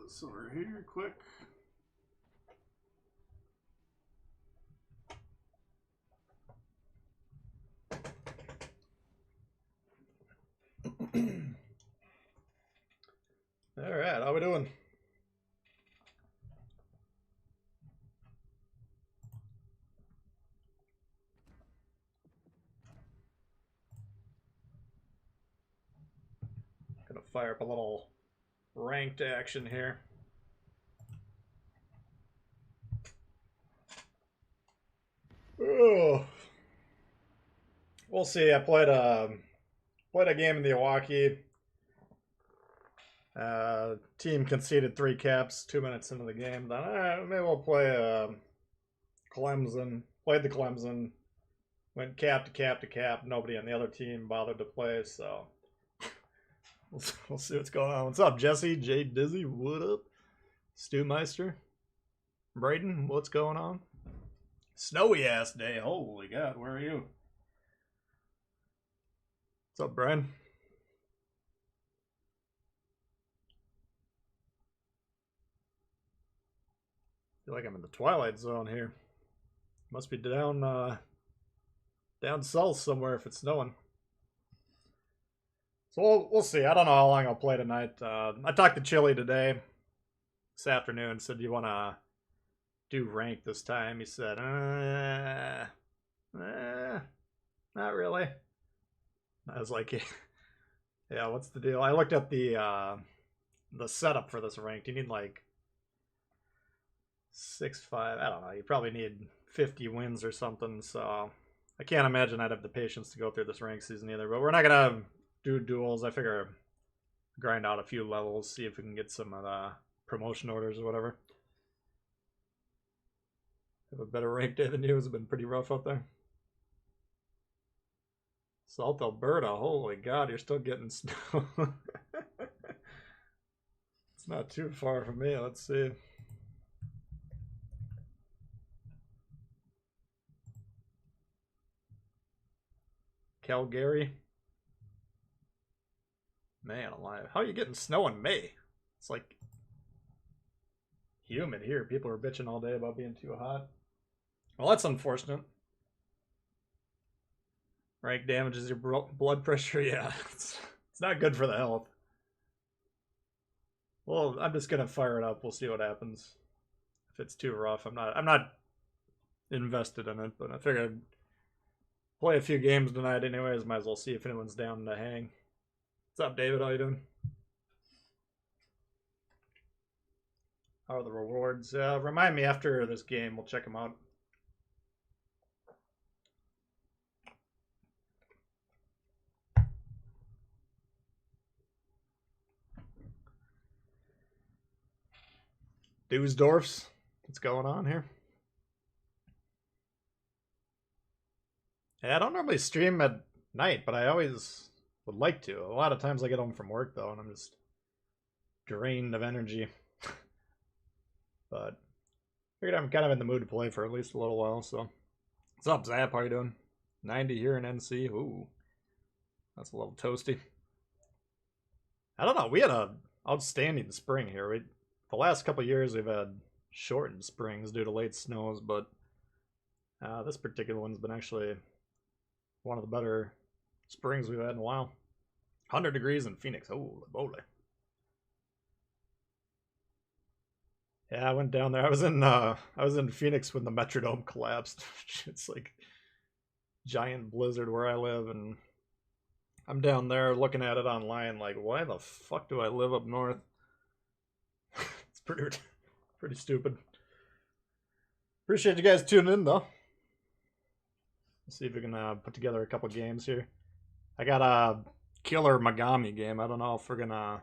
this over here quick. All right, how we doing? Gonna fire up a little ranked action here. Oh, we'll see. I played a game in the Milwaukee. Team conceded 3 caps 2 minutes into the game. Then maybe we'll play Clemson. Played the Clemson. Went cap to cap to cap. Nobody on the other team bothered to play, so we'll see what's going on. What's up, Jesse? Jay Dizzy, what up? Stu Meister. Braden, what's going on? Snowy ass day. Holy God, where are you? What's up, Brian? I feel like I'm in the Twilight Zone here. Must be down south somewhere if it's snowing. So we'll see. I don't know how long I'll play tonight. I talked to Chili today, this afternoon. Said, "Do you want to do rank this time?" He said, not really. I was like, yeah, what's the deal? I looked at the setup for this ranked. You need like 6-5. I don't know. You probably need 50 wins or something. So I can't imagine I'd have the patience to go through this rank season either. But we're not gonna do duels. I figure grind out a few levels, see if we can get some of the promotion orders or whatever. Have a better rank day than you. It's been pretty rough up there. South Alberta, holy God, you're still getting snow. It's not too far from me. Let's see. Calgary. Man alive. How are you getting snow in May? It's like humid here. People are bitching all day about being too hot. Well, that's unfortunate. Rank damages your blood pressure. Yeah, it's not good for the health. Well, I'm just gonna fire it up. We'll see what happens. If it's too rough, I'm not invested in it, but I figured I'd play a few games tonight anyways. Might as well see if anyone's down to hang. What's up, David? How you doing? How are the rewards? Remind me after this game. We'll check them out. Dusdorfs. What's going on here? Yeah, I don't normally stream at night, but I always would like to. A lot of times I get home from work, though, and I'm just drained of energy. But I figured I'm kind of in the mood to play for at least a little while, so. What's up, Zap? How you doing? 90 here in NC. Ooh. That's a little toasty. I don't know. We had a outstanding spring here. The last couple years we've had shortened springs due to late snows, but this particular one's been actually one of the better springs we've had in a while. 100 degrees in Phoenix. Oh, holy. Yeah, I went down there. I was in Phoenix when the Metrodome collapsed. It's like giant blizzard where I live, and I'm down there looking at it online like, why the fuck do I live up north? It's pretty stupid. Appreciate you guys tuning in, though. Let's see if we can put together a couple games here. I got a killer Megami game. I don't know if we're gonna.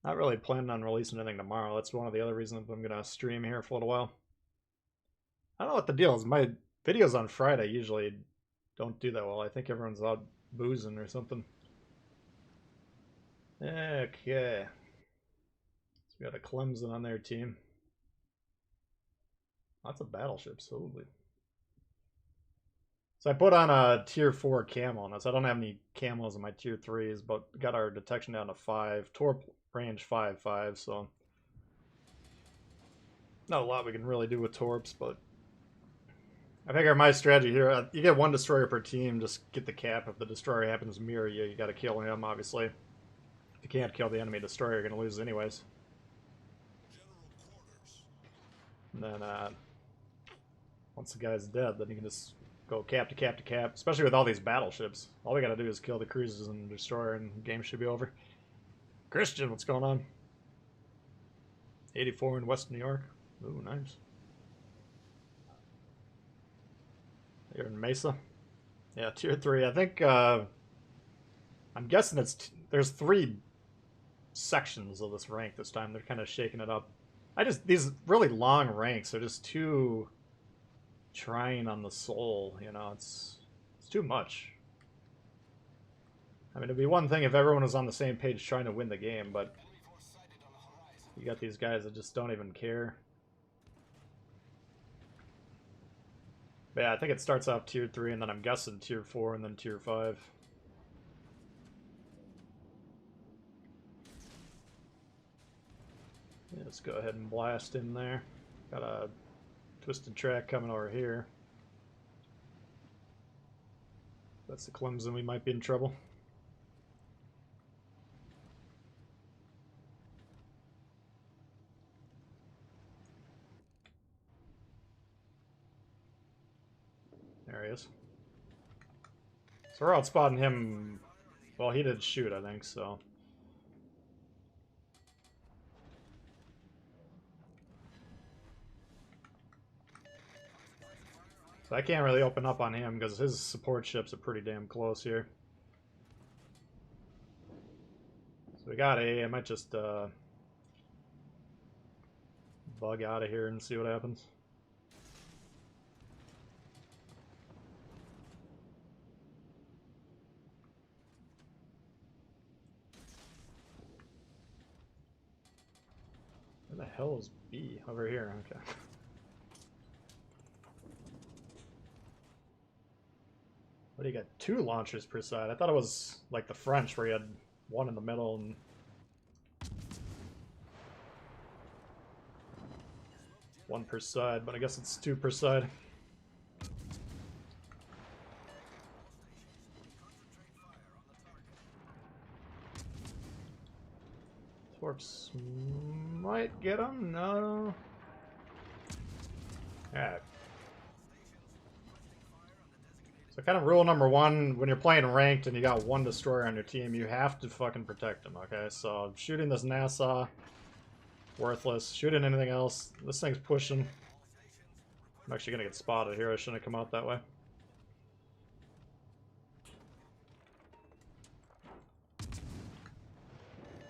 Not really planning on releasing anything tomorrow. That's one of the other reasons I'm gonna stream here for a little while. I don't know what the deal is. My videos on Friday usually don't do that well. I think everyone's out boozing or something. Okay. So we got a Clemson on their team. Lots of battleships, holy. So I put on a tier 4 camo on this. I don't have any camos in my tier 3s, but got our detection down to 5. Torp range 5, so Not a lot we can really do with torps, but I figure my strategy here, you get one destroyer per team, just get the cap. If the destroyer happens to mirror you, you got to kill him, obviously. If you can't kill the enemy destroyer, you're going to lose anyways. And then, once the guy's dead, then you can just go cap to cap to cap, especially with all these battleships. All we got to do is kill the cruisers and the destroyer, and the game should be over. Christian, what's going on? 84 in West New York. Ooh, nice. You're in Mesa? Yeah, tier 3. I think, I'm guessing there's 3 sections of this rank this time. They're kind of shaking it up. These really long ranks are just too trying on the soul, you know, it's too much. I mean, it'd be one thing if everyone was on the same page trying to win the game, but you got these guys that just don't even care. But yeah, I think it starts off tier 3, and then I'm guessing tier 4, and then tier 5. Yeah, let's go ahead and blast in there. Got a twisted track coming over here. That's the Clemson, we might be in trouble. There he is. So we're outspotting him. Well, he did shoot, I think, so. So I can't really open up on him because his support ships are pretty damn close here. So we got A. I might just bug out of here and see what happens. Where the hell is B? Over here, okay. What do you got? 2 launchers per side. I thought it was like the French where you had 1 in the middle and... one per side, but I guess it's 2 per side. Torps might get him. No. Alright. So kind of rule number 1, when you're playing ranked and you got 1 destroyer on your team, you have to fucking protect them, okay? So shooting this NASA, worthless. Shooting anything else, this thing's pushing. I'm actually gonna get spotted here, I shouldn't have come out that way.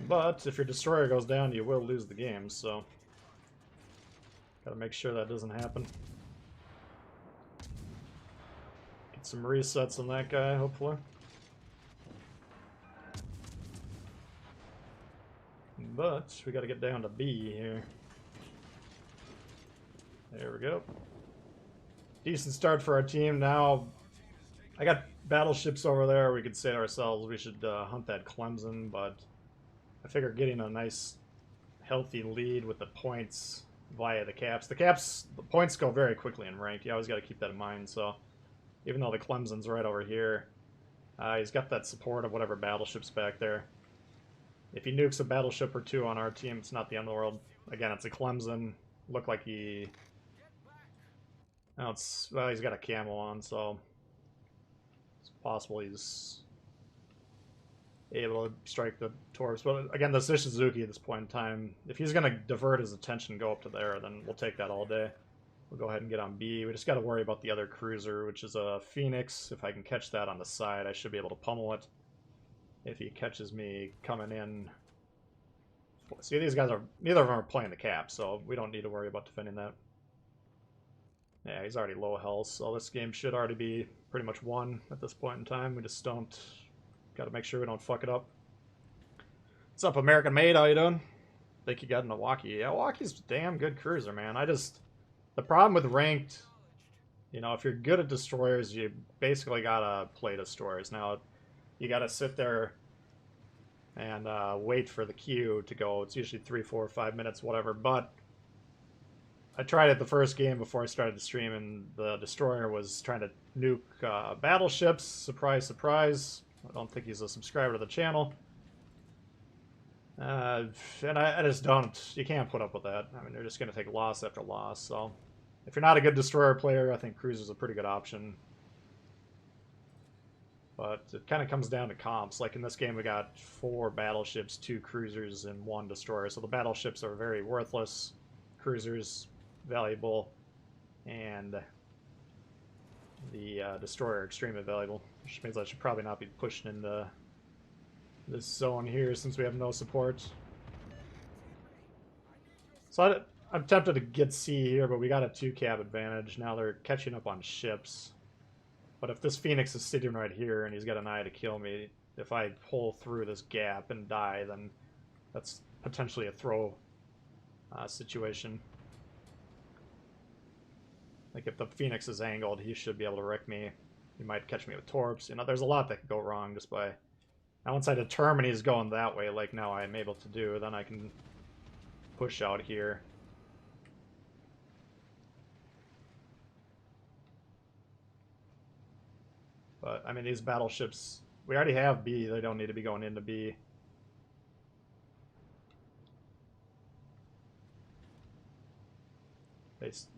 But if your destroyer goes down, you will lose the game, so gotta make sure that doesn't happen. Get some resets on that guy, hopefully. But we gotta get down to B here. There we go. Decent start for our team. Now, I got battleships over there. We could say to ourselves we should hunt that Clemson, but I figure getting a nice, healthy lead with the points via the caps. The points go very quickly in ranked. You always got to keep that in mind. So, even though the Clemson's right over here, he's got that support of whatever battleship's back there. If he nukes a battleship or 2 on our team, it's not the end of the world. Again, it's a Clemson. Look like he... Now well, he's got a camo on, so it's possible he's able to strike the torps. But again, this is Suzuki at this point in time. If he's going to divert his attention, go up to there, then we'll take that all day. We'll go ahead and get on B. We just got to worry about the other cruiser, which is a Phoenix. If I can catch that on the side, I should be able to pummel it. If he catches me coming in... See, these guys are... Neither of them are playing the cap, so we don't need to worry about defending that. Yeah, he's already low health, so this game should already be pretty much won at this point in time. We just don't... Gotta make sure we don't fuck it up. What's up, American Made? How you doing? Think you got Milwaukee. Yeah, Milwaukee's a damn good cruiser, man. The problem with ranked... You know, if you're good at destroyers, you basically gotta play destroyers. Now, you gotta sit there and wait for the queue to go. It's usually 3, 4, 5 minutes, whatever, but... I tried it the first game before I started the stream, and the destroyer was trying to nuke battleships. Surprise, surprise. I don't think he's a subscriber to the channel. And I just don't... You can't put up with that. I mean, they're just going to take loss after loss, so... If you're not a good destroyer player, I think cruiser's a pretty good option. But it kind of comes down to comps. Like in this game, we got 4 battleships, 2 cruisers, and 1 destroyer. So the battleships are very worthless. Cruisers, valuable. And the destroyer, extremely valuable. Which means I should probably not be pushing into this zone here since we have no support. So I'm tempted to get C here, but we got a 2-cab advantage. Now they're catching up on ships. But if this Phoenix is sitting right here and he's got an eye to kill me, if I pull through this gap and die, then that's potentially a throw situation. Like if the Phoenix is angled, he should be able to wreck me. He might catch me with torps. You know, there's a lot that could go wrong just by... Now once I determine he's going that way, like now I'm able to do, then I can push out here. But, I mean, these battleships... We already have B. They don't need to be going into B.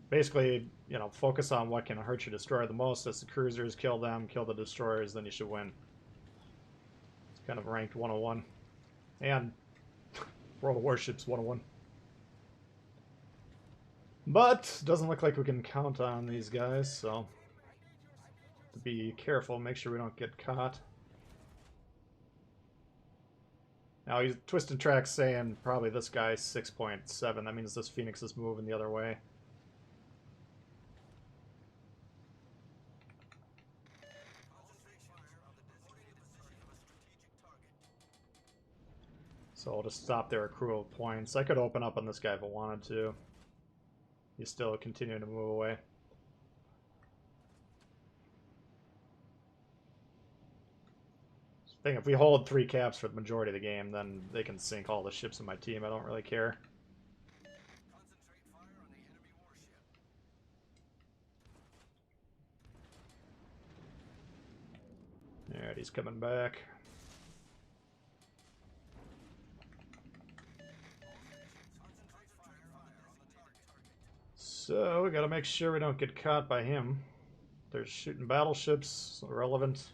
Basically, you know, focus on what can hurt your destroyer the most. That's the cruisers. Kill them. Kill the destroyers. Then you should win. It's kind of ranked 101. And World of Warships 101. But, doesn't look like we can count on these guys, so... To be careful, make sure we don't get caught. Now he's twisted track saying probably this guy's 6.7. That means this Phoenix is moving the other way. So I'll just stop their accrual points. I could open up on this guy if I wanted to. He's still continuing to move away. I think if we hold 3 caps for the majority of the game, then they can sink all the ships in my team. I don't really care. Alright, he's coming back. So we gotta make sure we don't get caught by him. They're shooting battleships, irrelevant.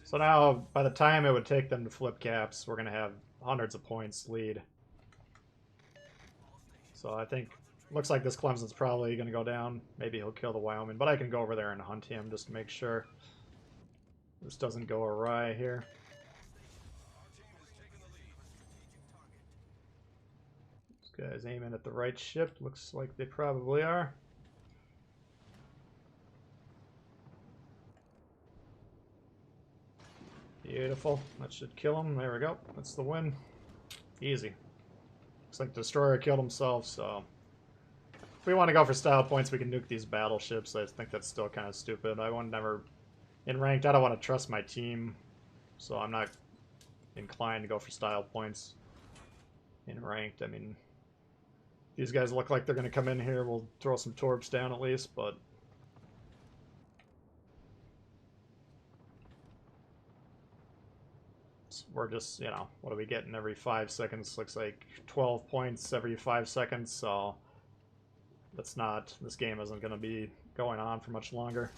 So now, by the time it would take them to flip caps, we're going to have hundreds of points lead. So I think, looks like this Clemson's probably going to go down. Maybe he'll kill the Wyoming, but I can go over there and hunt him just to make sure this doesn't go awry here. This guy's aiming at the right ship. Looks like they probably are. Beautiful. That should kill him. There we go. That's the win. Easy. Looks like the destroyer killed himself, so... If we want to go for style points, we can nuke these battleships. I think that's still kind of stupid. I would never... In ranked, I don't want to trust my team, so I'm not inclined to go for style points in ranked. I mean, these guys look like they're going to come in here. We'll throw some torps down at least, but... We're just, you know, what are we getting every 5 seconds? Looks like 12 points every 5 seconds, so that's not, this game isn't going to be going on for much longer.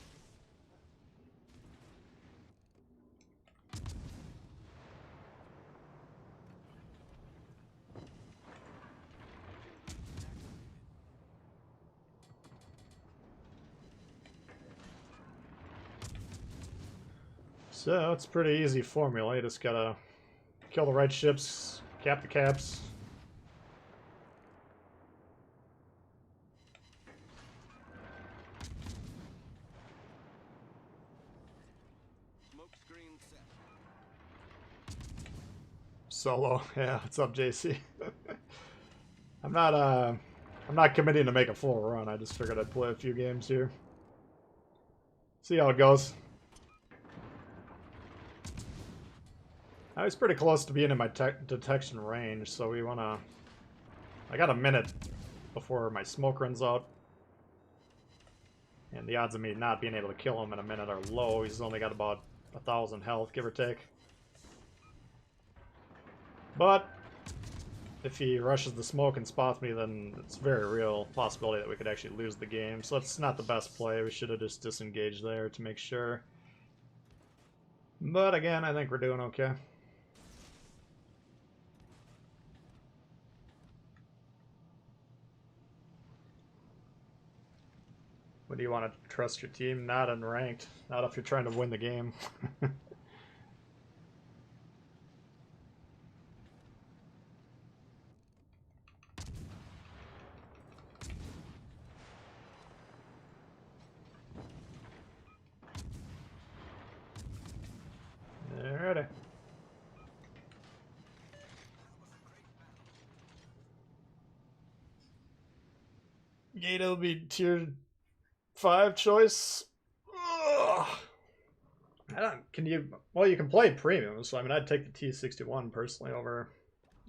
So, it's a pretty easy formula. You just gotta kill the right ships, cap the caps. Solo, yeah, what's up, JC? I'm not committing to make a full run. I just figured I'd play a few games here. See how it goes. I was pretty close to being in my detection range, so we want to... I got a minute before my smoke runs out. And the odds of me not being able to kill him in a minute are low. He's only got about 1,000 health, give or take. But if he rushes the smoke and spots me, then it's a very real possibility that we could actually lose the game. So that's not the best play. We should have just disengaged there to make sure. But again, I think we're doing okay. What do you want to trust your team? Not in ranked. Not if you're trying to win the game. Alrighty. Gato will be tier 5 choice. Ugh. I don't. Can you? Well, you can play premium, so I mean, I'd take the T61 personally over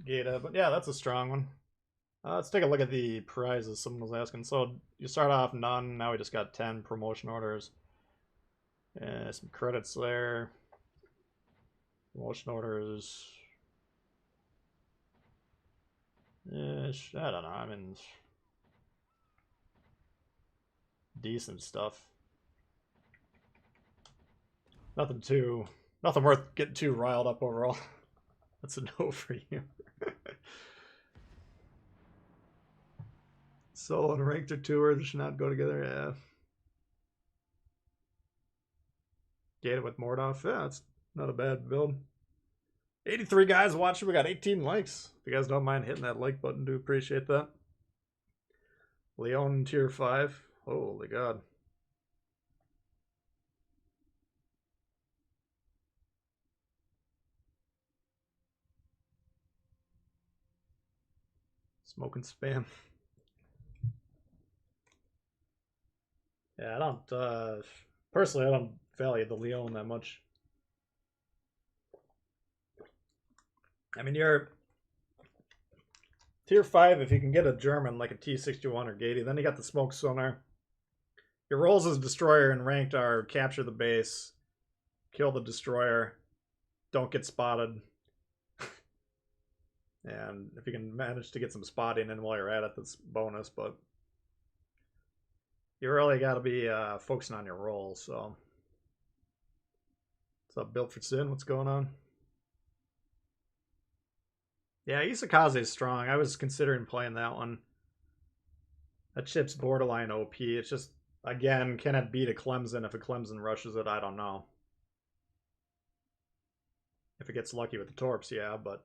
Gata, but yeah, that's a strong one. Let's take a look at the prizes someone was asking. So you start off none. Now we just got 10 promotion orders. Some credits there. Promotion orders. I don't know. I mean, decent stuff. Nothing worth getting too riled up overall. That's a no for you. Solo and ranked or tour should not go together. Yeah. Gate it with Mordoff. Yeah, that's not a bad build. 83 guys watching. We got 18 likes. If you guys don't mind hitting that like button, do appreciate that. Leon tier 5. Holy God. Smoking spam. Yeah, I don't, personally, I don't value the Leon that much. I mean, you're tier 5 if you can get a German like a T61 or Gady. Then you got the smoke sonar. Your roles as destroyer and ranked are capture the base, kill the destroyer, don't get spotted. And if you can manage to get some spotting in while you're at it, that's bonus. But you really got to be focusing on your role. So, what's up, Built for Sin? What's going on? Yeah, Isakaze is strong. I was considering playing that one. That ship's borderline OP. It's just, again, can it beat a Clemson? If a Clemson rushes it, I don't know. If it gets lucky with the torps, yeah, but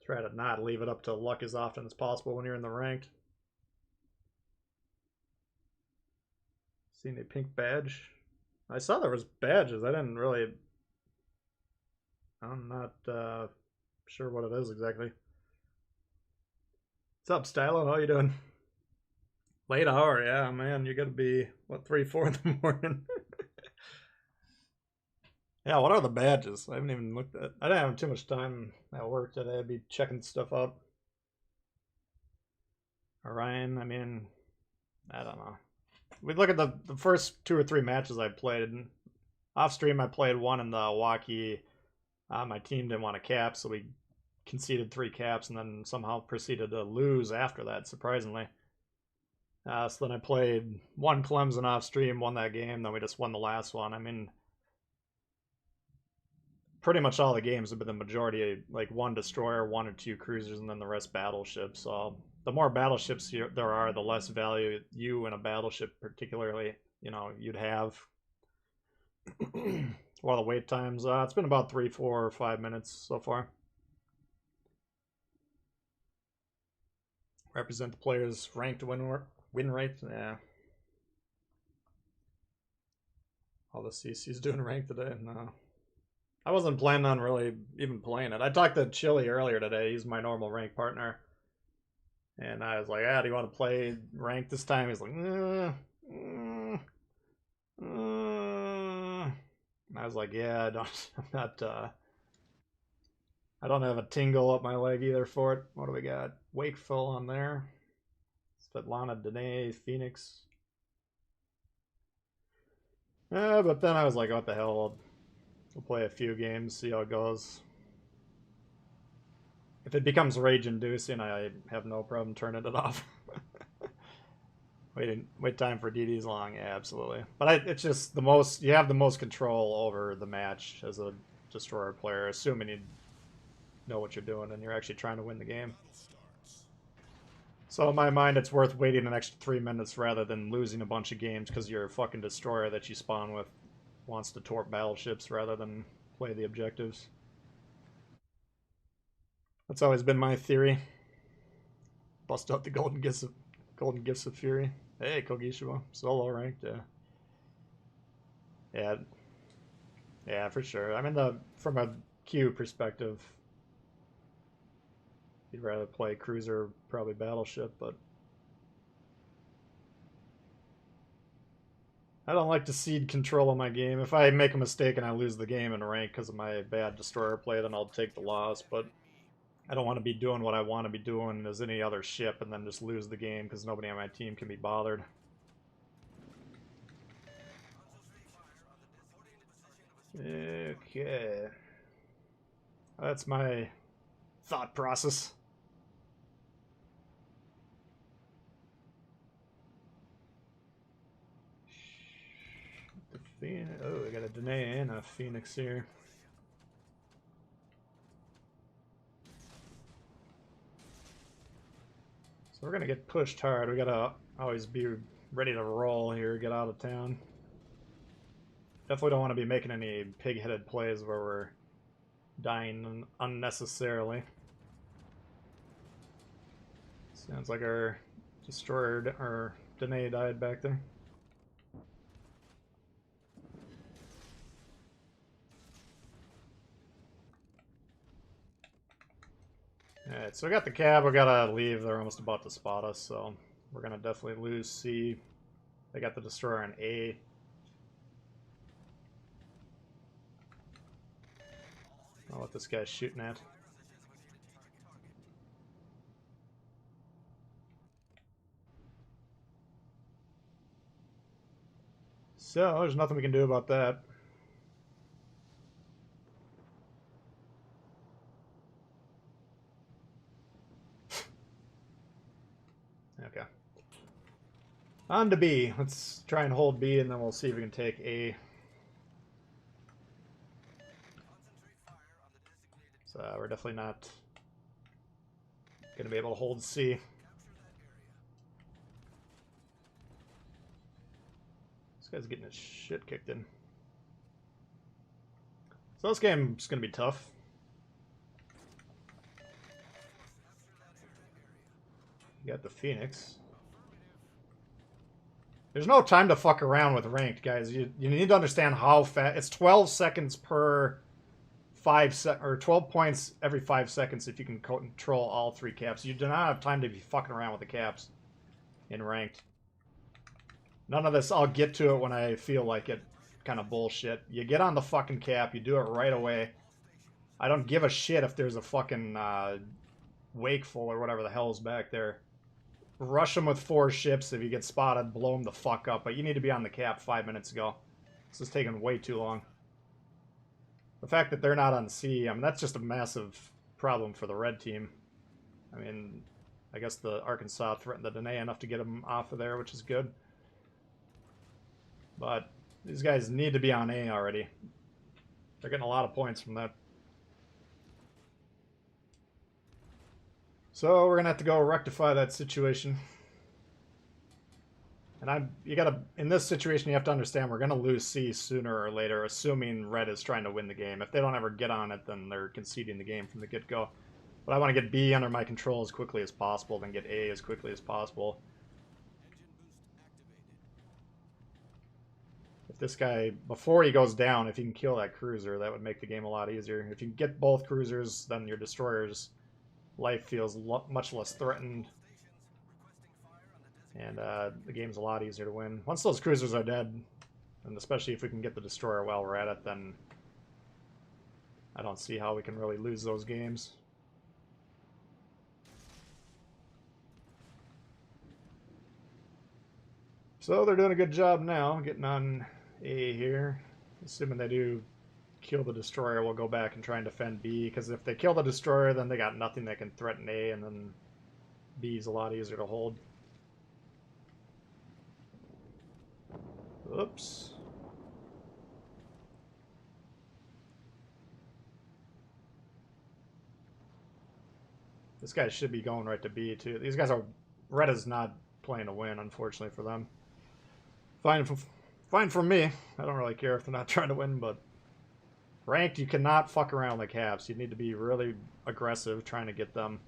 try to not leave it up to luck as often as possible when you're in the ranked. Seen a pink badge? I saw there was badges. I didn't really... I'm not sure what it is exactly. What's up, Stylo? How you doing? Late hour, yeah, man. You gotta be, what, 3, 4 in the morning? Yeah, what are the badges? I haven't even looked at... I didn't have too much time at work today. I'd be checking stuff out. Orion, I mean... I don't know. We look at the first 2 or 3 matches I played. Off stream, I played one in the Waukee. My team didn't want to cap, so we conceded 3 caps and then somehow proceeded to lose after that, surprisingly. So then I played one Clemson off stream, won that game, then we just won the last one. I mean, pretty much all the games have been the majority, like 1 destroyer, 1 or 2 cruisers, and then the rest battleships. So the more battleships there are, the less value you in a battleship particularly, you'd have. What are the wait times? It's been about 3, 4, or 5 minutes so far. Represent the player's ranked win rate. Yeah. All the CC's doing ranked today. No. I wasn't planning on really even playing it. I talked to Chili earlier today. He's my normal rank partner. And I was like, do you want to play ranked this time? He's like, And I was like, yeah, I'm not, I don't have a tingle up my leg either for it. What do we got? Wakeful on there. Svetlana, Danae, Phoenix. But then I was like, what the hell? We'll play a few games, see how it goes. If it becomes rage-inducing, I have no problem turning it off. Wait time for DD's long, yeah, absolutely. But it's just the most, you have the most control over the match as a destroyer player, assuming you know what you're doing and you're actually trying to win the game. So in my mind, it's worth waiting an extra 3 minutes rather than losing a bunch of games because your fucking destroyer that you spawn with wants to torp battleships rather than play the objectives. That's always been my theory. Bust out the golden gifts of fury. Hey, Kogishiwa, solo ranked, yeah. Yeah, yeah, for sure. I mean, from a queue perspective, you'd rather play cruiser, probably battleship, but I don't like to cede control of my game. If I make a mistake and I lose the game in rank because of my bad destroyer play, then I'll take the loss, but I don't want to be doing what I want to be doing as any other ship and then just lose the game because nobody on my team can be bothered. Okay. That's my thought process. Oh, we got a Danae and a Phoenix here. So we're gonna get pushed hard. We gotta always be ready to roll here, get out of town. Definitely don't want to be making any pig-headed plays where we're dying unnecessarily. Sounds like our destroyer, or Danae died back there. Alright, so we got the cab, we gotta leave. They're almost about to spot us, so we're gonna definitely lose C. They got the destroyer on A. I don't know what this guy's shooting at. So, there's nothing we can do about that. Okay. On to B. Let's try and hold B, and then we'll see if we can take A. So we're definitely not going to be able to hold C. This guy's getting his shit kicked in. So this game's going to be tough. You got the Phoenix. There's no time to fuck around with ranked, guys. You need to understand how fast. It's 12 seconds per 12 points every 5 seconds if you can control all 3 caps. You do not have time to be fucking around with the caps in ranked. None of this, I'll get to it when I feel like it kind of bullshit. You get on the fucking cap, you do it right away. I don't give a shit if there's a fucking wakeful or whatever the hell's back there. Rush them with 4 ships. If you get spotted, blow them the fuck up. But you need to be on the cap 5 minutes ago. This is taking way too long. The fact that they're not on C, I mean, that's just a massive problem for the red team. I mean, I guess the Arkansas threatened the Danae enough to get them off of there, which is good. But these guys need to be on A already. They're getting a lot of points from that. So we're gonna have to go rectify that situation. And in this situation, you have to understand we're gonna lose C sooner or later, assuming red is trying to win the game. If they don't ever get on it, then they're conceding the game from the get-go. But I want to get B under my control as quickly as possible, then get A as quickly as possible. If this guy, before he goes down, if he can kill that cruiser, that would make the game a lot easier. If you can get both cruisers, then your destroyer's life feels much less threatened. And the game's a lot easier to win. Once those cruisers are dead, And especially if we can get the destroyer while we're at it, then I don't see how we can really lose those games. So they're doing a good job now, getting on A here. Assuming they do kill the destroyer, we'll go back and try and defend B, because if they kill the destroyer, then they got nothing that can threaten A, and then B is a lot easier to hold. Oops. This guy should be going right to B, too. These guys are... Red is not playing to win, unfortunately, for them. Fine for me. I don't really care if they're not trying to win, but... Ranked, you cannot fuck around with the caps. You need to be really aggressive trying to get them.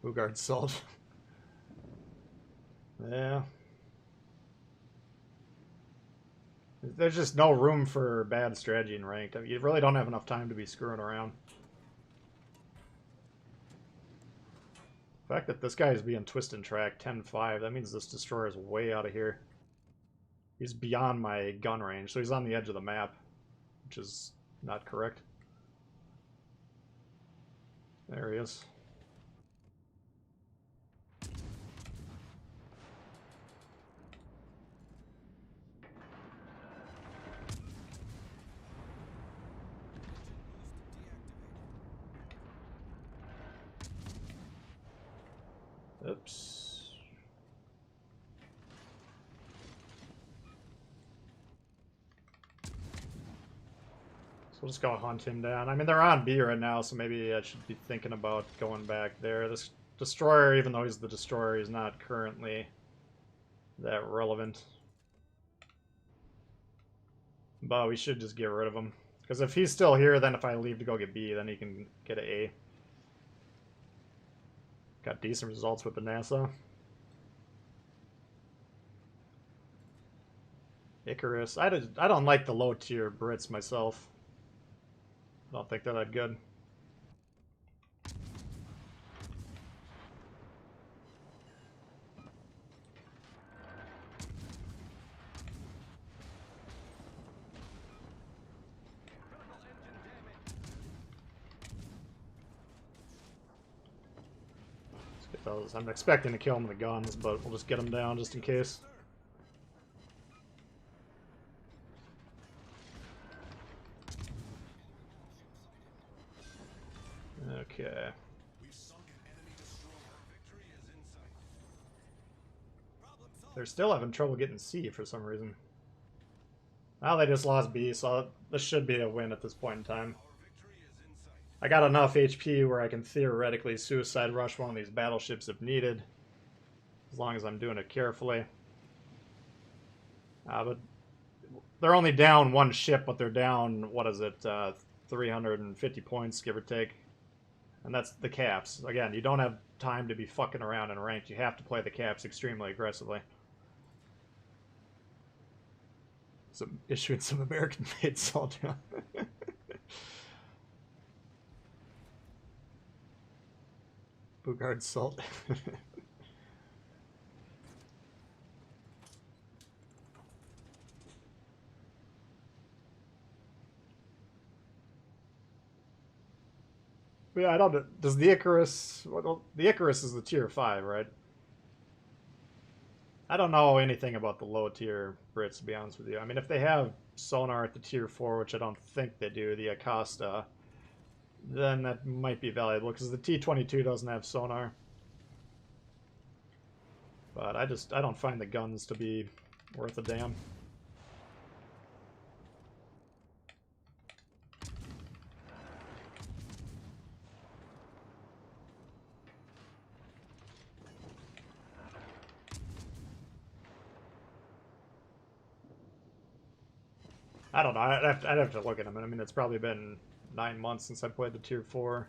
Bugard Salt. Yeah. There's just no room for bad strategy in ranked. I mean, you really don't have enough time to be screwing around. The fact that this guy is being twisted track 10-5, that means this destroyer is way out of here. He's beyond my gun range, so he's on the edge of the map, which is not correct. There he is. Oops. So we'll just go hunt him down. I mean, they're on B right now, so maybe I should be thinking about going back there. This destroyer, even though he's the destroyer, is not currently that relevant. But we should just get rid of him. Because if he's still here, then if I leave to go get B, then he can get an A. Got decent results with the NASA. Icarus. I don't like the low tier Brits myself. I don't think they're that good. Let's get those. I'm expecting to kill them with the guns, but we'll just get them down just in case. Okay. They're still having trouble getting C for some reason. Now they just lost B, so this should be a win at this point in time. I got enough HP where I can theoretically suicide rush one of these battleships if needed. As long as I'm doing it carefully. But they're only down one ship, but they're down, what is it, 350 points, give or take. And that's the caps. Again, you don't have time to be fucking around in ranked. You have to play the caps extremely aggressively. Issuing some American-made salt. Bugard salt. But yeah, I don't. Does the Icarus? Well, the Icarus is the tier 5, right? I don't know anything about the low tier Brits, to be honest with you. I mean, if they have sonar at the tier 4, which I don't think they do, the Acosta, then that might be valuable because the T-22 doesn't have sonar. But I don't find the guns to be worth a damn. I don't know. I'd have to look at them. I mean, it's probably been 9 months since I played the Tier 4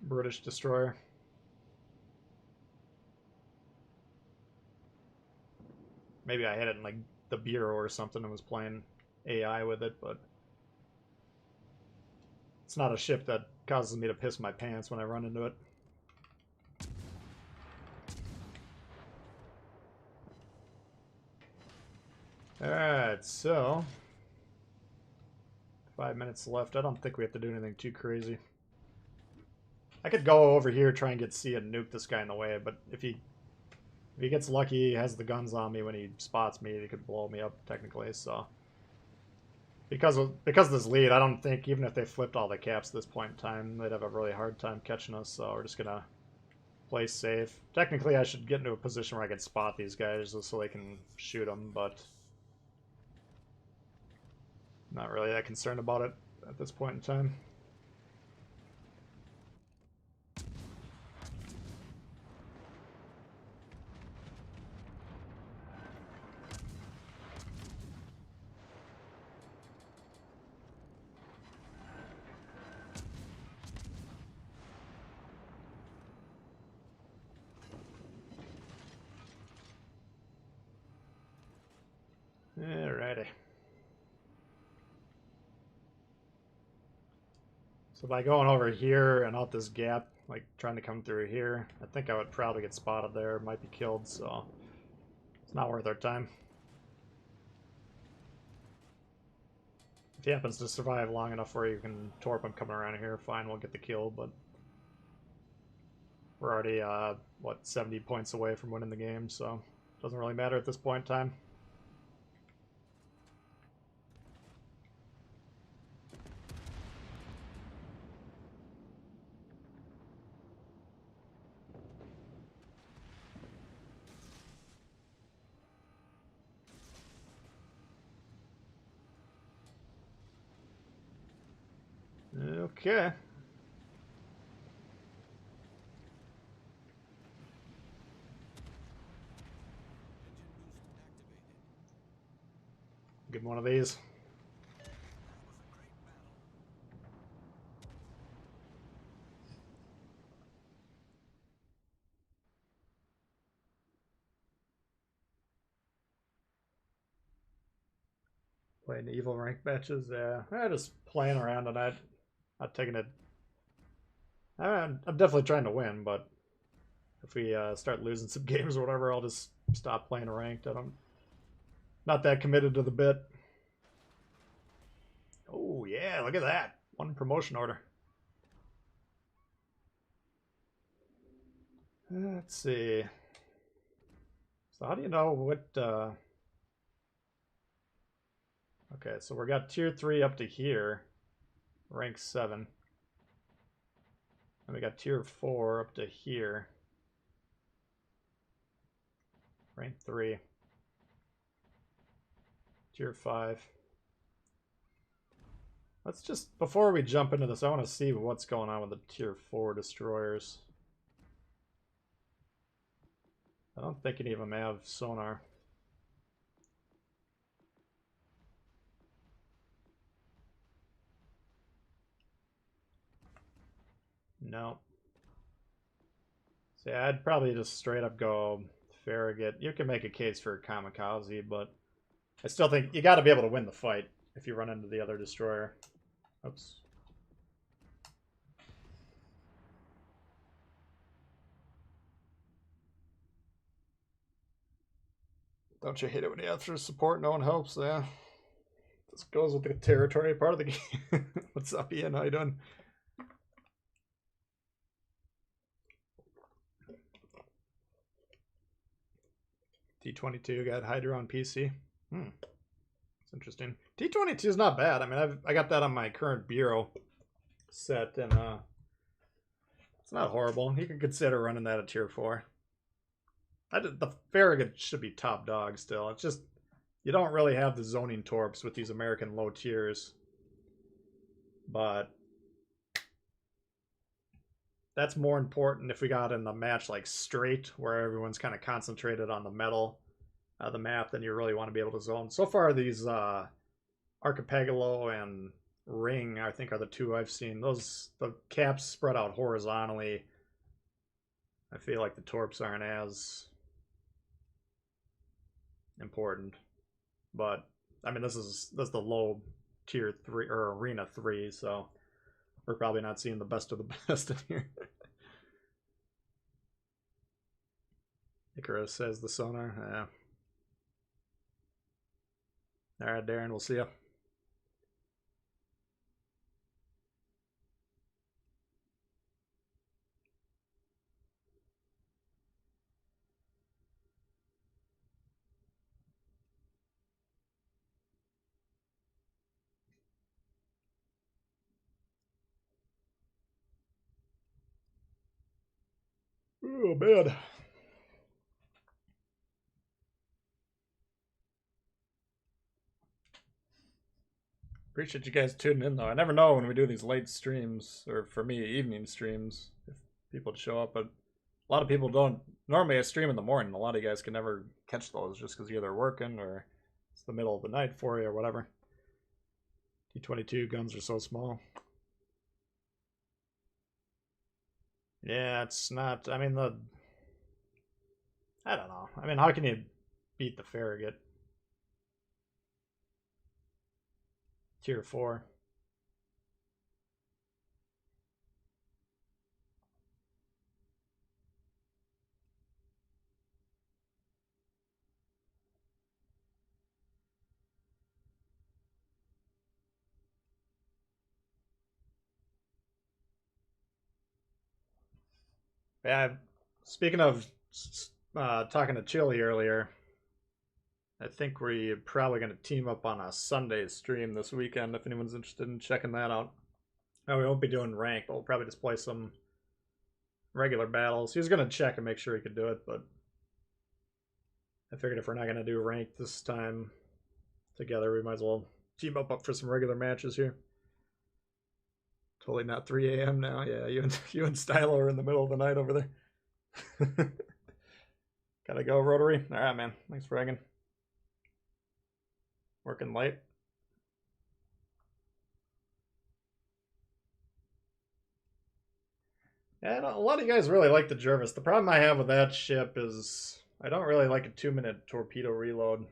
British destroyer. Maybe I had it in like the bureau or something and was playing AI with it, but it's not a ship that causes me to piss my pants when I run into it. Alright, so 5 minutes left. I don't think we have to do anything too crazy. I could go over here, try and get C and nuke this guy in the way, but if he gets lucky, he has the guns on me when he spots me, he could blow me up technically, so. Because of this lead, I don't think, even if they flipped all the caps at this point in time, they'd have a really hard time catching us, so we're just gonna play safe. Technically, I should get into a position where I can spot these guys so they can shoot them, but not really that concerned about it at this point in time. Alrighty. So by going over here and out this gap, like trying to come through here, I think I would probably get spotted there, might be killed, so it's not worth our time. If he happens to survive long enough where you can torp him coming around here, fine, we'll get the kill, but we're already, what, 70 points away from winning the game, so it doesn't really matter at this point in time. Okay. Give him one of these. Playing evil rank matches, yeah. Just playing around and not taking it. I'm definitely trying to win, but if we start losing some games or whatever, I'll just stop playing ranked. Not that committed to the bit. Oh yeah, look at that. One promotion order. Let's see. So how do you know what okay, so we got tier 3 up to here. Rank 7. And we got tier 4 up to here. Rank 3. Tier 5. Let's just, before we jump into this, I want to see what's going on with the tier 4 destroyers. I don't think any of them have sonar. No. So yeah, I'd probably just straight up go Farragut. You can make a case for Kamikaze, but I still think you got to be able to win the fight if you run into the other destroyer. Oops. Don't you hate it when you have for support? No one helps, yeah. This goes with the territory part of the game. What's up, Ian? How you doing? T22 got Hydra on PC. It's interesting. T22 is not bad. I mean, I got that on my current bureau set, and it's not horrible. You can consider running that at tier 4. The Farragut should be top dog still. It's just you don't really have the zoning torps with these American low tiers, but that's more important if we got in the match like straight, where everyone's kind of concentrated on the metal of the map, then you really want to be able to zone. So far, these Archipelago and Ring, I think, are the two I've seen. The caps spread out horizontally. I feel like the torps aren't as important, but I mean, this is the low tier 3 or arena 3, so We're probably not seeing the best of the best in here. Icarus says the sonar. Yeah. All right, Darren, we'll see you. Oh, man. Appreciate you guys tuning in, though. I never know when we do these late streams, or for me, evening streams, if people show up. But a lot of people don't. Normally, I stream in the morning. A lot of you guys can never catch those just because you're either working or it's the middle of the night for you or whatever. T22 guns are so small. Yeah, it's not. I mean, I don't know. I mean, how can you beat the Farragut? Tier 4. Yeah, speaking of talking to Chili earlier, I think we're probably going to team up on a Sunday stream this weekend if anyone's interested in checking that out. No, we won't be doing rank, but we'll probably just play some regular battles. He was going to check and make sure he could do it, but I figured if we're not going to do rank this time together, we might as well team up for some regular matches here. Totally not 3 a.m. now. Yeah, you and Stylo are in the middle of the night over there. Gotta go, Rotary. All right, man. Thanks for hanging. Working late. Yeah, a lot of you guys really like the Jervis. The problem I have with that ship is I don't really like a 2-minute torpedo reload.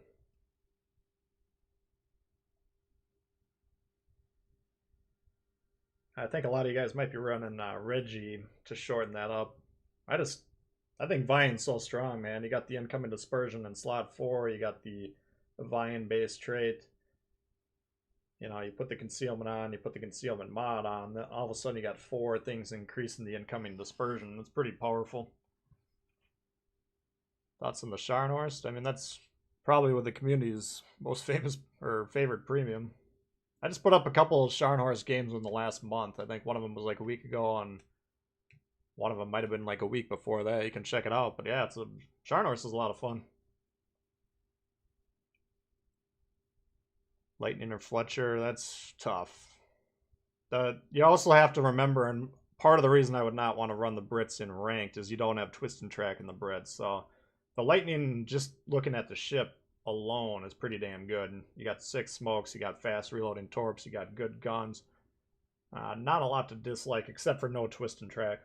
I think a lot of you guys might be running Reggie to shorten that up. I think Vine's so strong, man. You got the incoming dispersion in slot 4. You got the Vine base trait. You know, you put the concealment on, you put the concealment mod on, then all of a sudden you got 4 things increasing the incoming dispersion. It's pretty powerful. Thoughts on the Scharnhorst? I mean, that's probably what the community's most famous or favorite premium. I just put up a couple of Scharnhorst games in the last month. I think one of them was like a week ago, and one of them might have been like a week before that. You can check it out. But yeah, Scharnhorst is a lot of fun. Lightning or Fletcher, that's tough. You also have to remember, and part of the reason I would not want to run the Brits in ranked is you don't have twist and track in the Brits. So the Lightning, just looking at the ship alone, is pretty damn good. You got 6 smokes, you got fast reloading torps, you got good guns. Not a lot to dislike except for no twist and track.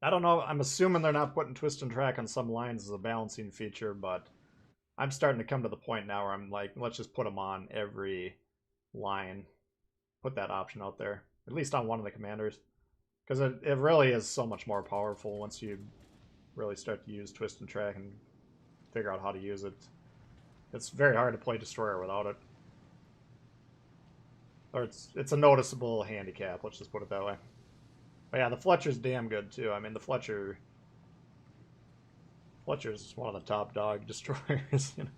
I don't know. I'm assuming they're not putting twist and track on some lines as a balancing feature, but I'm starting to come to the point now where I'm like, let's just put them on every line. Put that option out there, at least on one of the commanders, because it really is so much more powerful once you really start to use twist and track and figure out how to use it. It's very hard to play Destroyer without it. Or it's a noticeable handicap, let's just put it that way. But yeah, the Fletcher's damn good too. I mean, the Fletcher's one of the top dog destroyers. You know?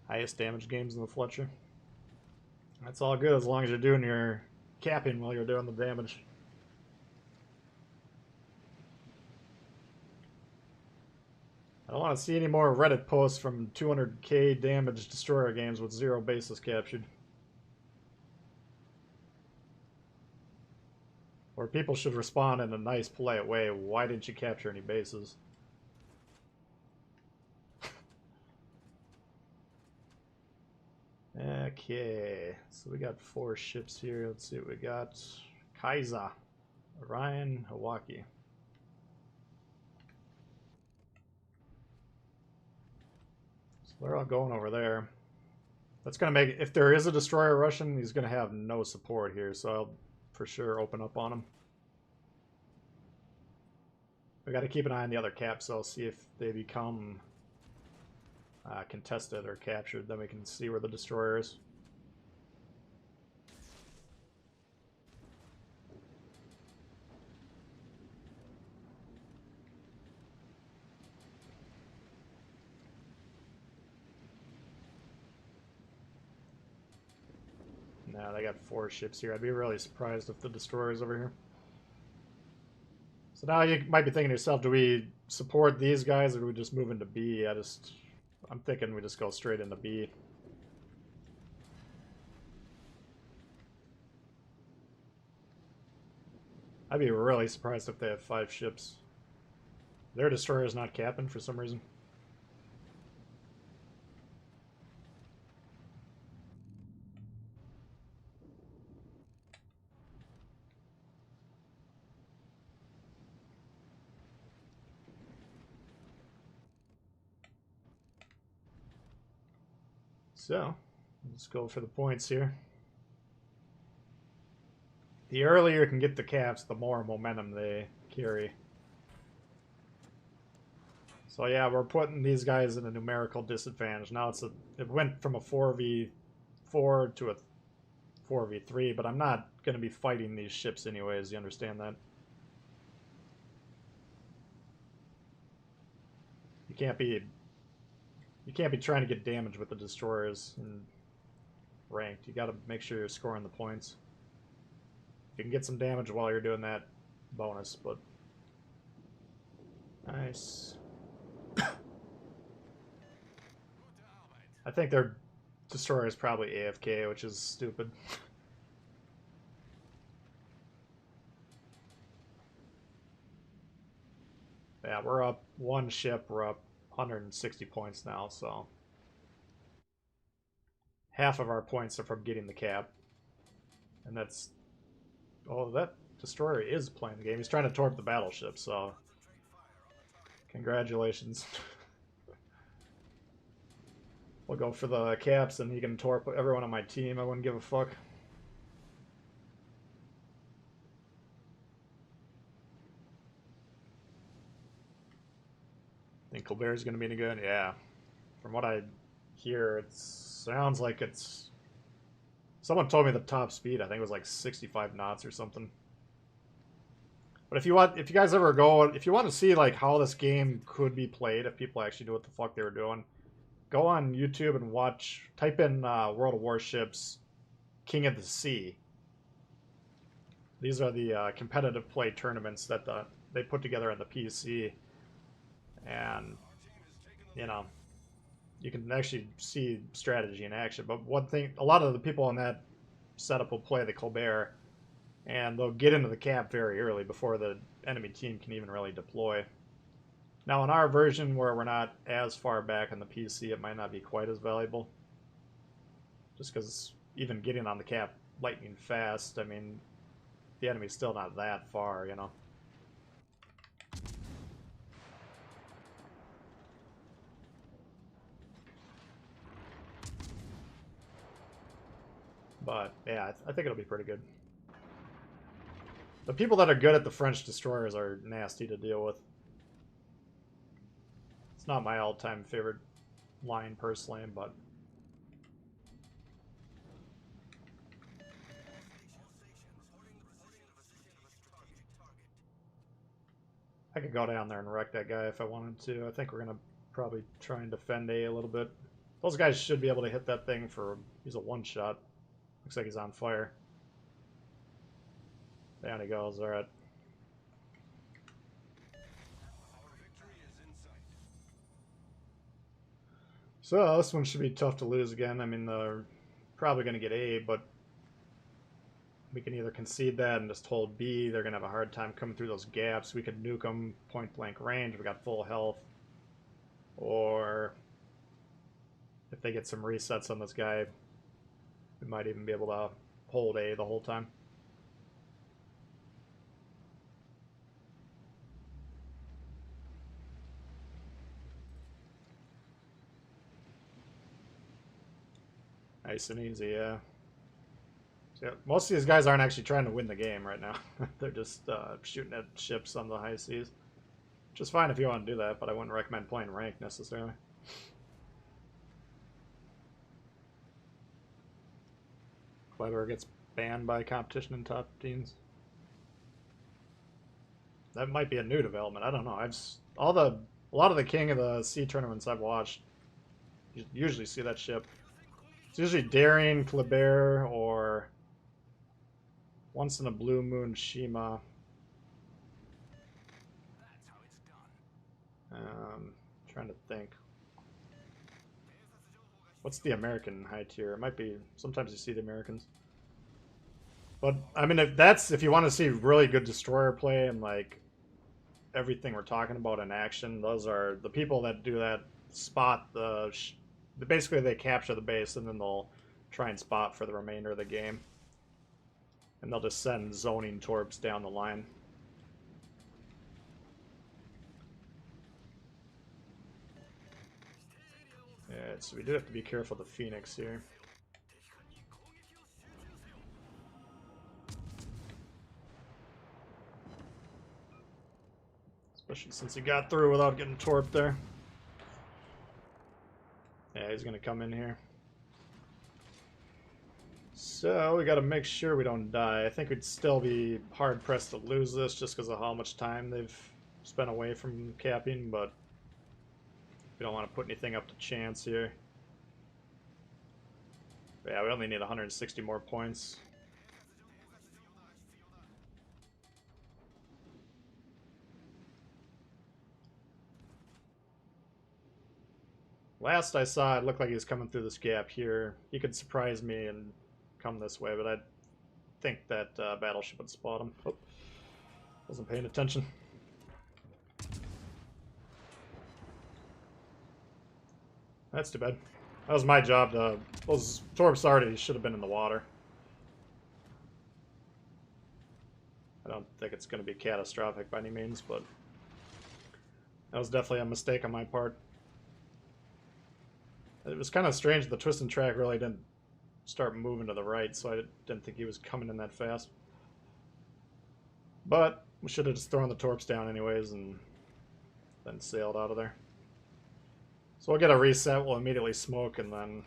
Highest damage games in the Fletcher. That's all good as long as you're doing your capping while you're doing the damage. I don't want to see any more Reddit posts from 200k damage destroyer games with 0 bases captured. Or people should respond in a nice, polite way. Why didn't you capture any bases? Okay, so we got 4 ships here. Let's see what we got. Kaiser, Orion, Hawaii. So they're all going over there. That's going to make... If there is a destroyer Russian, he's going to have no support here, so I'll for sure open up on him. We got to keep an eye on the other caps, though, see if they become contested or captured. Then we can see where the destroyer is. Nah, they got 4 ships here. I'd be really surprised if the destroyer's over here. So now you might be thinking to yourself, do we support these guys or do we just move into B? I'm thinking we just go straight into B. I'd be really surprised if they have 5 ships. Their destroyer is not capping for some reason. So, let's go for the points here. The earlier you can get the caps, the more momentum they carry. So yeah, we're putting these guys in a numerical disadvantage. Now it went from a 4v4 to a 4v3, but I'm not going to be fighting these ships anyways, you understand that? You can't be trying to get damage with the destroyers in ranked. You got to make sure you're scoring the points. You can get some damage while you're doing that, bonus, but nice. I think their destroyer is probably AFK, which is stupid. Yeah, we're up 1 ship. We're up 160 points now, so half of our points are from getting the cap. And that's... Oh, that destroyer is playing the game. He's trying to torp the battleship, so... Congratulations. We'll go for the caps, and he can torp everyone on my team. I wouldn't give a fuck. Think Colbert's going to be any good? Yeah. From what I hear, it sounds like it's... Someone told me the top speed, I think it was like 65 knots or something. But if you guys ever go, if you want to see like how this game could be played, if people actually do what the fuck they were doing, go on YouTube and watch, type in World of Warships King of the Sea. These are the competitive play tournaments that they put together on the PC. And, you know, you can actually see strategy in action. But one thing, a lot of the people on that setup will play the Colbert, and they'll get into the cap very early before the enemy team can even really deploy. Now, in our version, where we're not as far back on the PC, it might not be quite as valuable. Just because even getting on the cap lightning fast, I mean, the enemy's still not that far, you know. But, yeah, I think it'll be pretty good. The people that are good at the French destroyers are nasty to deal with. It's not my all-time favorite line, personally, but... I could go down there and wreck that guy if I wanted to. I think we're going to probably try and defend A little bit. Those guys should be able to hit that thing for... He's a one-shot. Looks like he's on fire. Down he goes, alright. So, this one should be tough to lose again. I mean, they're probably going to get A, but we can either concede that and just hold B. They're going to have a hard time coming through those gaps. We could nuke them point-blank range. We got full health. Or if they get some resets on this guy, we might even be able to hold A the whole time. Nice and easy, yeah. So, yeah. Most of these guys aren't actually trying to win the game right now. They're just shooting at ships on the high seas. Which is fine if you want to do that, but I wouldn't recommend playing rank necessarily. Clever gets banned by competition in top teams. That might be a new development. I don't know. A lot of the King of the Sea tournaments I've watched, you usually see that ship. It's usually Daring, Kleber, or once in a Blue Moon Shima. Trying to think. What's the American high tier? It might be. Sometimes you see the Americans. But I mean, if you want to see really good destroyer play and like everything we're talking about in action, those are the people that do that. Spot basically they capture the base and then they'll try and spot for the remainder of the game, and they'll just send zoning torps down the line. Yeah, so we do have to be careful of the Phoenix here. Especially since he got through without getting torped there. Yeah, he's going to come in here. So we got to make sure we don't die. I think we'd still be hard-pressed to lose this just because of how much time they've spent away from capping, but we don't want to put anything up to chance here. But yeah, we only need 160 more points. Last I saw, it looked like he was coming through this gap here. He could surprise me and come this way, but I think that battleship would spot him. Oh, wasn't paying attention. That's too bad. That was my job to... Those torps already should have been in the water. I don't think it's going to be catastrophic by any means, but that was definitely a mistake on my part. It was kind of strange the twist and track really didn't start moving to the right, so I didn't think he was coming in that fast. But we should have just thrown the torps down anyways and then sailed out of there. So we'll get a reset, we'll immediately smoke, and then...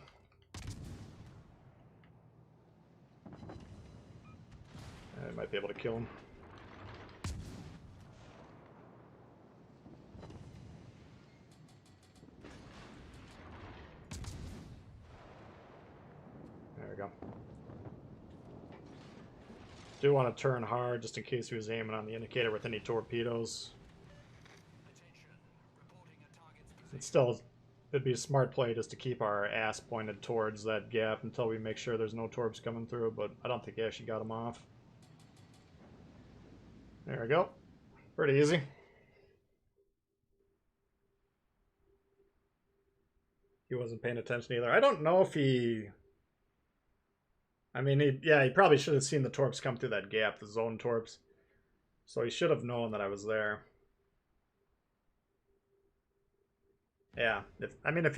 I might be able to kill him. There we go. Do want to turn hard just in case he was aiming on the indicator with any torpedoes. It's still, it'd be a smart play just to keep our ass pointed towards that gap until we make sure there's no torps coming through, but I don't think he actually got him off. There we go. Pretty easy. He wasn't paying attention either. I don't know if he... I mean, he probably should have seen the torps come through that gap, the zone torps. So he should have known that I was there. Yeah, if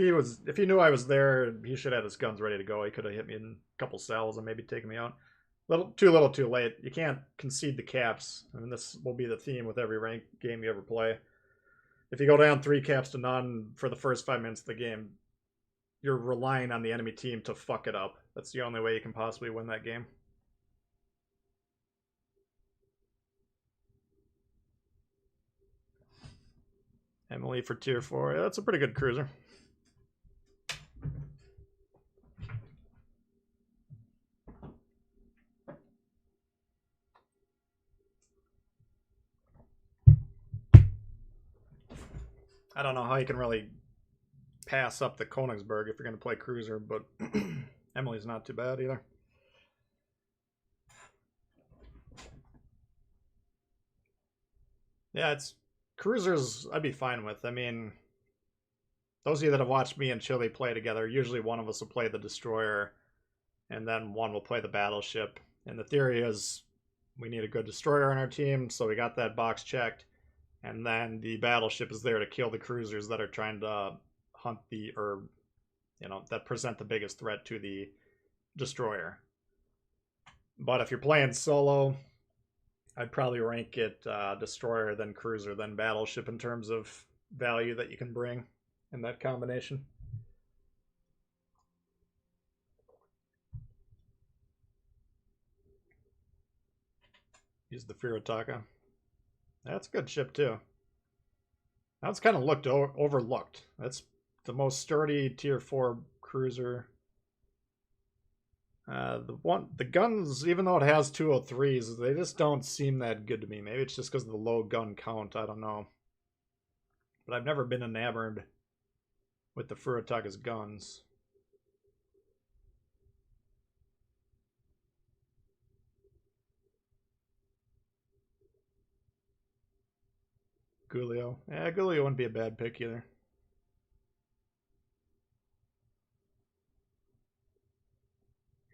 he knew I was there, he should have his guns ready to go. He could have hit me in a couple cells and maybe taken me out. Little too late. You can't concede the caps. I mean, this will be the theme with every ranked game you ever play. If you go down 3 caps to none for the first 5 minutes of the game, you're relying on the enemy team to fuck it up. That's the only way you can possibly win that game. Emily for tier 4. Yeah, that's a pretty good cruiser. I don't know how you can really pass up the Königsberg if you're going to play cruiser, but Emily's not too bad either. Yeah, it's cruisers I'd be fine with. I mean, those of you that have watched me and Chili play together, usually one of us will play the destroyer and then one will play the battleship. And the theory is we need a good destroyer on our team, so we got that box checked. And then the battleship is there to kill the cruisers that are trying to hunt that present the biggest threat to the destroyer. But if you're playing solo, I'd probably rank it destroyer, then cruiser, then battleship in terms of value that you can bring in that combination. Use the Furutaka. That's a good ship too. That's kind of overlooked. That's the most sturdy tier 4 cruiser. The guns, even though it has 203s, they just don't seem that good to me. Maybe it's just because of the low gun count. I don't know. But I've never been enamored with the Furutaka's guns. Gulio. Yeah, Gulio wouldn't be a bad pick either.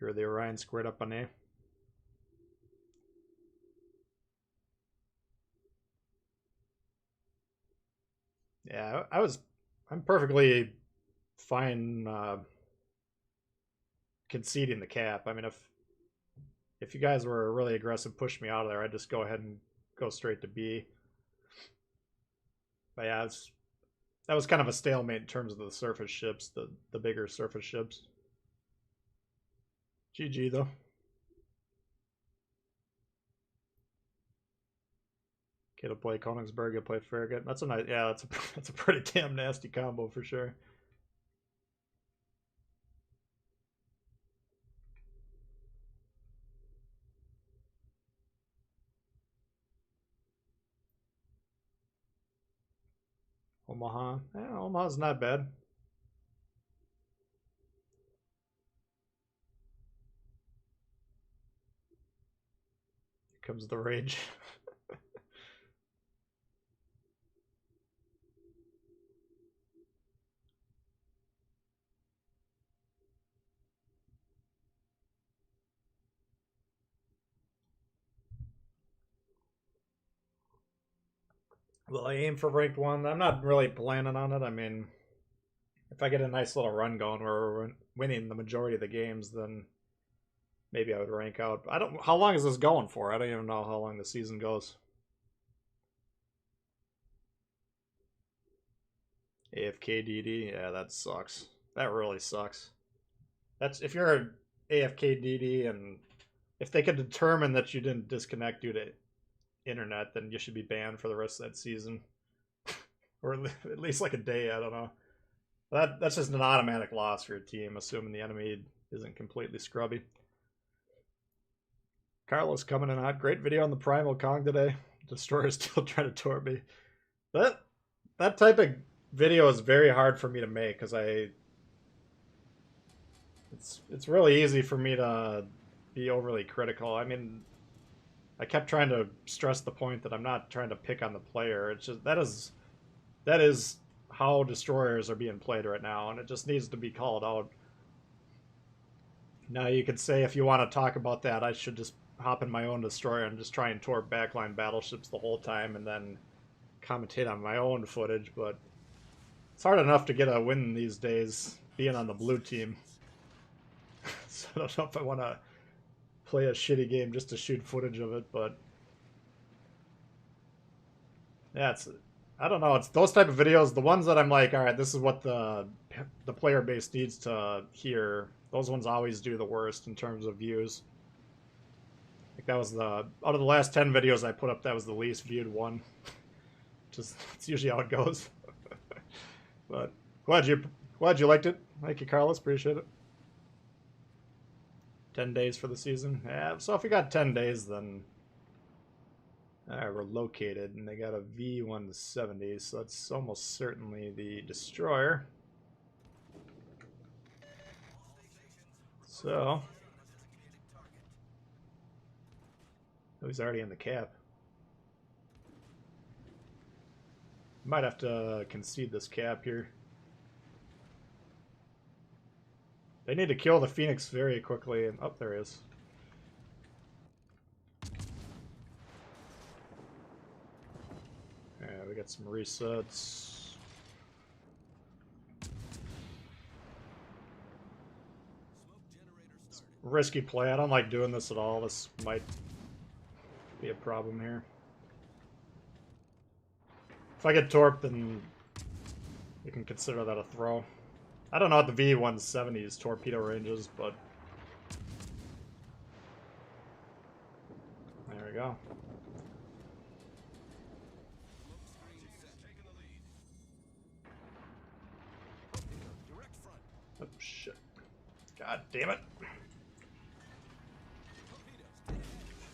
Here are the Orion squared up on A. Yeah, I'm perfectly fine conceding the cap. I mean, if you guys were really aggressive, push me out of there, I'd just go ahead and go straight to B. But yeah, that was kind of a stalemate in terms of the surface ships, the bigger surface ships. GG though. Okay, to play Königsberg, to play Farragut. That's a nice, yeah, that's a pretty damn nasty combo for sure. Omaha. Yeah, Omaha's not bad. Here comes the rage. Well, I aim for ranked 1. I'm not really planning on it. I mean, if I get a nice little run going where we're winning the majority of the games, then maybe I would rank out. I don't. How long is this going for? I don't even know how long the season goes. AFKDD, yeah, that sucks. That really sucks. That's if you're an AFKDD and if they could determine that you didn't disconnect due to internet, then you should be banned for the rest of that season, or at least like a day. I don't know. That's just an automatic loss for your team, assuming the enemy isn't completely scrubby. Carlos coming in hot. Great video on the Primal Kong today. Destroyer still trying to tort me. That type of video is very hard for me to make because it's really easy for me to be overly critical. I mean, I kept trying to stress the point that I'm not trying to pick on the player. It's just that is how destroyers are being played right now, and it just needs to be called out. Now you could say if you want to talk about that, I should just hop in my own destroyer and just try and torp backline battleships the whole time and then commentate on my own footage, but it's hard enough to get a win these days being on the blue team. So I don't know if I want to play a shitty game just to shoot footage of it, but yeah, I don't know. It's those type of videos, the ones that I'm like, all right, this is what the player base needs to hear. Those ones always do the worst in terms of views. Like that was out of the last 10 videos I put up, that was the least viewed one. Just it's usually how it goes. But glad you liked it. Thank you, Carlos. Appreciate it. 10 days for the season. Yeah, so if we got 10 days, then we're located, and they got a V170, so that's almost certainly the destroyer. So, oh, he's already in the cap. Might have to concede this cap here. They need to kill the Phoenix very quickly, and oh, there he is. Yeah, we got some resets. risky play. I don't like doing this at all. This might be a problem here. If I get torped, then you can consider that a throw. I don't know what the V-170's torpedo range is, but there we go. Oh, shit. God damn it.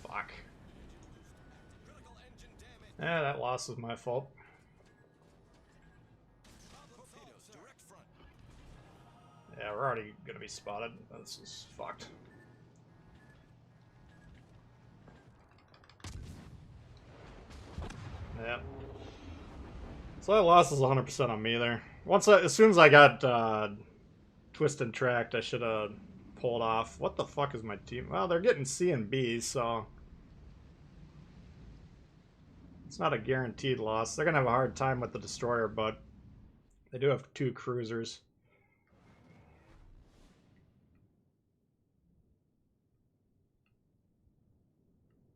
Fuck. Yeah, that loss was my fault. Yeah, we're already gonna be spotted. This is fucked. Yeah. So that loss is 100% on me there. As soon as I got twisted and tracked, I should have pulled off. What the fuck is my team? Well, they're getting C and B, so it's not a guaranteed loss. They're gonna have a hard time with the destroyer, but they do have 2 cruisers.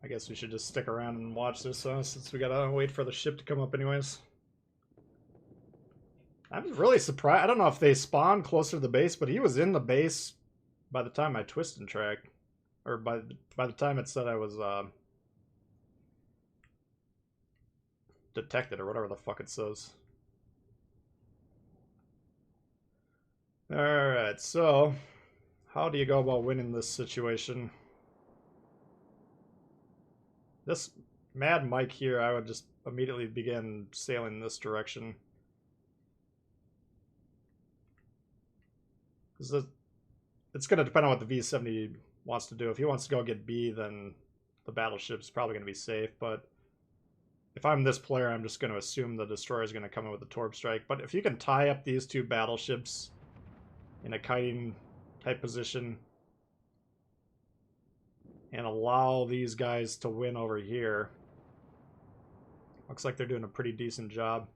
I guess we should just stick around and watch this since we gotta wait for the ship to come up anyways. I'm really surprised. I don't know if they spawned closer to the base, but he was in the base by the time I twist and tracked. Or by the time it said I was detected or whatever the fuck it says. Alright, so how do you go about winning this situation? This Mad Mike here, I would just immediately begin sailing in this direction. Because it's going to depend on what the V-70 wants to do. If he wants to go get B, then the battleship's probably going to be safe. But if I'm this player, I'm just going to assume the destroyer is going to come in with a torp strike. But if you can tie up these 2 battleships in a kiting type position and allow these guys to win over here, looks like they're doing a pretty decent job.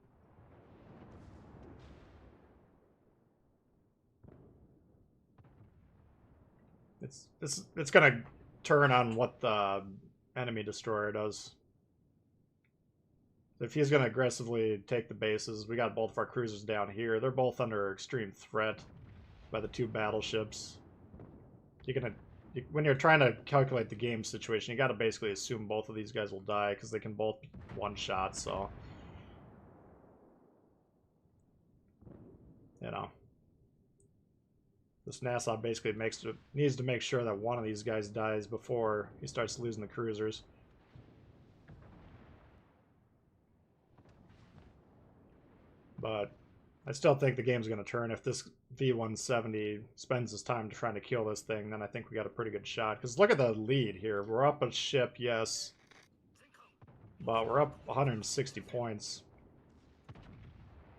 It's gonna turn on what the enemy destroyer does. If he's gonna aggressively take the bases, we got both of our cruisers down here. They're both under extreme threat by the 2 battleships. When you're trying to calculate the game situation, you got to basically assume both of these guys will die because they can both be one shot. So, you know, this NASA basically needs to make sure that one of these guys dies before he starts losing the cruisers. But I still think the game's going to turn. If this V-170 spends his time trying to kill this thing, then I think we got a pretty good shot. Because look at the lead here. We're up a ship, yes. But we're up 160 points.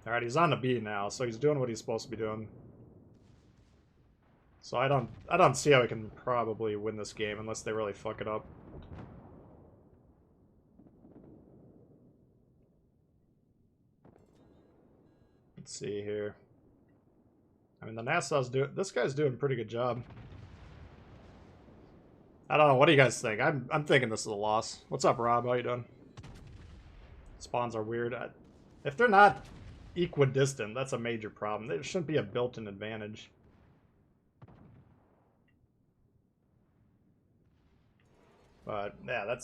Alright, he's on the B now, so he's doing what he's supposed to be doing. So I don't see how we can probably win this game unless they really fuck it up. Let's see here. I mean, the this guy's doing a pretty good job. I don't know. What do you guys think? I'm thinking this is a loss. What's up, Rob? How you doing? Spawns are weird. If they're not equidistant, that's a major problem. There shouldn't be a built-in advantage. But yeah, I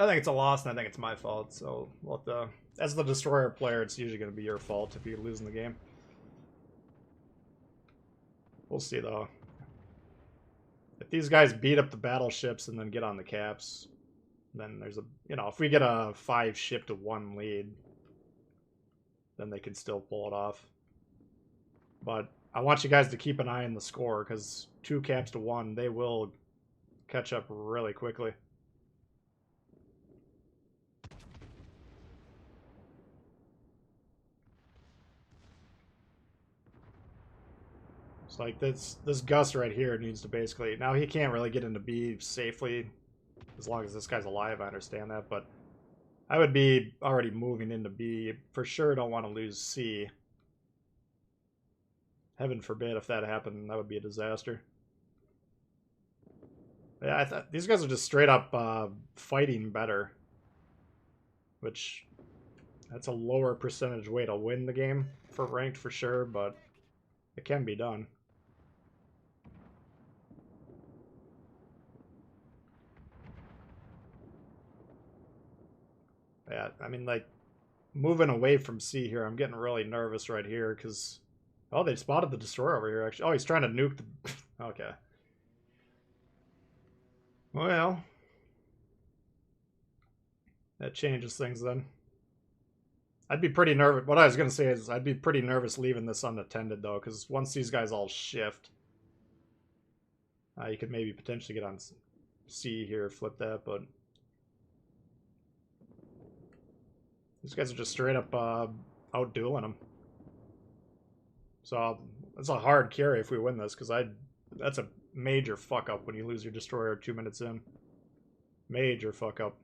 think it's a loss, and I think it's my fault. So as the destroyer player, it's usually going to be your fault if you're losing the game. We'll see though. If these guys beat up the battleships and then get on the caps, then there's if we get a 5-ship to 1 lead, then they can still pull it off. But I want you guys to keep an eye on the score, because 2 caps to 1, they will catch up really quickly. It's like this Gus right here needs to basically... Now he can't really get into B safely as long as this guy's alive, I understand that, but I would be already moving into B. For sure don't want to lose C. Heaven forbid if that happened, that would be a disaster. Yeah, I thought these guys are just straight up fighting better, which that's a lower percentage way to win the game for ranked for sure, but it can be done. Yeah, I mean, like, moving away from C here, I'm getting really nervous right here because... Oh, they spotted the destroyer over here, actually. Oh, he's trying to nuke the... Okay. Well, that changes things then. I'd be pretty nervous. What I was going to say is I'd be pretty nervous leaving this unattended, though, because once these guys all shift, you could maybe potentially get on C here, flip that, but... These guys are just straight up out-dueling them. So it's a hard carry if we win this, because that's a major fuck-up when you lose your destroyer 2 minutes in. Major fuck-up.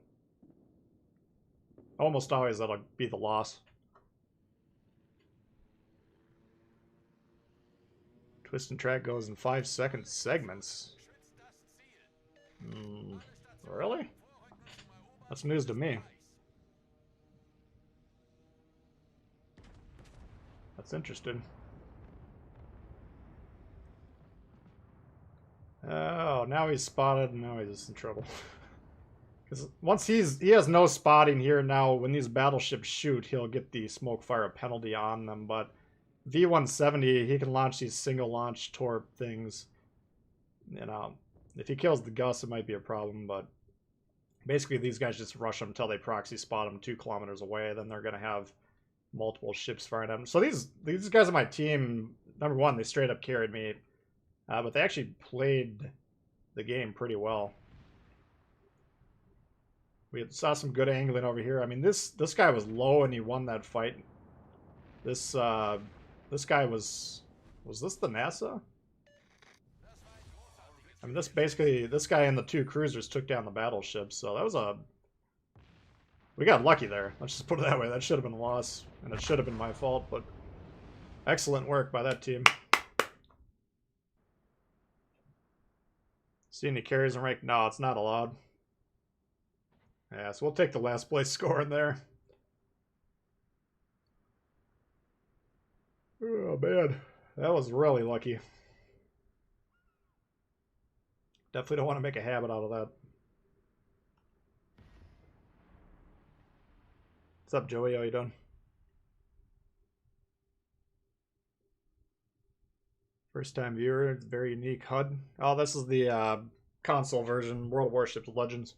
Almost always that'll be the loss. Twist and track goes in 5-second segments. Really? That's news to me. That's interesting. Oh, now he's spotted, and now he's in trouble. Because once he has no spotting here now, when these battleships shoot, he'll get the smoke fire penalty on them, but V-170, he can launch these single launch torp things. You know, if he kills the Gus, it might be a problem, but basically these guys just rush them until they proxy spot them 2 kilometers away, then they're going to have multiple ships firing at them. So these guys on my team, number one, they straight up carried me, but they actually played the game pretty well. We saw some good angling over here. I mean, this guy was low and he won that fight. This guy was this the NASA? I mean, this guy and the 2 cruisers took down the battleship, so that was we got lucky there. Let's just put it that way. That should have been a loss, and it should have been my fault, but excellent work by that team. See any carries in rank? No, it's not allowed. Yeah, so we'll take the last place score in there. Oh, man. That was really lucky. Definitely don't want to make a habit out of that. What's up, Joey? How you doing? First time viewer, very unique HUD. Oh, this is the console version, World of Warships Legends.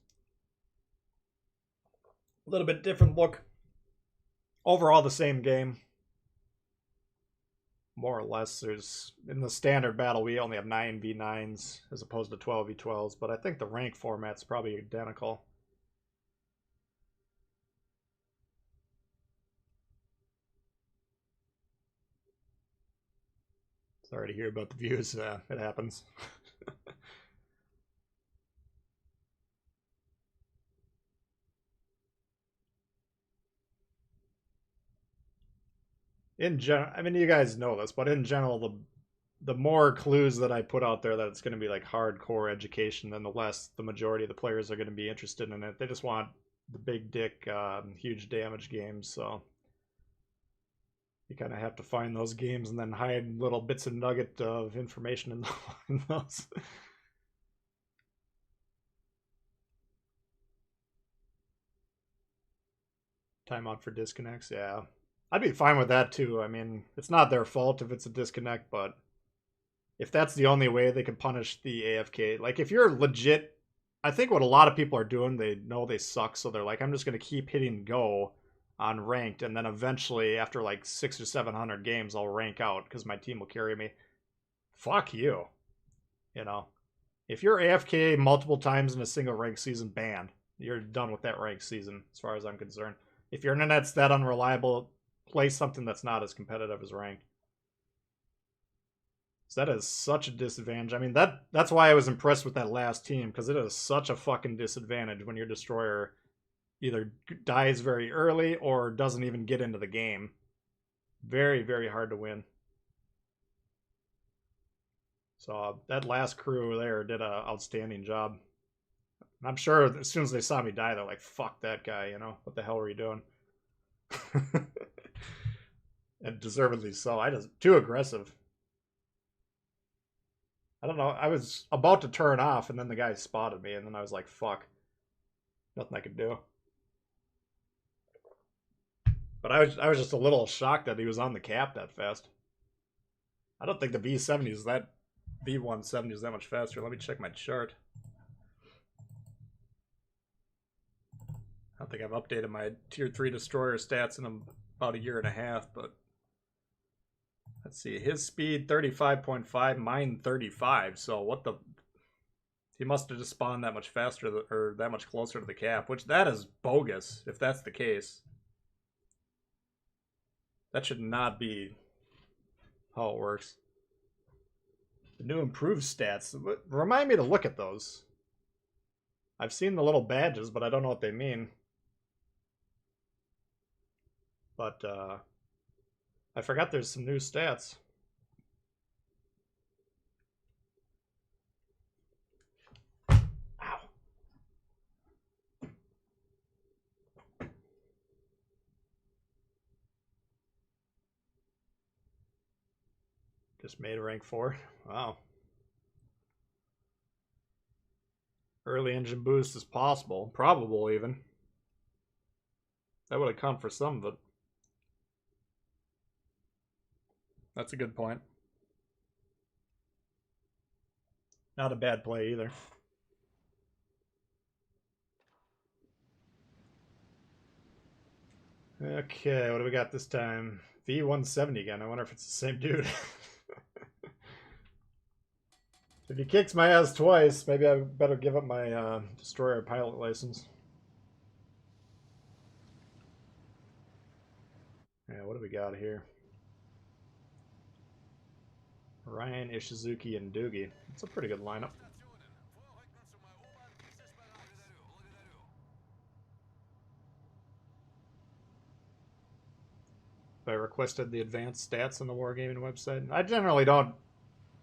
A little bit different look. Overall the same game. More or less. There's in the standard battle we only have 9v9s as opposed to 12v12s, but I think the rank format's probably identical. Sorry to hear about the views. It happens. In general, I mean, you guys know this, but in general, the more clues that I put out there that it's going to be like hardcore education, then the less the majority of the players are going to be interested in it. They just want the big dick, huge damage games. So you kind of have to find those games and then hide little bits and nugget of information in those. Timeout for disconnects, yeah. I'd be fine with that too. I mean, it's not their fault if it's a disconnect, but if that's the only way they can punish the AFK, like if you're legit, I think what a lot of people are doing, they know they suck, so they're like, I'm just going to keep hitting go on ranked, and then eventually, after like 600 or 700 games, I'll rank out because my team will carry me. Fuck you. You know, if you're AFK multiple times in a single rank season, banned. You're done with that rank season, as far as I'm concerned. If your internet's that unreliable, play something that's not as competitive as ranked. So that is such a disadvantage. I mean, that's why I was impressed with that last team, because it is such a fucking disadvantage when your destroyer either dies very early or doesn't even get into the game. Very, very hard to win. So that last crew there did an outstanding job. I'm sure as soon as they saw me die, they're like, fuck that guy, you know? What the hell are you doing? And deservedly so. I just too aggressive. I don't know. I was about to turn off, and then the guy spotted me, and then I was like, fuck. Nothing I could do. But I was just a little shocked that he was on the cap that fast. I don't think the B-70 is that B-170 is that much faster. Let me check my chart. I don't think I've updated my tier 3 destroyer stats in about a year and a half, but let's see. His speed 35.5, mine 35. So what the? He must have just spawned that much faster or that much closer to the cap, which that is bogus if that's the case. That should not be how it works. The new improved stats. Remind me to look at those. I've seen the little badges, but I don't know what they mean. But I forgot there's some new stats. Ow. Just made rank 4. Wow. Early engine boost is possible. Probable even. That would account for some of it. That's a good point. Not a bad play either. Okay, what do we got this time? V170 again. I wonder if it's the same dude. If he kicks my ass twice, maybe I better give up my destroyer pilot license. Yeah, what do we got here? Ryan, Ishizuki, and Doogie. That's a pretty good lineup. I requested the advanced stats on the Wargaming website. I generally don't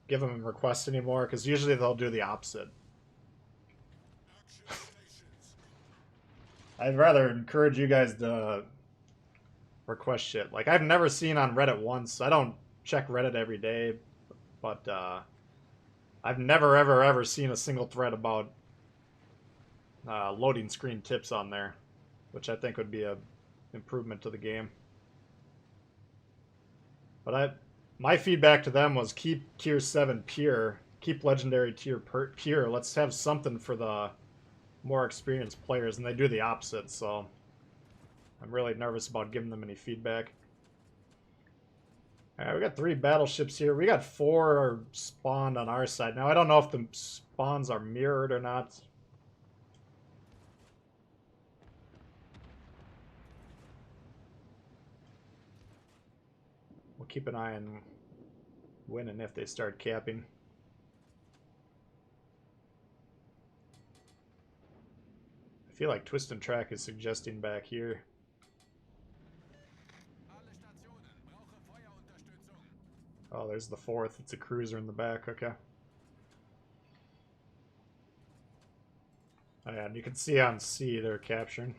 give them requests anymore because usually they'll do the opposite. I'd rather encourage you guys to request shit. Like, I've never seen on Reddit once. I don't check Reddit every day, but I've never, ever seen a single thread about loading screen tips on there, which I think would be a improvement to the game. But my feedback to them was keep tier 7 pure, keep legendary tier pure. Let's have something for the more experienced players, and they do the opposite, so I'm really nervous about giving them any feedback. Alright, we got 3 battleships here. We got 4 spawned on our side. Now, I don't know if the spawns are mirrored or not. We'll keep an eye on when and if they start capping. I feel like Twist and Track is suggesting back here. Oh, there's the 4th. It's a cruiser in the back. Okay. Oh, yeah, and you can see on C they're capturing.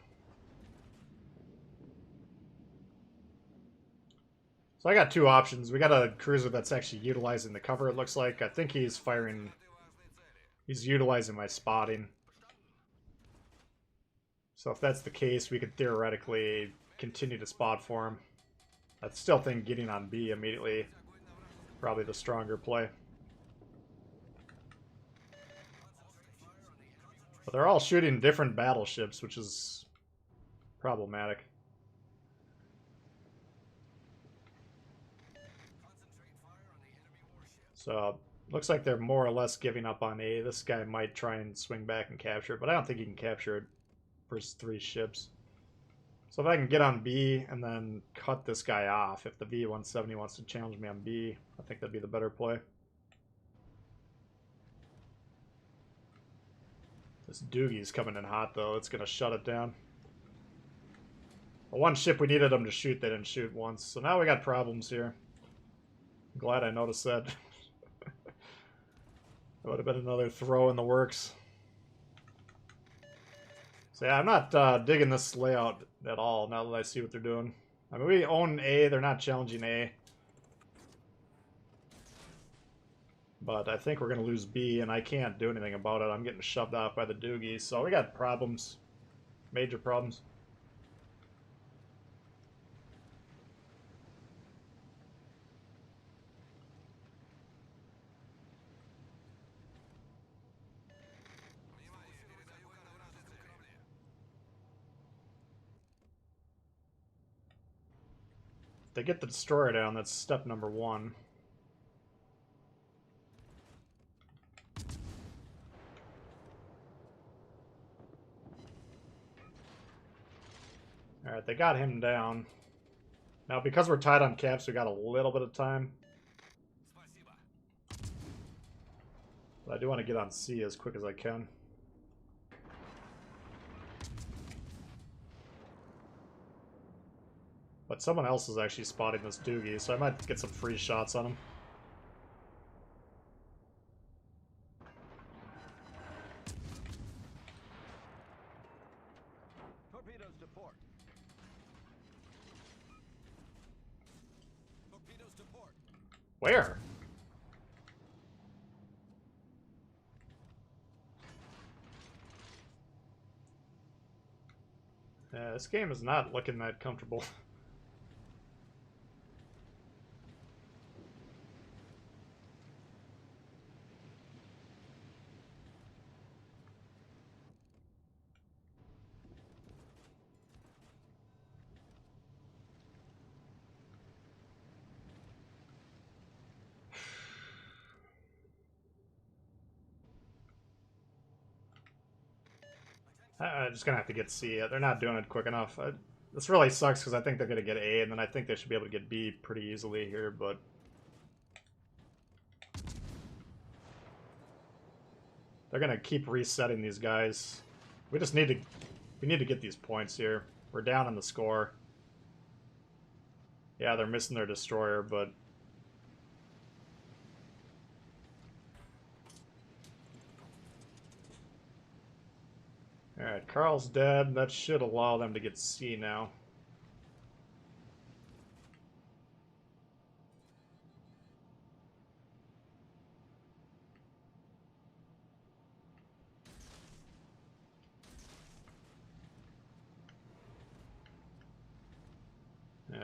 So I got 2 options. We got a cruiser that's actually utilizing the cover, it looks like. I think he's firing... He's utilizing my spotting. So if that's the case, we could theoretically continue to spot for him. I still think getting on B immediately probably the stronger play. But they're all shooting different battleships, which is problematic. So, looks like they're more or less giving up on A. This guy might try and swing back and capture it, but I don't think he can capture it versus 3 ships. So if I can get on B and then cut this guy off, if the V-170 wants to challenge me on B, I think that'd be the better play. This Doogie's coming in hot, though. It's going to shut it down. The one ship we needed them to shoot, they didn't shoot once. So now we got problems here. I'm glad I noticed that. That would have been another throw in the works. So yeah, I'm not digging this layout at all now that I see what they're doing. I mean, we own A, they're not challenging A. But I think we're going to lose B, and I can't do anything about it. I'm getting shoved off by the Doogies, so we got problems. Major problems. They get the destroyer down, that's step number 1. Alright, they got him down. Now, because we're tied on caps, we got a little bit of time. But I do want to get on C as quick as I can. But someone else is actually spotting this Doogie, so I might get some free shots on him. Torpedoes to port. Torpedoes to port. Where? Yeah, this game is not looking that comfortable. I'm just gonna have to get C. They're not doing it quick enough. This really sucks because I think they're gonna get A, and then I think they should be able to get B pretty easily here, but they're gonna keep resetting these guys. We just need to get these points here. We're down on the score. Yeah, they're missing their destroyer, but alright, Carl's dead. That should allow them to get C now.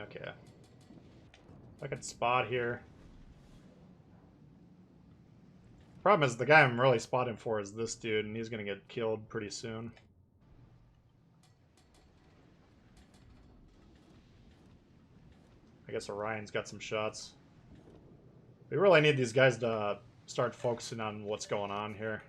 Okay. I could spot here. Problem is, the guy I'm really spotting for is this dude, and he's gonna get killed pretty soon. I guess Orion's got some shots. We really need these guys to start focusing on what's going on here.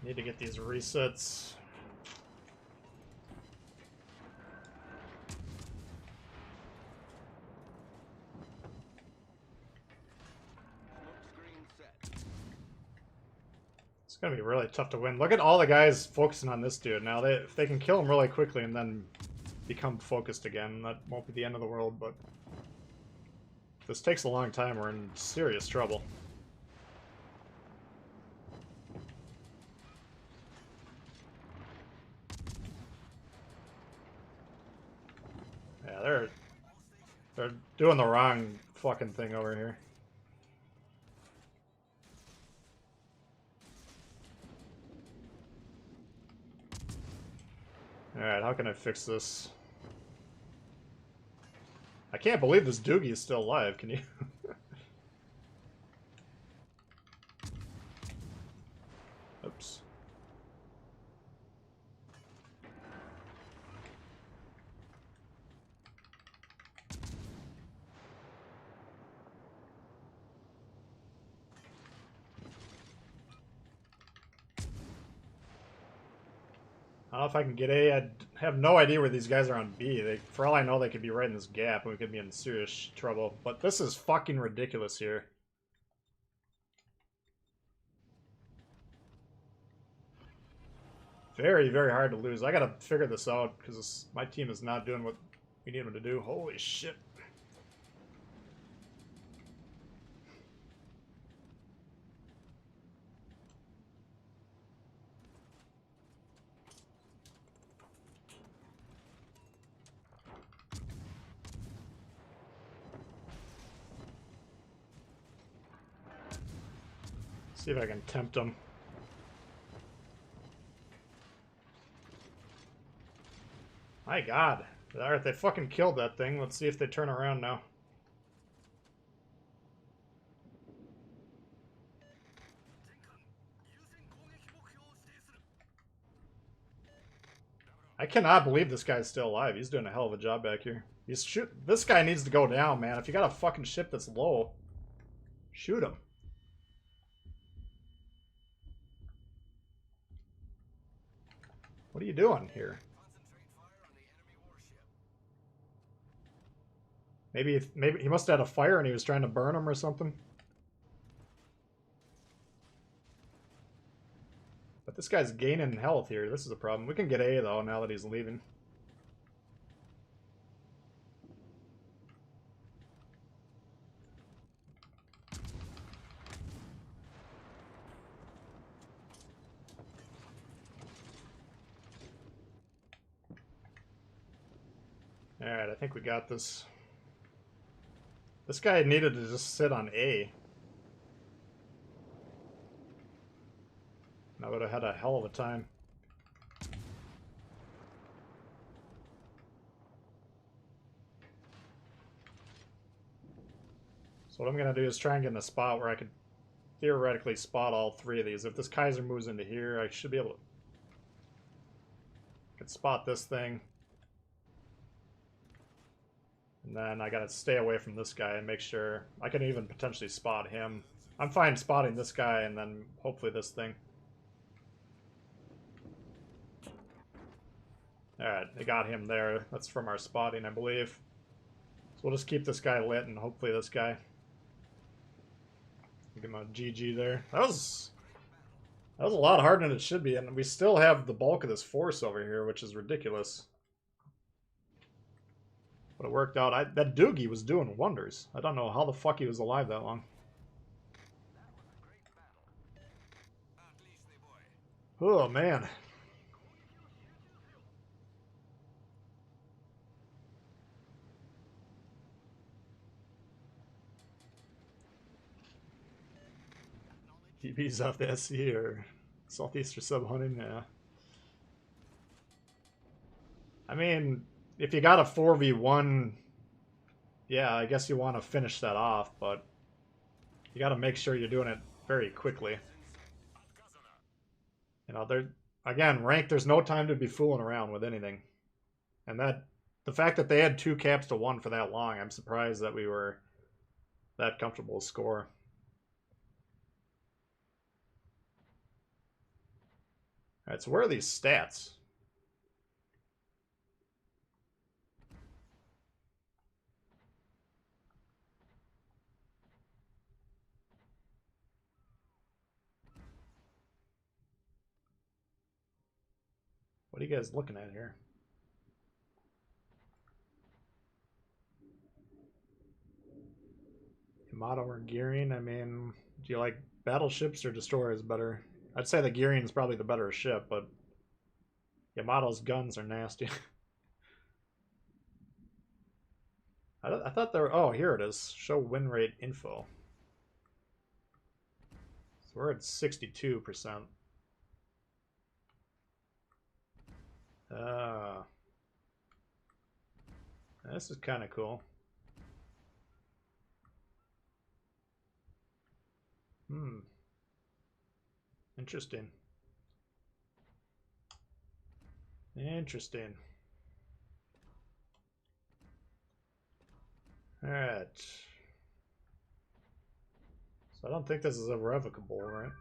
Need to get these resets. It's gonna be really tough to win. Look at all the guys focusing on this dude. Now, if they can kill him really quickly and then become focused again, that won't be the end of the world, but if this takes a long time, we're in serious trouble. Yeah, they're doing the wrong fucking thing over here. Alright, how can I fix this? I can't believe this Doogie is still alive, can you? Oops. I don't know if I can get A. I have no idea where these guys are on B. For all I know, they could be right in this gap, and we could be in serious trouble. But this is fucking ridiculous here. Very, very hard to lose. I gotta figure this out, because my team is not doing what we need them to do. Holy shit. See if I can tempt them. My god. Alright, they fucking killed that thing. Let's see if they turn around now. I cannot believe this guy's still alive. He's doing a hell of a job back here. This guy needs to go down, man. If you got a fucking ship that's low, shoot him. What are you doing here? Maybe he must have had a fire and he was trying to burn him or something. But this guy's gaining health here. This is a problem. We can get A, though, now that he's leaving. Alright, I think we got this. This guy needed to just sit on A. I would have had a hell of a time. So what I'm going to do is try and get in a spot where I could theoretically spot all three of these. If this Kaiser moves into here, I should be able to... I could spot this thing. And then I gotta stay away from this guy and make sure... I can even potentially spot him. I'm fine spotting this guy and then hopefully this thing. Alright, they got him there. That's from our spotting, I believe. So we'll just keep this guy lit and hopefully this guy. Give him a GG there. That was a lot harder than it should be, and we still have the bulk of this force over here, which is ridiculous. But it worked out. That Doogie was doing wonders. I don't know how the fuck he was alive that long. Oh, man. DB's off the SC or Southeaster sub hunting, yeah. I mean, if you got a 4v1, yeah, I guess you want to finish that off, but you got to make sure you're doing it very quickly. You know, again, ranked, there's no time to be fooling around with anything. And the fact that they had 2 caps to 1 for that long, I'm surprised that we were that comfortable to score. Alright, so where are these stats? What are you guys looking at here? Yamato or Gearing? I mean, do you like battleships or destroyers better? I'd say the Gearing is probably the better ship, but Yamato's guns are nasty. I thought there were... Oh, here it is. Show win rate info. So we're at 62%. This is kind of cool. Interesting. Interesting. Alright. So I don't think this is irrevocable, right?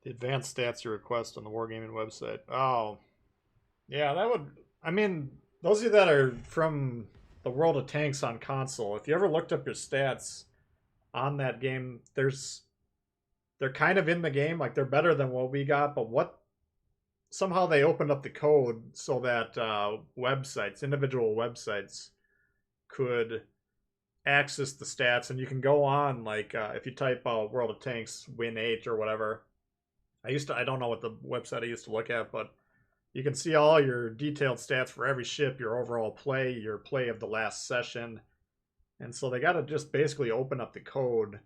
The advanced stats you request on the Wargaming website. Oh, yeah, that would. I mean, those of you that are from the World of Tanks on console, if you ever looked up your stats on that game, they're kind of in the game, like they're better than what we got, but what somehow they opened up the code so that websites, individual websites, could access the stats, and you can go on like if you type World of Tanks Win 8 or whatever. I don't know what the website I used to look at, but you can see all your detailed stats for every ship, your overall play, your play of the last session. And so they got to just basically open up the code,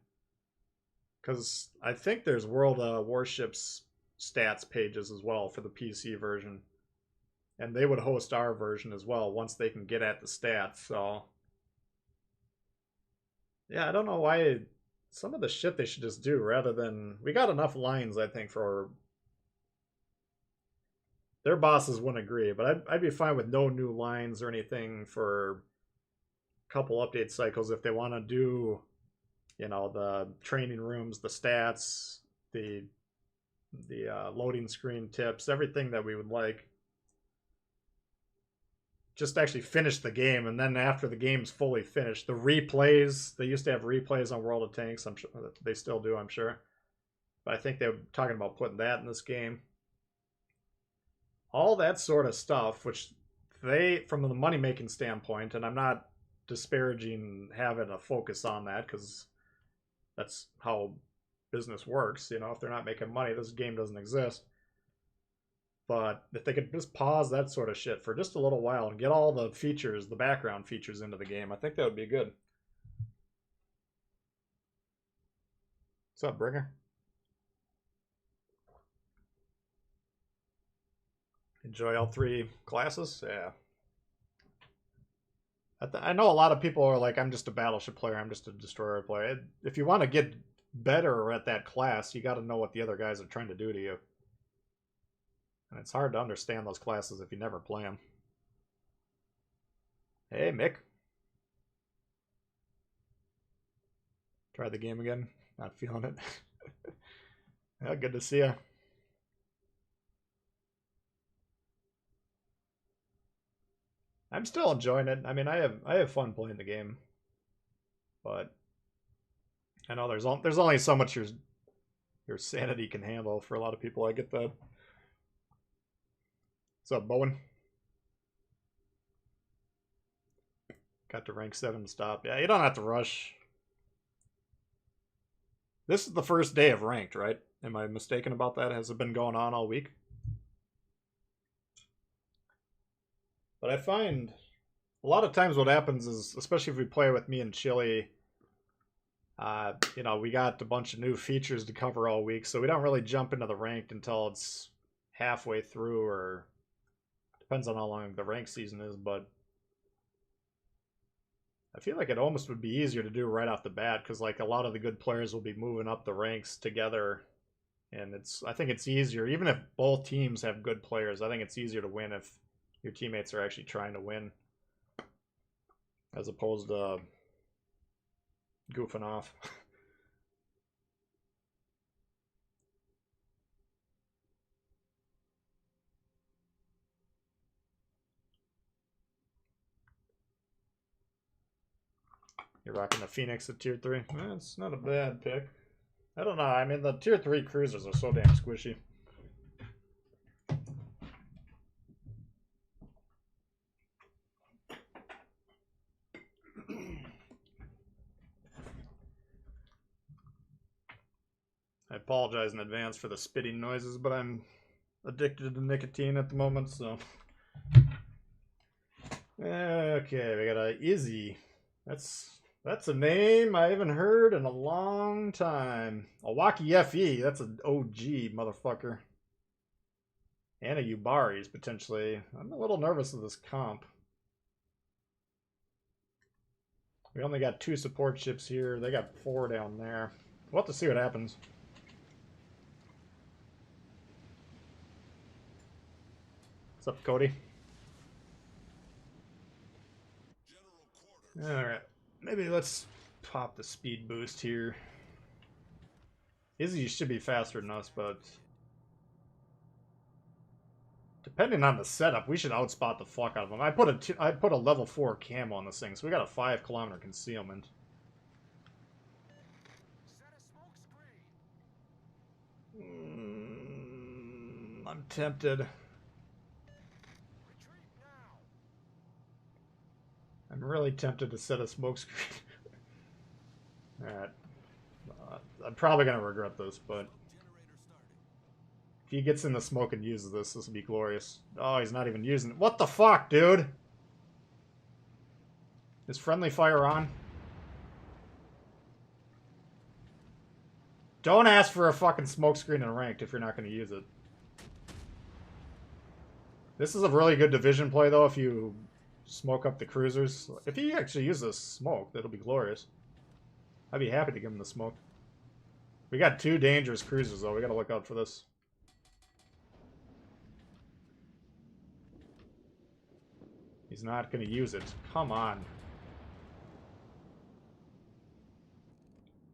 because I think there's World of Warships stats pages as well for the PC version. And they would host our version as well once they can get at the stats. So, yeah, I don't know why some of the shit they should just do rather than. We got enough lines, I think, for. Their bosses wouldn't agree, but I'd be fine with no new lines or anything for a couple update cycles if they want to do, the training rooms, the stats, the loading screen tips, everything that we would like. Just actually finish the game, and then after the game's fully finished, the replays. They used to have replays on World of Tanks. I'm sure they still do. I'm sure, but I think they were talking about putting that in this game. All that sort of stuff, which they, from the money making standpoint, and I'm not disparaging having a focus on that because that's how business works. If they're not making money, this game doesn't exist. But if they could just pause that sort of shit for just a little while and get all the features, the background features into the game, I think that would be good. What's up, Bringer? Enjoy all three classes? Yeah. I know a lot of people are like, I'm just a battleship player, I'm just a destroyer player. If you want to get better at that class, you got to know what the other guys are trying to do to you. And it's hard to understand those classes if you never play them. Hey, Mick. Try the game again. Not feeling it. Yeah, good to see you. I'm still enjoying it. I mean, I have fun playing the game, but I know there's only so much your sanity can handle for a lot of people. I get that. What's up, Bowen? Got to rank 7 stop. Yeah, you don't have to rush. This is the first day of ranked, right? Am I mistaken about that? Has it been going on all week? But I find a lot of times what happens is, especially if we play with me and Chili, we got a bunch of new features to cover all week, so we don't really jump into the ranked until it's halfway through, or depends on how long the rank season is, but I feel like it almost would be easier to do right off the bat because like a lot of the good players will be moving up the ranks together, and I think it's easier even if both teams have good players. I think it's easier to win if your teammates are actually trying to win as opposed to goofing off. You're rocking the Phoenix at tier 3. That's not a bad pick. I don't know. I mean, the tier 3 cruisers are so damn squishy. I apologize in advance for the spitting noises, but I'm addicted to nicotine at the moment, so. Okay, we got a Izzy. That's a name I haven't heard in a long time. A Waki FE, that's an OG motherfucker. And a Ubari's potentially. I'm a little nervous of this comp. We only got 2 support ships here. They got 4 down there. We'll have to see what happens. What's up, Cody? Alright. Maybe let's pop the speed boost here. Izzy should be faster than us, but Depending on the setup, we should outspot the fuck out of them. I put a level 4 camo on this thing, so we got a 5-kilometer concealment. Set a smoke screen. I'm tempted. Retreat now. I'm really tempted to set a smoke screen. Alright. I'm probably going to regret this, but if he gets in the smoke and uses this will be glorious. Oh, he's not even using it. What the fuck, dude? Is friendly fire on? Don't ask for a fucking smoke screen in ranked if you're not going to use it. This is a really good division play, though, if you smoke up the cruisers. If he actually uses smoke, that'll be glorious. I'd be happy to give him the smoke. We got 2 dangerous cruisers, though. We got to look out for this. He's not going to use it. Come on.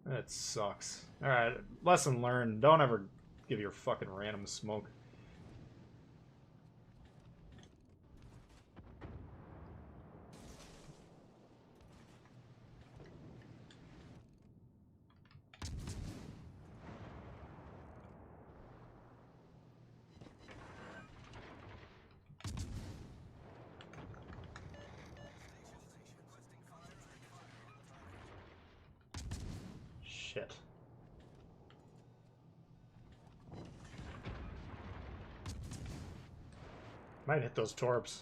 That sucks. Alright, lesson learned. Don't ever give your fucking random smoke. Shit. Might hit those torps.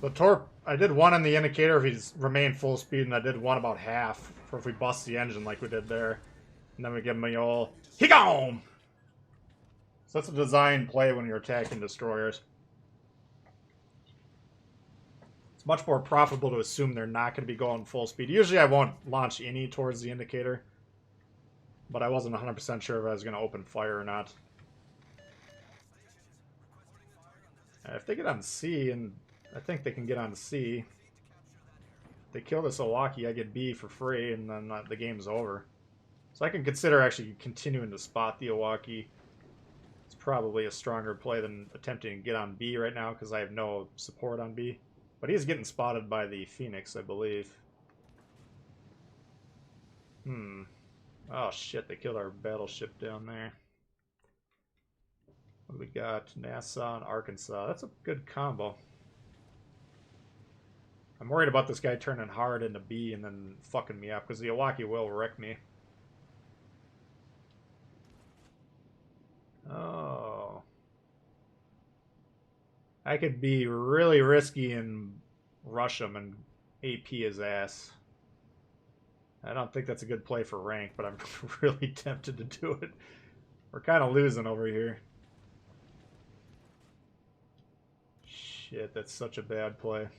The torp, I did one on the indicator if he's remained full speed, and I did one about half for if we bust the engine like we did there. And then we give him a old, he gone! So that's a design play when you're attacking destroyers. It's much more profitable to assume they're not going to be going full speed. Usually I won't launch any towards the indicator, but I wasn't 100% sure if I was going to open fire or not. If they get on C, and I think they can get on C, if they kill this Owaki, I get B for free, and then the game's over. So I can consider actually continuing to spot the Owaki. It's probably a stronger play than attempting to get on B right now, because I have no support on B. But he's getting spotted by the Phoenix, I believe. Oh shit, they killed our battleship down there. What do we got? Nassau and Arkansas. That's a good combo. I'm worried about this guy turning hard into B and then fucking me up, because the Owaki will wreck me. Oh. I could be really risky and rush him and AP his ass. I don't think that's a good play for rank, but I'm really tempted to do it. We're kind of losing over here. Shit, that's such a bad play.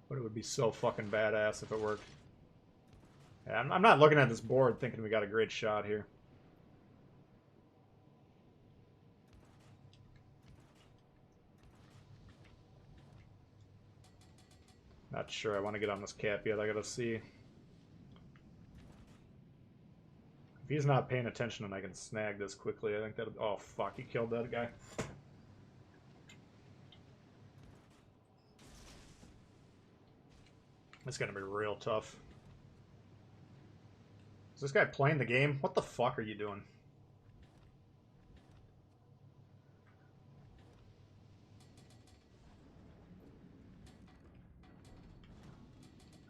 But it would be so fucking badass if it worked. Yeah, I'm not looking at this board thinking we got a great shot here. Not sure I want to get on this cap yet. I gotta see. If he's not paying attention and I can snag this quickly, I think that... Oh, fuck. He killed that guy. It's gonna be real tough. Is this guy playing the game? What the fuck are you doing?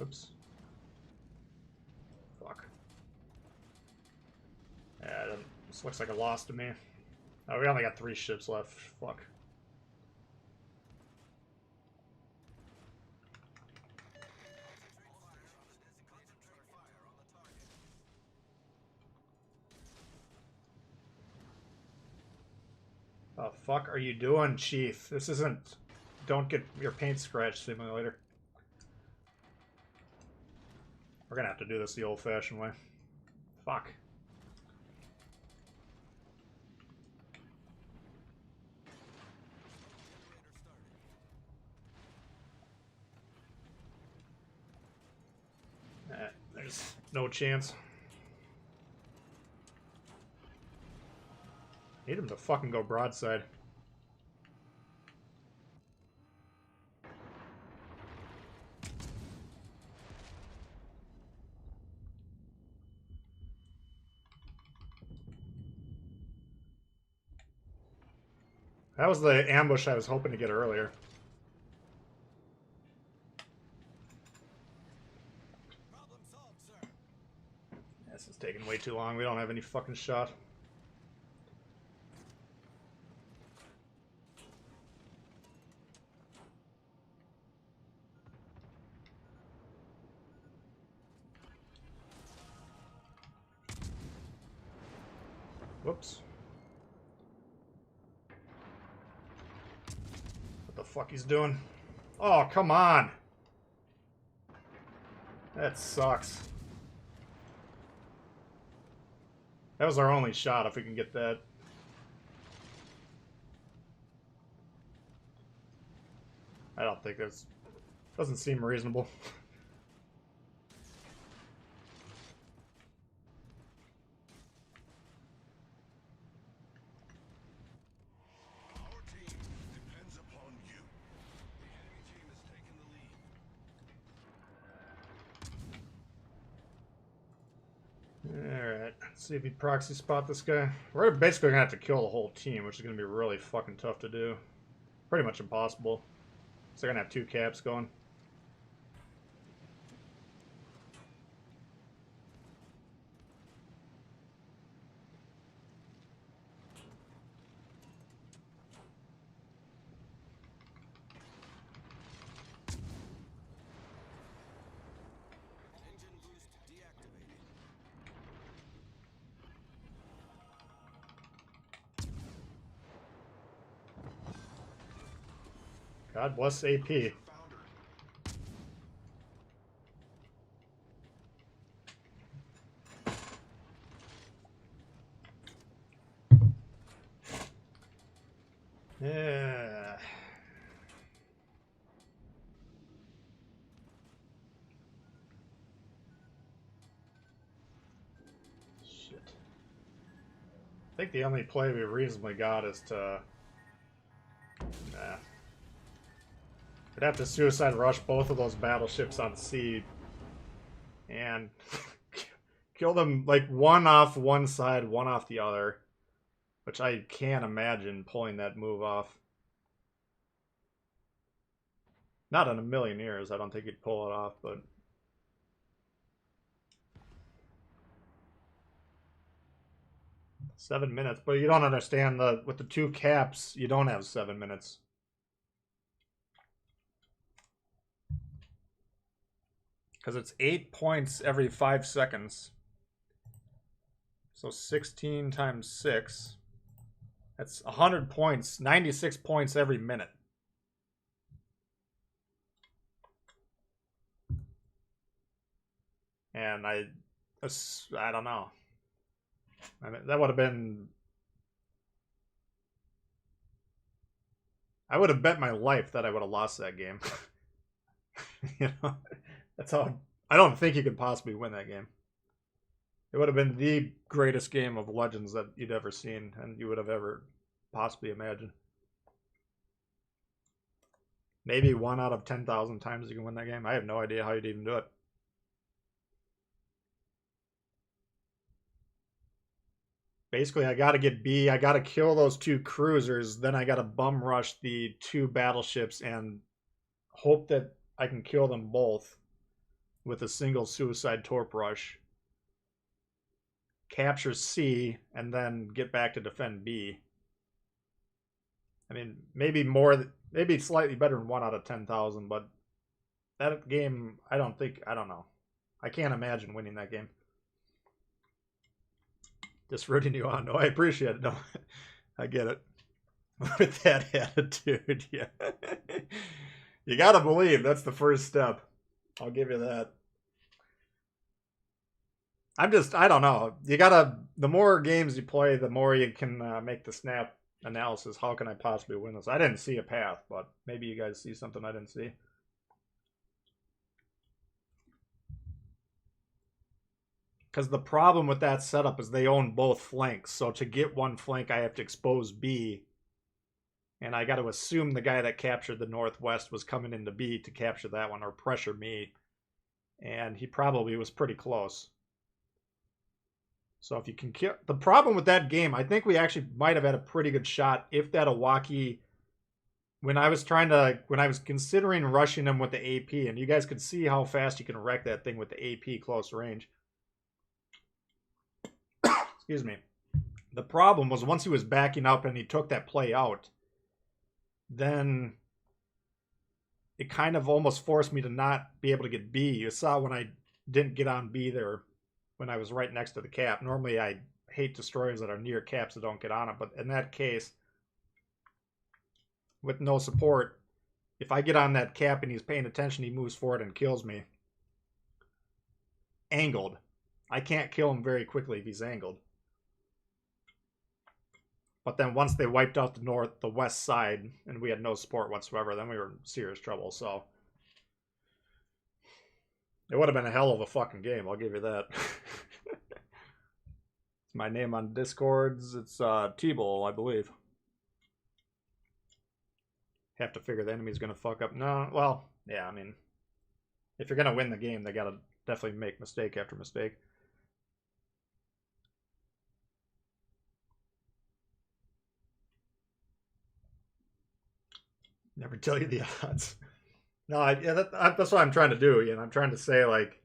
Oops. Fuck. Yeah, this looks like a loss to me. Oh, we only got 3 ships left. Fuck. The fuck are you doing, Chief? This isn't... Don't get your paint scratched simulator. We're gonna have to do this the old-fashioned way. Fuck. There's No chance. Need him to fucking go broadside. That was the ambush I was hoping to get earlier. Problem solved, sir. This is taking way too long. We don't have any fucking shot. Whoops. What the fuck he's doing? Oh, come on! That sucks. That was our only shot if we can get that. I don't think that's... Doesn't seem reasonable. Our team depends upon you. The enemy team has taken the lead. Alright, let's see if he proxy spot this guy. We're basically gonna have to kill the whole team, which is gonna be really fucking tough to do. Pretty much impossible. So they're gonna have 2 caps going. Engine boost deactivated. God bless AP. Yeah. Shit. I think the only play we reasonably got is to... Nah. We'd have to suicide rush both of those battleships on sea and kill them like one off one side, one off the other, which I can't imagine pulling that move off. Not in a million years, I don't think he'd pull it off, but 7 minutes. But you don't understand, with the 2 caps, you don't have 7 minutes. Because it's 8 points every 5 seconds. So 16 times 6. That's 100 points, 96 points every minute. And I don't know. I mean, that would have been... I would have bet my life that I would have lost that game. You know? That's how... I don't think you could possibly win that game. It would have been the greatest game of Legends that you'd ever seen, and you would have ever possibly imagined. Maybe 1 out of 10,000 times you can win that game. I have no idea how you'd even do it. Basically, I gotta get B, I gotta kill those 2 cruisers, then I gotta bum rush the 2 battleships and hope that I can kill them both with a single suicide torp rush. Capture C, and then get back to defend B. I mean, maybe slightly better than 1 out of 10,000, but that game, I don't know. I can't imagine winning that game. Just rooting you on. No, I appreciate it. No, I get it. With that attitude, yeah. You gotta believe. That's the first step. I'll give you that. I don't know. The more games you play, the more you can make the snap analysis. How can I possibly win this? I didn't see a path, but maybe you guys see something I didn't see. Because the problem with that setup is they own both flanks. So to get one flank, I have to expose B. And I got to assume the guy that captured the Northwest was coming into B to capture that one or pressure me. And he probably was pretty close. So if you can kill... The problem with that game, I think we actually might have had a pretty good shot if that Iwaki... When I was considering rushing him with the AP, and you guys could see how fast you can wreck that thing with the AP close range. Excuse me. The problem was once he was backing up and he took that play out, then it kind of almost forced me to not be able to get B. You saw when I didn't get on B there when I was right next to the cap. Normally I hate destroyers that are near caps that don't get on it, but in that case, with no support, if I get on that cap and he's paying attention, he moves forward and kills me. Angled. I can't kill him very quickly if he's angled. But then once they wiped out the west side, and we had no support whatsoever, then we were in serious trouble, so. It would have been a hell of a fucking game, I'll give you that. My name on Discords, it's Tbull, I believe. Have to figure the enemy's gonna fuck up. No, well, yeah, I mean, if you're gonna win the game, they gotta definitely make mistake after mistake. Never tell you the odds. No, that's what I'm trying to do. You know, I'm trying to say, like,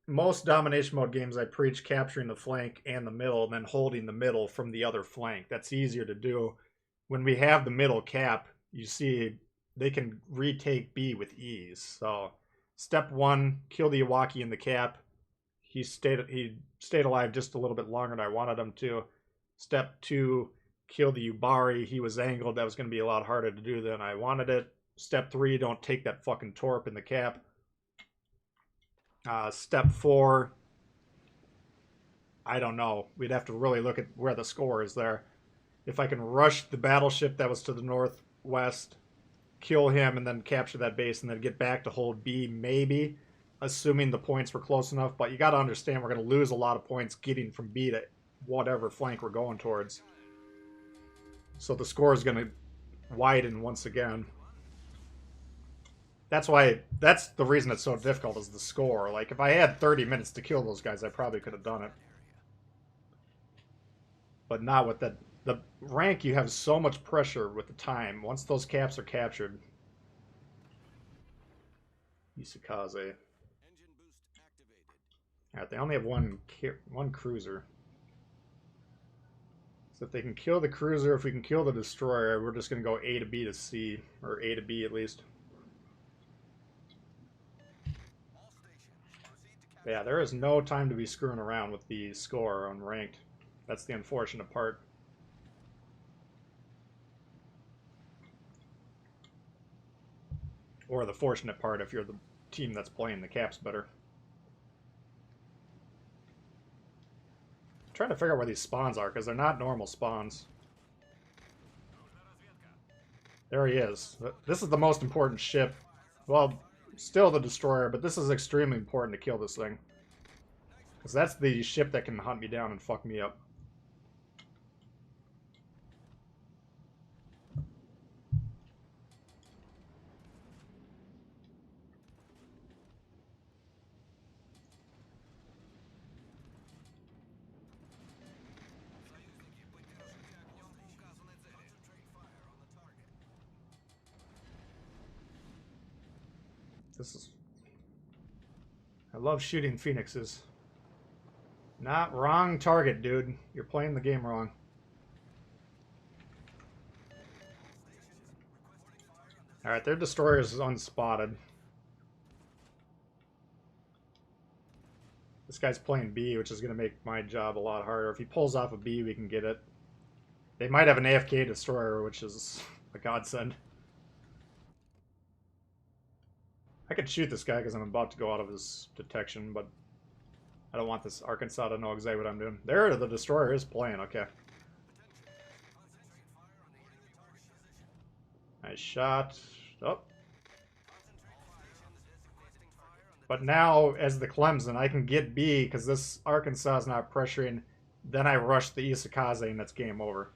most domination mode games, I preach capturing the flank and the middle, and then holding the middle from the other flank. That's easier to do. When we have the middle cap, you see they can retake B with ease. So, step one, kill the Iwaki in the cap. He stayed alive just a little bit longer than I wanted him to. Step two, kill the Yubari. He was angled. That was going to be a lot harder to do than I wanted it. Step three, don't take that fucking torp in the cap. Step four, I don't know. We'd have to really look at where the score is there. If I can rush the battleship that was to the northwest, kill him, and then capture that base, and then get back to hold B, maybe, assuming the points were close enough. But you got to understand we're going to lose a lot of points getting from B to whatever flank we're going towards. So the score is going to widen once again. That's the reason it's so difficult is the score. Like, if I had 30 minutes to kill those guys, I probably could have done it. But not with the rank, you have so much pressure with the time. Once those caps are captured. Isakaze. Alright, they only have one cruiser. So if they can kill the cruiser, if we can kill the destroyer, we're just going to go A to B to C. Or A to B at least. But yeah, there is no time to be screwing around with the score on ranked. That's the unfortunate part. Or the fortunate part if you're the team that's playing the caps better. I'm trying to figure out where these spawns are, because they're not normal spawns. There he is. This is the most important ship. Well, still the destroyer, but this is extremely important to kill this thing. Because that's the ship that can hunt me down and fuck me up. This is... I love shooting phoenixes. Not wrong target, dude. You're playing the game wrong. Alright, their destroyer is unspotted. This guy's playing B, which is going to make my job a lot harder. If he pulls off a B, we can get it. They might have an AFK destroyer, which is a godsend. I could shoot this guy because I'm about to go out of his detection, but I don't want this Arkansas to know exactly what I'm doing. There, the destroyer is playing, okay. Nice shot. Oh. But now, as the Clemson, I can get B because this Arkansas is not pressuring. Then I rush the Isakaze and that's game over.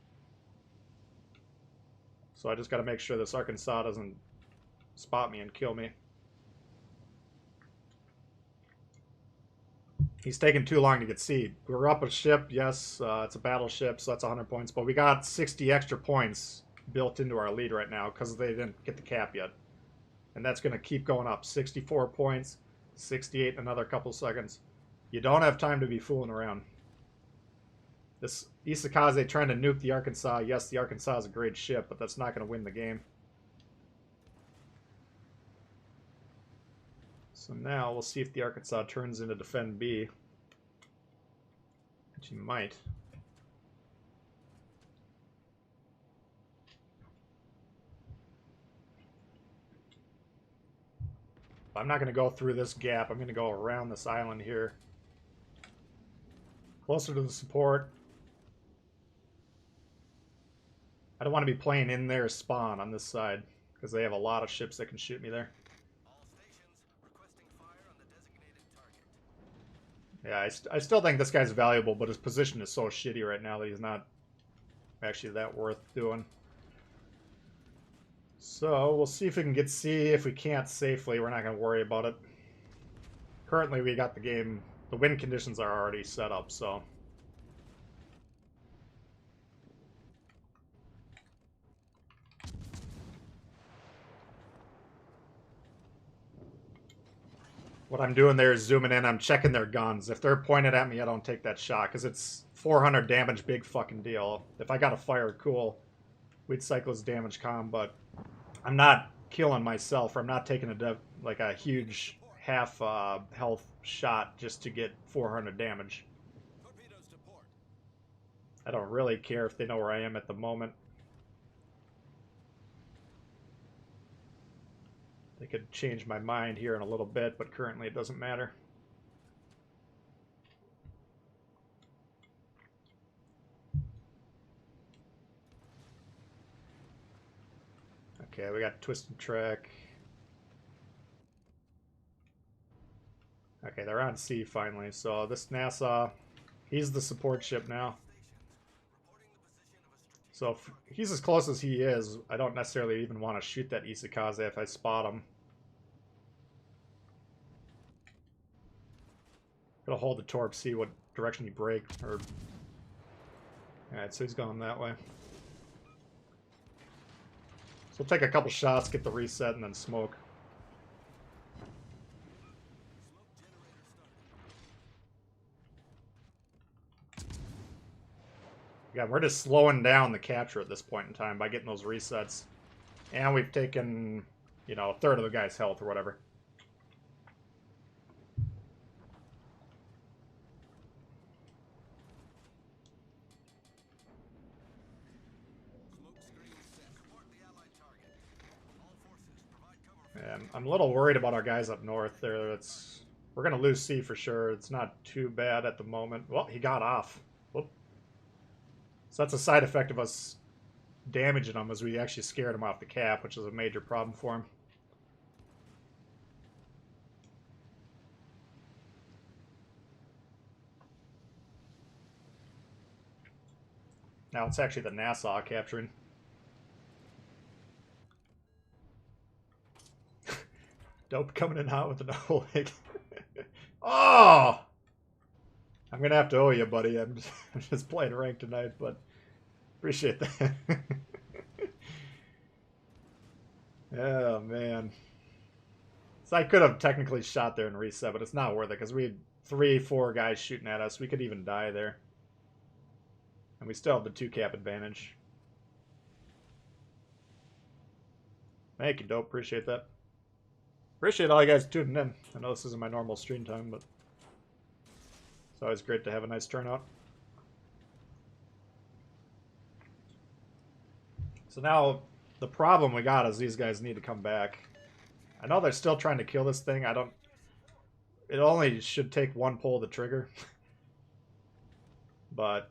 So I just got to make sure this Arkansas doesn't spot me and kill me. He's taking too long to get C. We're up a ship, yes, it's a battleship, so that's 100 points. But we got 60 extra points built into our lead right now because they didn't get the cap yet. And that's going to keep going up. 64 points, 68 in another couple seconds. You don't have time to be fooling around. This Isakaze trying to nuke the Arkansas. Yes, the Arkansas is a great ship, but that's not going to win the game. So now we'll see if the Arkansas turns into defend B. Which he might. I'm not going to go through this gap. I'm going to go around this island here. Closer to the support. I don't want to be playing in their spawn on this side because they have a lot of ships that can shoot me there. Yeah, I still think this guy's valuable, but his position is so shitty right now that he's not actually that worth doing. So we'll see if we can get C. If we can't safely, we're not going to worry about it. Currently, we got the game. The win conditions are already set up, so. What I'm doing there is zooming in. I'm checking their guns. If they're pointed at me, I don't take that shot because it's 400 damage, big fucking deal. If I got a fire, cool. We'd cycle his damage com, but I'm not killing myself, or I'm not taking like a huge half health shot just to get 400 damage. I don't really care if they know where I am at the moment. They could change my mind here in a little bit, but currently it doesn't matter. Okay, we got twisted track. Okay, they're on C finally. So this NASA, he's the support ship now. So if he's as close as he is, I don't necessarily even want to shoot that Isakaze if I spot him. Gonna hold the torp, see what direction he breaks. Or alright, so he's going that way. So we'll take a couple shots, get the reset, and then smoke. Yeah, we're just slowing down the capture at this point in time by getting those resets. And we've taken, you know, a third of the guy's health or whatever. And I'm a little worried about our guys up north there. We're going to lose C for sure. It's not too bad at the moment. Well, he got off. Whoop. So that's a side effect of us damaging him as we actually scared him off the cap, which is a major problem for him. Now it's actually the Nassau capturing. Dope coming in hot with an O leg. Oh! I'm going to have to owe you, buddy. I'm just playing rank tonight, but appreciate that. Oh, man. So I could have technically shot there and reset, but it's not worth it because we had 3-4 guys shooting at us. We could even die there. And we still have the 2-cap advantage. Thank you, Dope. Appreciate that. Appreciate all you guys tuning in. I know this isn't my normal stream time, but it's always great to have a nice turnout. So now the problem we got is these guys need to come back. I know they're still trying to kill this thing. It only should take one pull of the trigger. But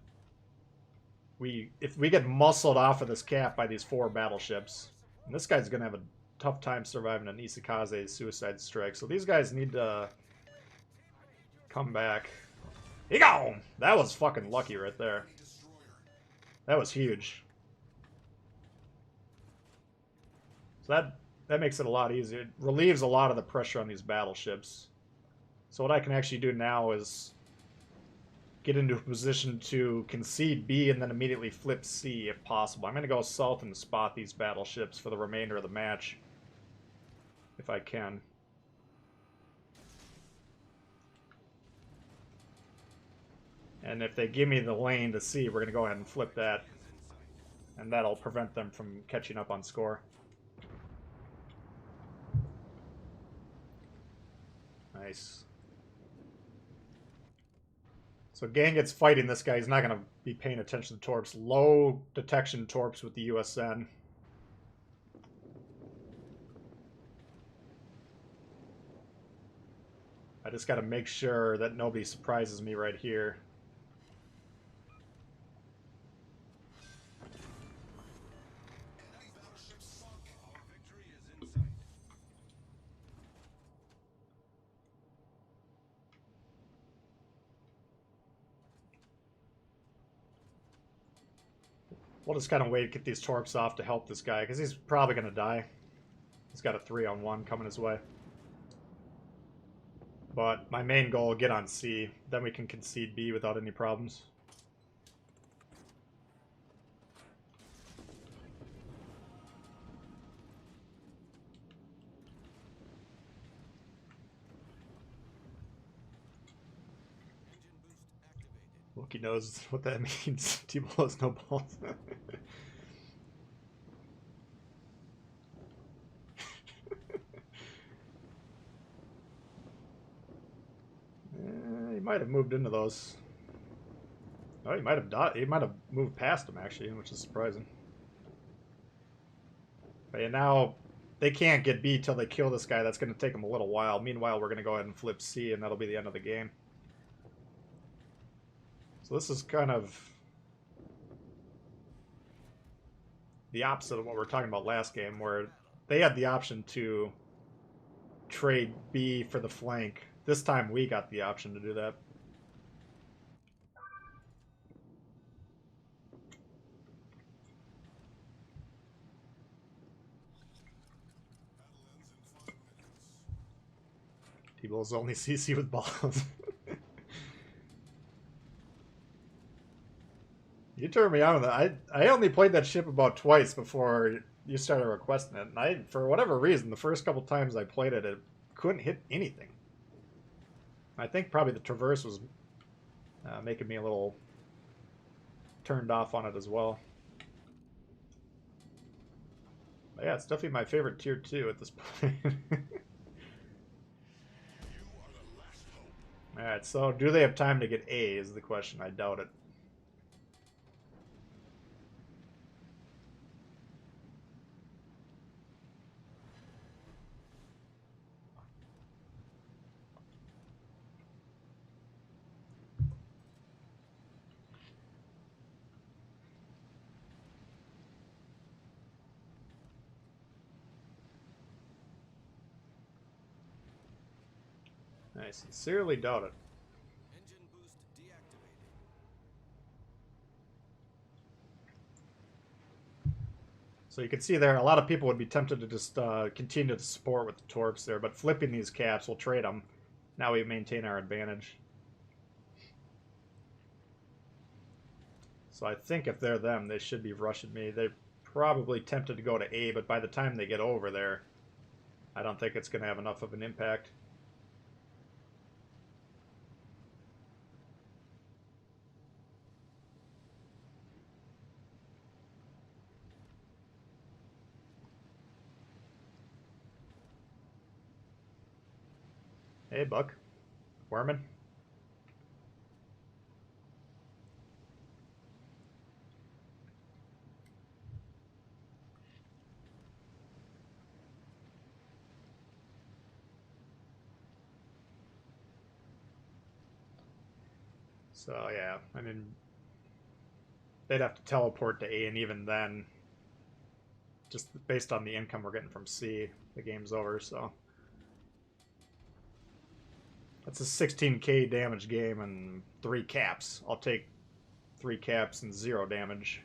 if we get muscled off of this cap by these 4 battleships, and this guy's going to have a tough time surviving an Isakaze's suicide strike. So these guys need to come back. He gone! That was fucking lucky right there. That was huge. So that makes it a lot easier. It relieves a lot of the pressure on these battleships. So what I can actually do now is get into a position to concede B and then immediately flip C if possible. I'm going to go south and spot these battleships for the remainder of the match, if I can. And if they give me the lane to C, we're going to go ahead and flip that. And that'll prevent them from catching up on score. Nice. So Gangit's fighting this guy. He's not going to be paying attention to torps. Low detection torps with the USN. I just got to make sure that nobody surprises me right here. We'll just kind of wait, get these torps off to help this guy, because he's probably going to die. He's got a 3-on-1 coming his way. But my main goal, get on C. Then we can concede B without any problems. Wookie knows what that means. Tbull has no balls. He might have moved into those. Oh, he might have died. He might have moved past them actually, which is surprising. But yeah, now they can't get B till they kill this guy. That's going to take them a little while. Meanwhile, we're going to go ahead and flip C, and that'll be the end of the game. So this is kind of the opposite of what we were talking about last game, where they had the option to trade B for the flank. This time we got the option to do that. Tbull's only CC with balls. You turned me on with that. I only played that ship about twice before you started requesting it, and I, for whatever reason, the first couple times I played it, it couldn't hit anything. I think probably the traverse was making me a little turned off on it as well. But yeah, it's definitely my favorite tier 2 at this point. Alright, so do they have time to get A is the question. I doubt it. I sincerely doubt it. Engine boost deactivated. So you can see there, a lot of people would be tempted to just continue to support with the torps there, but flipping these caps, we'll trade them. Now we maintain our advantage. So I think if they're them, they should be rushing me. They're probably tempted to go to A, but by the time they get over there, I don't think it's going to have enough of an impact. Hey, Buck. Werman. So, yeah, I mean, they'd have to teleport to A, and even then, just based on the income we're getting from C, the game's over, so. That's a 16k damage game and 3 caps. I'll take 3 caps and 0 damage.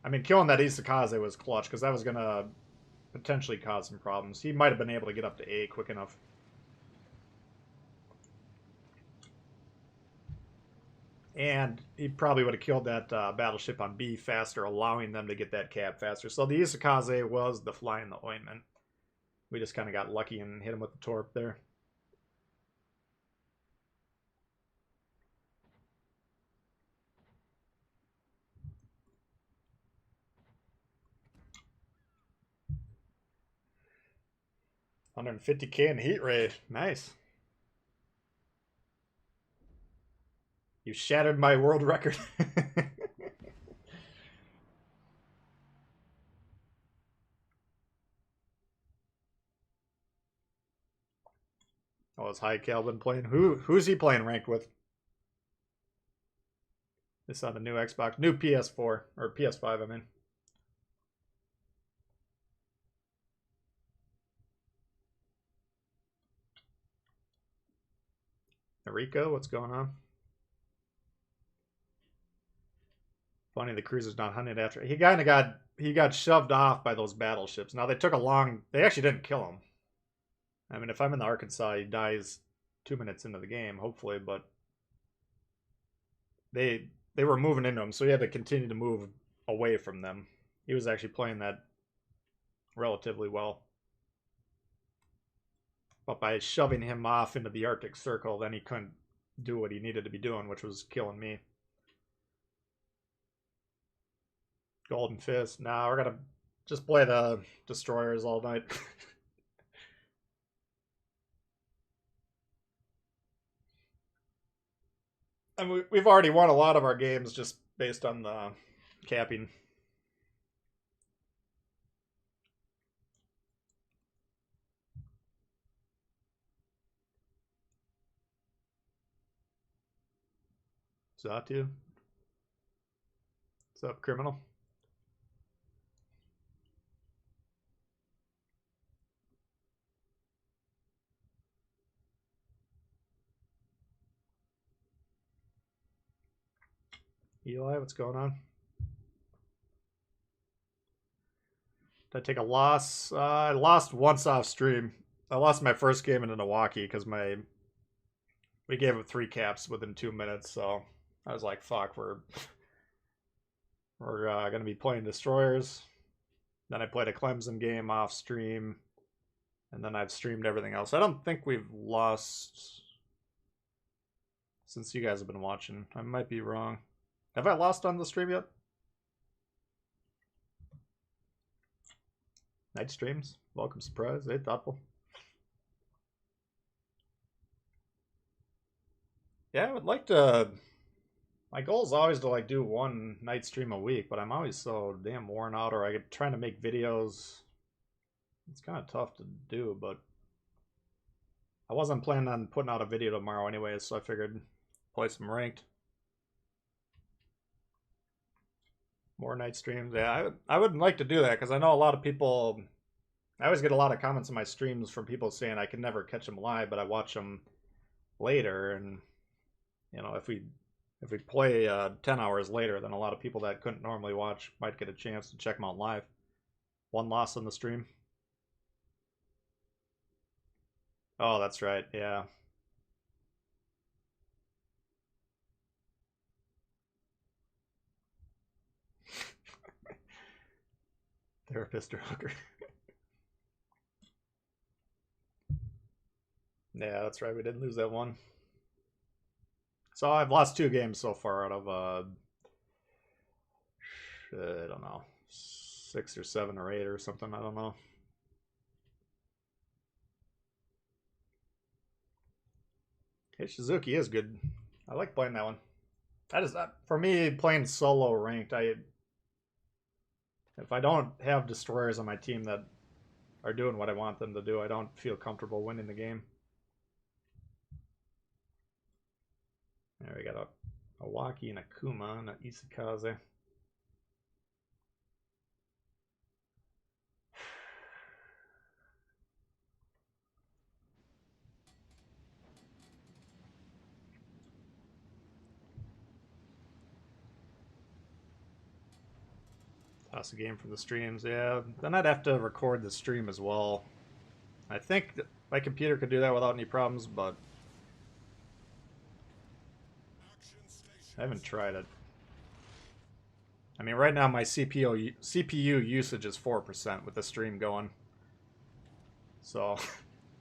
I mean, killing that Isakaze was clutch, because that was going to potentially cause some problems. He might have been able to get up to A quick enough. And he probably would have killed that battleship on B faster, allowing them to get that cap faster. So the Isakaze was the fly in the ointment. We just kind of got lucky and hit him with the torp there. $150k in heat rate. Nice. You shattered my world record. Oh, it's High Calvin playing. Who's he playing ranked with? This on the new Xbox, new PS4 or PS5. I mean, Rico, what's going on? Funny, the cruiser's not hunted after. He kind of got shoved off by those battleships. Now they took a long. They actually didn't kill him. I mean, if I'm in the Arkansas, he dies 2 minutes into the game, hopefully. But they were moving into him, so he had to continue to move away from them. He was actually playing that relatively well. But by shoving him off into the Arctic Circle, then he couldn't do what he needed to be doing, which was killing me. Golden Fist. Nah, we're gonna just play the destroyers all night. And we've already won a lot of our games just based on the capping. Zatu. What's up, criminal? Eli, what's going on? Did I take a loss? I lost once off stream. I lost my first game in Milwaukee because we gave up 3 caps within 2 minutes. So I was like, "Fuck, we're gonna be playing destroyers." Then I played a Clemson game off stream, and then I've streamed everything else. I don't think we've lost since you guys have been watching. I might be wrong. Have I lost on the stream yet? Night streams. Welcome surprise. Hey, thoughtful. Yeah, I would like to. My goal is always to like do one night stream a week, but I'm always so damn worn out, or I get trying to make videos. It's kind of tough to do, but I wasn't planning on putting out a video tomorrow anyway, so I figured play some ranked. More night streams. Yeah, I would like to do that because I know a lot of people. I always get a lot of comments on my streams from people saying I can never catch them live, but I watch them later, and you know if we play 10 hours later, then a lot of people that couldn't normally watch might get a chance to check them out live. One loss on the stream. Oh, that's right. Yeah. Therapist or hooker. Yeah, that's right. We did lose that one. So I've lost 2 games so far out of I don't know, 6 or 7 or 8 or something. I don't know. Hey, Shizuki is good. I like playing that one. That is for me playing solo ranked. If I don't have destroyers on my team that are doing what I want them to do, I don't feel comfortable winning the game. There we got a Waki and a Kuma and a Isakaze. Toss a game from the streams. Yeah, then I'd have to record the stream as well. I think that my computer could do that without any problems, but I haven't tried it. I mean, right now my CPU usage is 4% with the stream going. So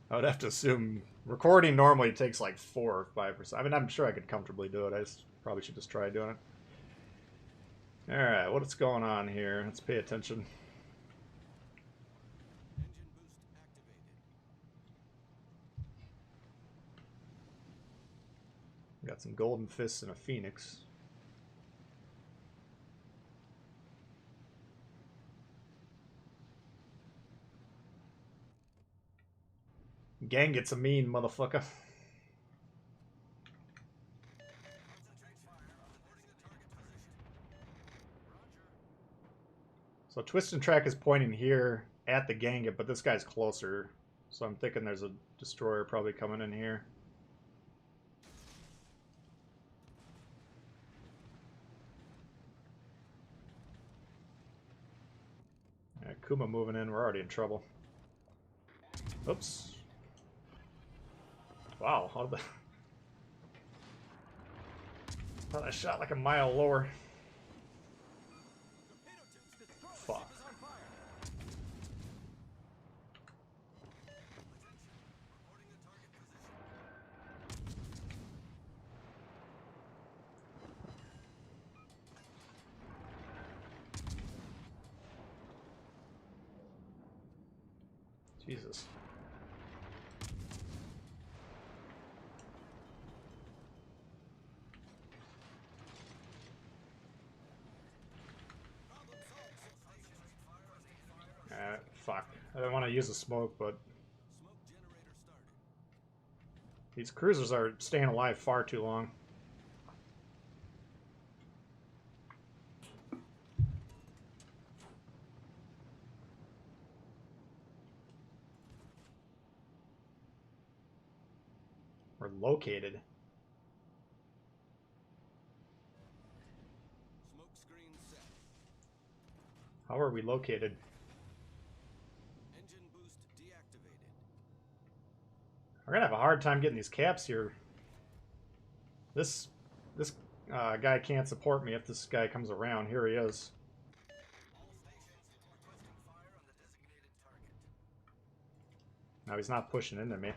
I would have to assume recording normally takes like 4 or 5%. I mean, I'm sure I could comfortably do it. Probably should just try doing it. All right, what's going on here? Let's pay attention. Got some golden fists and a phoenix. Gang gets a mean motherfucker. So Twist and Track is pointing here at the Ganget, but this guy's closer. So I'm thinking there's a destroyer probably coming in here. Alright, Kuma moving in. We're already in trouble. Oops. Wow, how did the... thought I shot like a mile lower. Fuck. Jesus. Fuck. I don't want to use the smoke, but these cruisers are staying alive far too long. We're located. Smoke screen set. How are we located? Engine boost deactivated. We're gonna have a hard time getting these caps here. This guy can't support me if this guy comes around. Here he is. All stations requesting fire on the designated target. Now he's not pushing into me.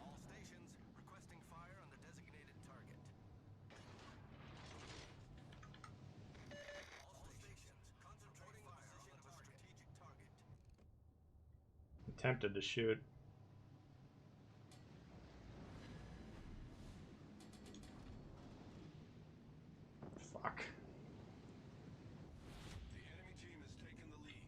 All stations requesting fire on the designated target. All stations concentrating fire on the strategic target. Attempted to shoot. Fuck. The enemy team has taken the lead.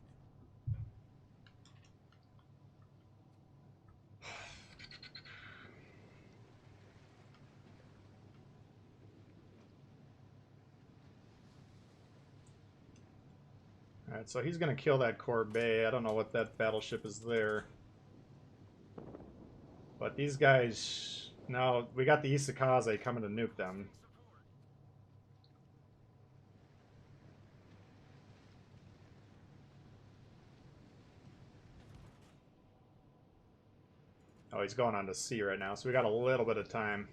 Alright, so he's gonna kill that Corbeil. I don't know what that battleship is there. But these guys... Now, we got the Isakaze coming to nuke them. Oh, he's going on to C right now, so we got a little bit of time.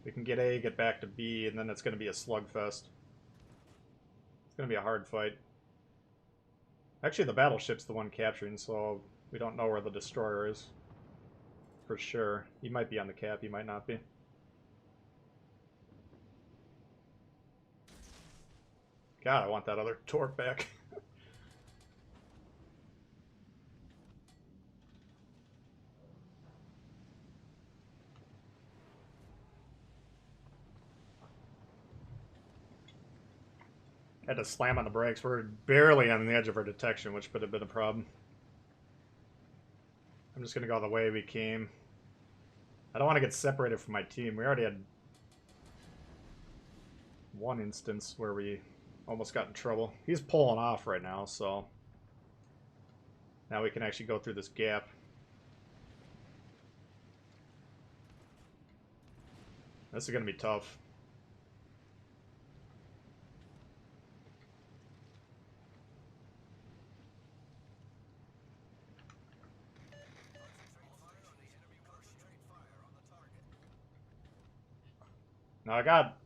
We can get A, get back to B, and then it's going to be a slugfest. It's going to be a hard fight. Actually, the battleship's the one capturing, so we don't know where the destroyer is. For sure. He might be on the cap, he might not be. God, I want that other torque back. Had to slam on the brakes. We're barely on the edge of our detection, which would have been a problem. I'm just going to go the way we came. I don't want to get separated from my team. We already had one instance where we almost got in trouble. He's pulling off right now, so now we can actually go through this gap. This is going to be tough. Now I got...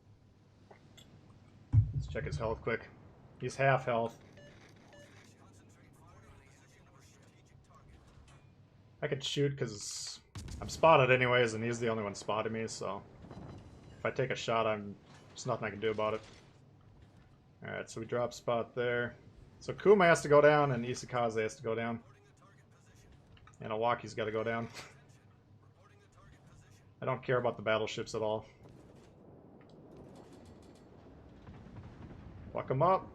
Let's check his health quick. He's half health. I could shoot because I'm spotted anyways, and he's the only one spotting me, so... If I take a shot, there's nothing I can do about it. Alright, so we drop spot there. So Kuma has to go down, and Isakaze has to go down. And Awaki's got to go down. I don't care about the battleships at all. Fuck them up.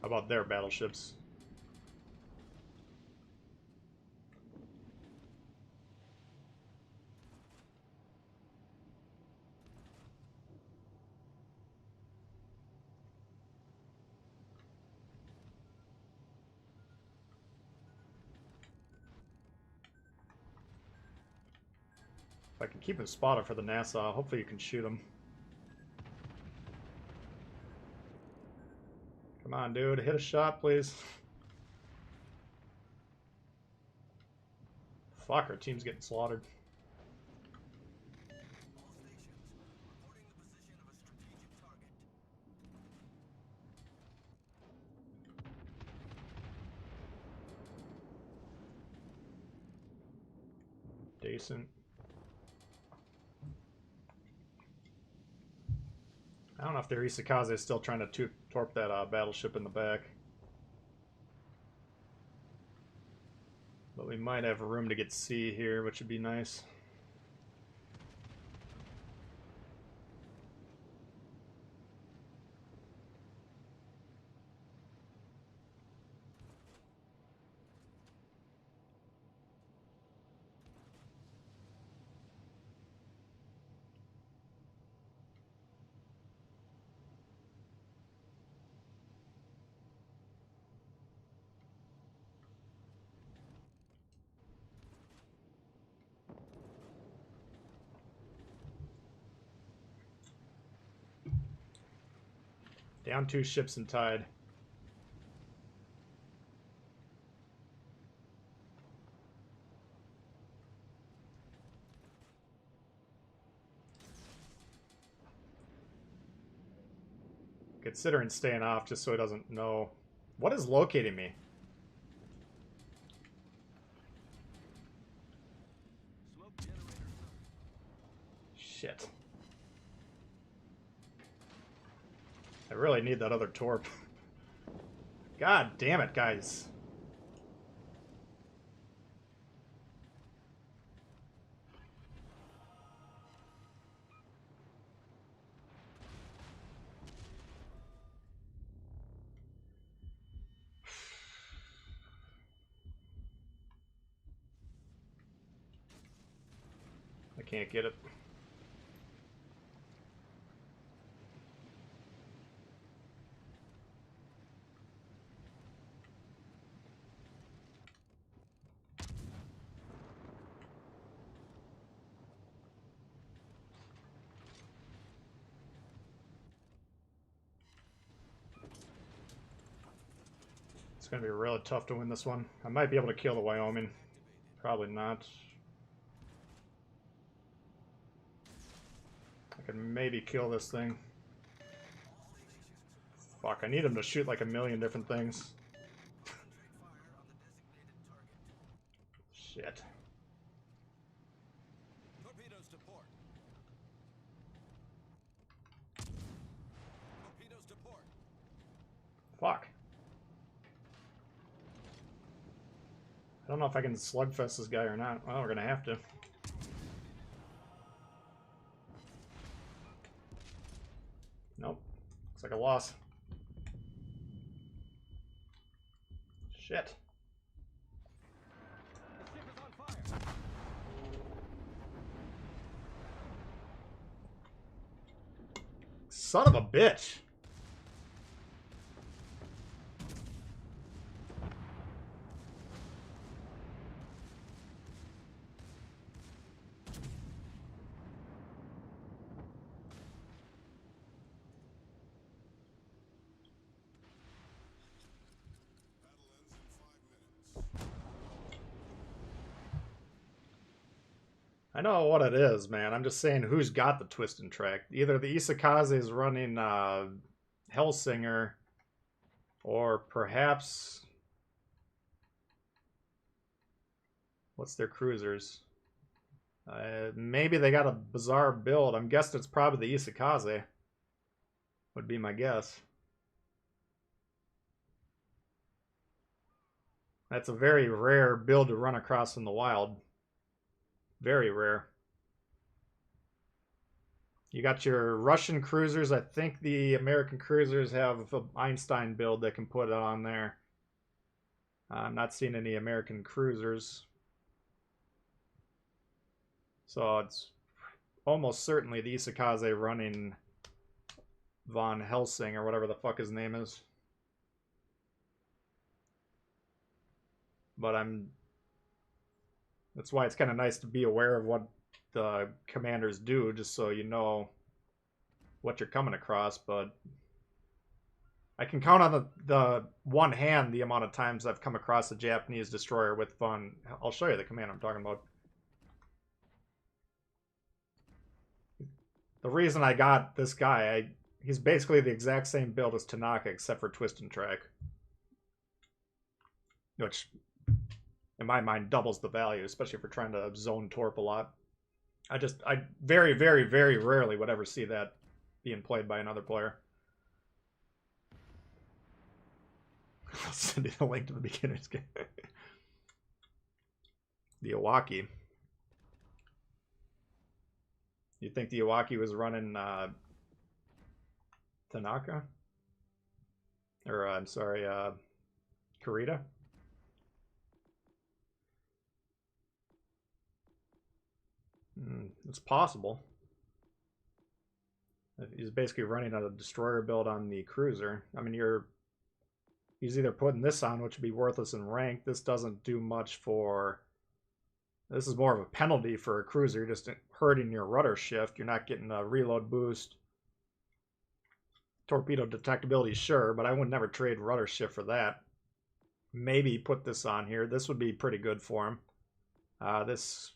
How about their battleships? If I can keep him spotted for the NASA, hopefully you can shoot him. Come on, dude. Hit a shot, please. Fuck, our team's getting slaughtered. Decent. I don't know if their Isakaze is still trying to torp that battleship in the back. But we might have room to get C here, which would be nice. Down 2 ships and tied. Considering staying off just so he doesn't know. What is locating me? Shit. I really need that other torp. God damn it, guys. I can't get it. It's going to be really tough to win this one. I might be able to kill the Wyoming. Probably not. I can maybe kill this thing. Fuck, I need him to shoot like a million different things. Shit. Torpedoes to port. Torpedoes to port. Fuck. I don't know if I can slugfest this guy or not. Well, we're gonna have to. Nope. Looks like a loss. Shit. The ship is on fire. Son of a bitch. Battle ends in 5 minutes. I know what it is, man. I'm just saying who's got the twist and track. Either the Isakaze is running Hellsinger, or perhaps what's their cruisers? Maybe they got a bizarre build. I'm guessing it's probably the Isakaze. Would be my guess. That's a very rare build to run across in the wild. Very rare. You got your Russian cruisers. I think the American cruisers have an Einstein build that can put it on there. I'm not seeing any American cruisers. So it's almost certainly the Isakaze running Von Helsing or whatever the fuck his name is. But that's why it's kind of nice to be aware of what the commanders do, just so you know what you're coming across. But I can count on the one hand the amount of times I've come across a Japanese destroyer with Von. I'll show you the command I'm talking about. The reason I got this guy, he's basically the exact same build as Tanaka except for twist and track, which in my mind doubles the value, especially if we're trying to zone torp a lot. I very, very, very rarely would ever see that being played by another player. I'll send you the link to the beginner's game. The Iwaki. You think the Iwaki was running Tanaka? Or, I'm sorry, Kurita? It's possible. He's basically running a destroyer build on the cruiser. I mean, he's either putting this on, which would be worthless in rank. This doesn't do much for... This is more of a penalty for a cruiser. You're just hurting your rudder shift. You're not getting a reload boost. Torpedo detectability, sure, but I would never trade rudder shift for that. Maybe put this on here. This would be pretty good for him. This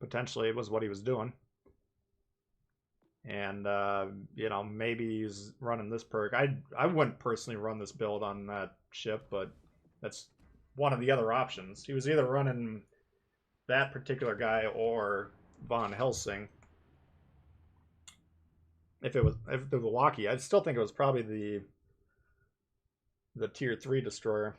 potentially was what he was doing. And, you know, maybe he's running this perk. I wouldn't personally run this build on that ship, but that's one of the other options. He was either running that particular guy or Von Helsing. If it was Milwaukee, I'd still think it was probably the tier 3 destroyer.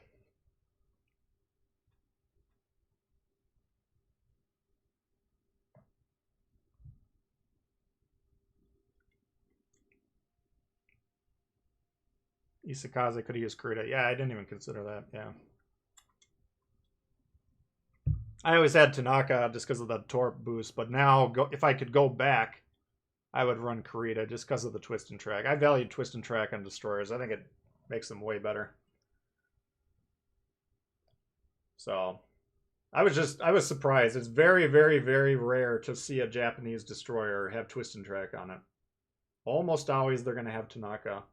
Isakaze could have used Kurita. Yeah, I didn't even consider that. Yeah. I always had Tanaka just because of the torp boost, but now if I could go back, I would run Kurita just because of the twist and track. I value twist and track on destroyers. I think it makes them way better. So I was surprised. It's very, very, very rare to see a Japanese destroyer have twist and track on it. Almost always they're going to have Tanaka.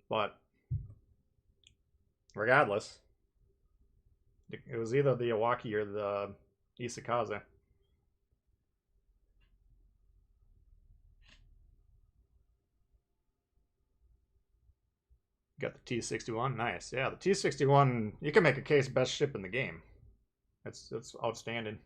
But regardless, it was either the Iwaki or the Isakaze. Got the T-61, nice. Yeah, the T-61, you can make a case best ship in the game. It's outstanding.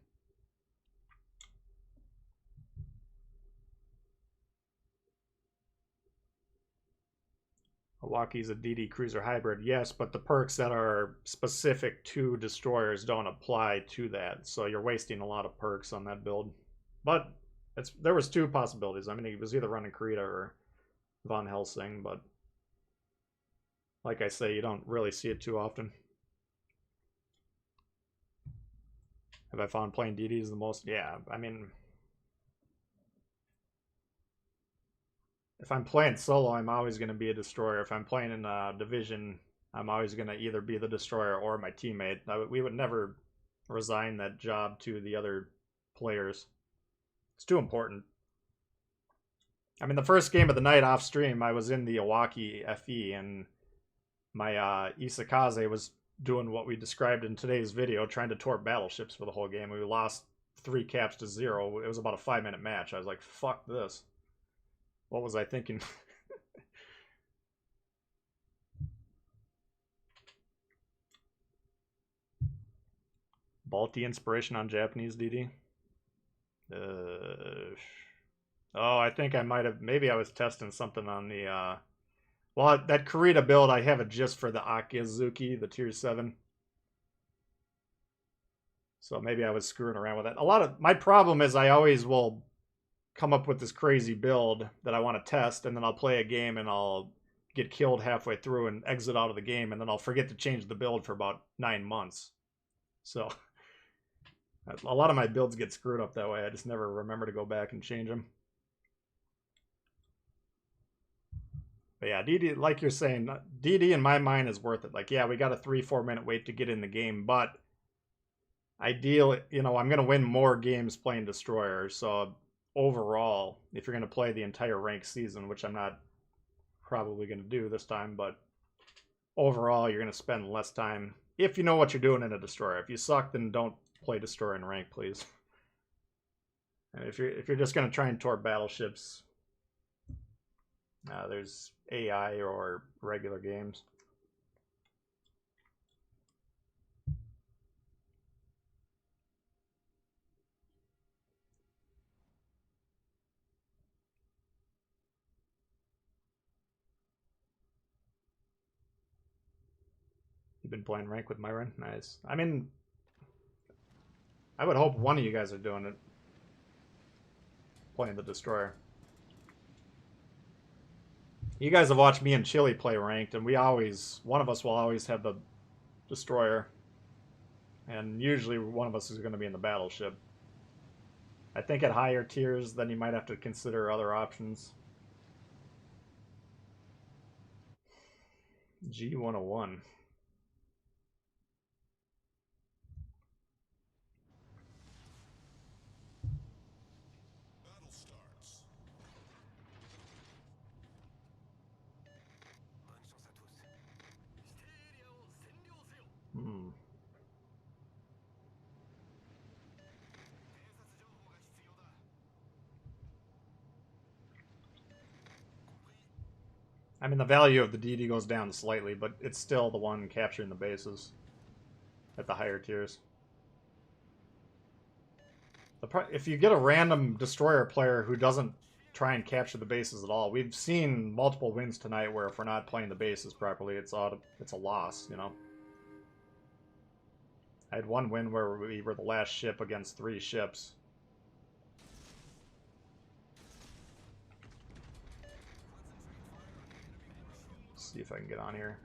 Iwaki's a DD cruiser hybrid, yes, but the perks that are specific to destroyers don't apply to that, so you're wasting a lot of perks on that build. But there was two possibilities. I mean, he was either running Kurita or Von Helsing, but like I say, you don't really see it too often. Have I found playing DDs the most? Yeah, I mean, if I'm playing solo, I'm always going to be a destroyer. If I'm playing in a division, I'm always going to either be the destroyer or my teammate. We would never resign that job to the other players. It's too important. I mean, the first game of the night off stream, I was in the Iwaki FE, and my Isakaze was doing what we described in today's video, trying to torp battleships for the whole game. We lost 3 caps to 0. It was about a 5-minute match. I was like, fuck this. What was I thinking? Balti inspiration on Japanese DD? Oh, I think I might have. Maybe I was testing something on the. Well, that Kurita build, I have it just for the Akizuki, the tier 7. So maybe I was screwing around with it. A lot of my problem is I always will come up with this crazy build that I want to test, and then I'll play a game and I'll get killed halfway through and exit out of the game, and then I'll forget to change the build for about 9 months. So a lot of my builds get screwed up that way. I just never remember to go back and change them. But yeah, DD, like you're saying, DD in my mind is worth it. Like, yeah, we got a 3-4 minute wait to get in the game, but ideally, you know, I'm going to win more games playing Destroyer. So overall, if you're going to play the entire ranked season, which I'm not probably going to do this time, but overall, you're going to spend less time if you know what you're doing in a Destroyer. If you suck, then don't play Destroyer in rank, please. And if you're just going to try and torp battleships, there's AI or regular games. You've been playing rank with Myron? Nice. I mean, I would hope one of you guys are doing it. Playing the Destroyer. You guys have watched me and Chili play ranked, and one of us will always have the Destroyer. And usually one of us is going to be in the battleship. I think at higher tiers, then you might have to consider other options. G101. Battle starts. Hmm. I mean, the value of the DD goes down slightly, but it's still the one capturing the bases at the higher tiers. If you get a random Destroyer player who doesn't try and capture the bases at all, we've seen multiple wins tonight where if we're not playing the bases properly, it's a loss, you know? I had one win where we were the last ship against 3 ships. Let's see if I can get on here.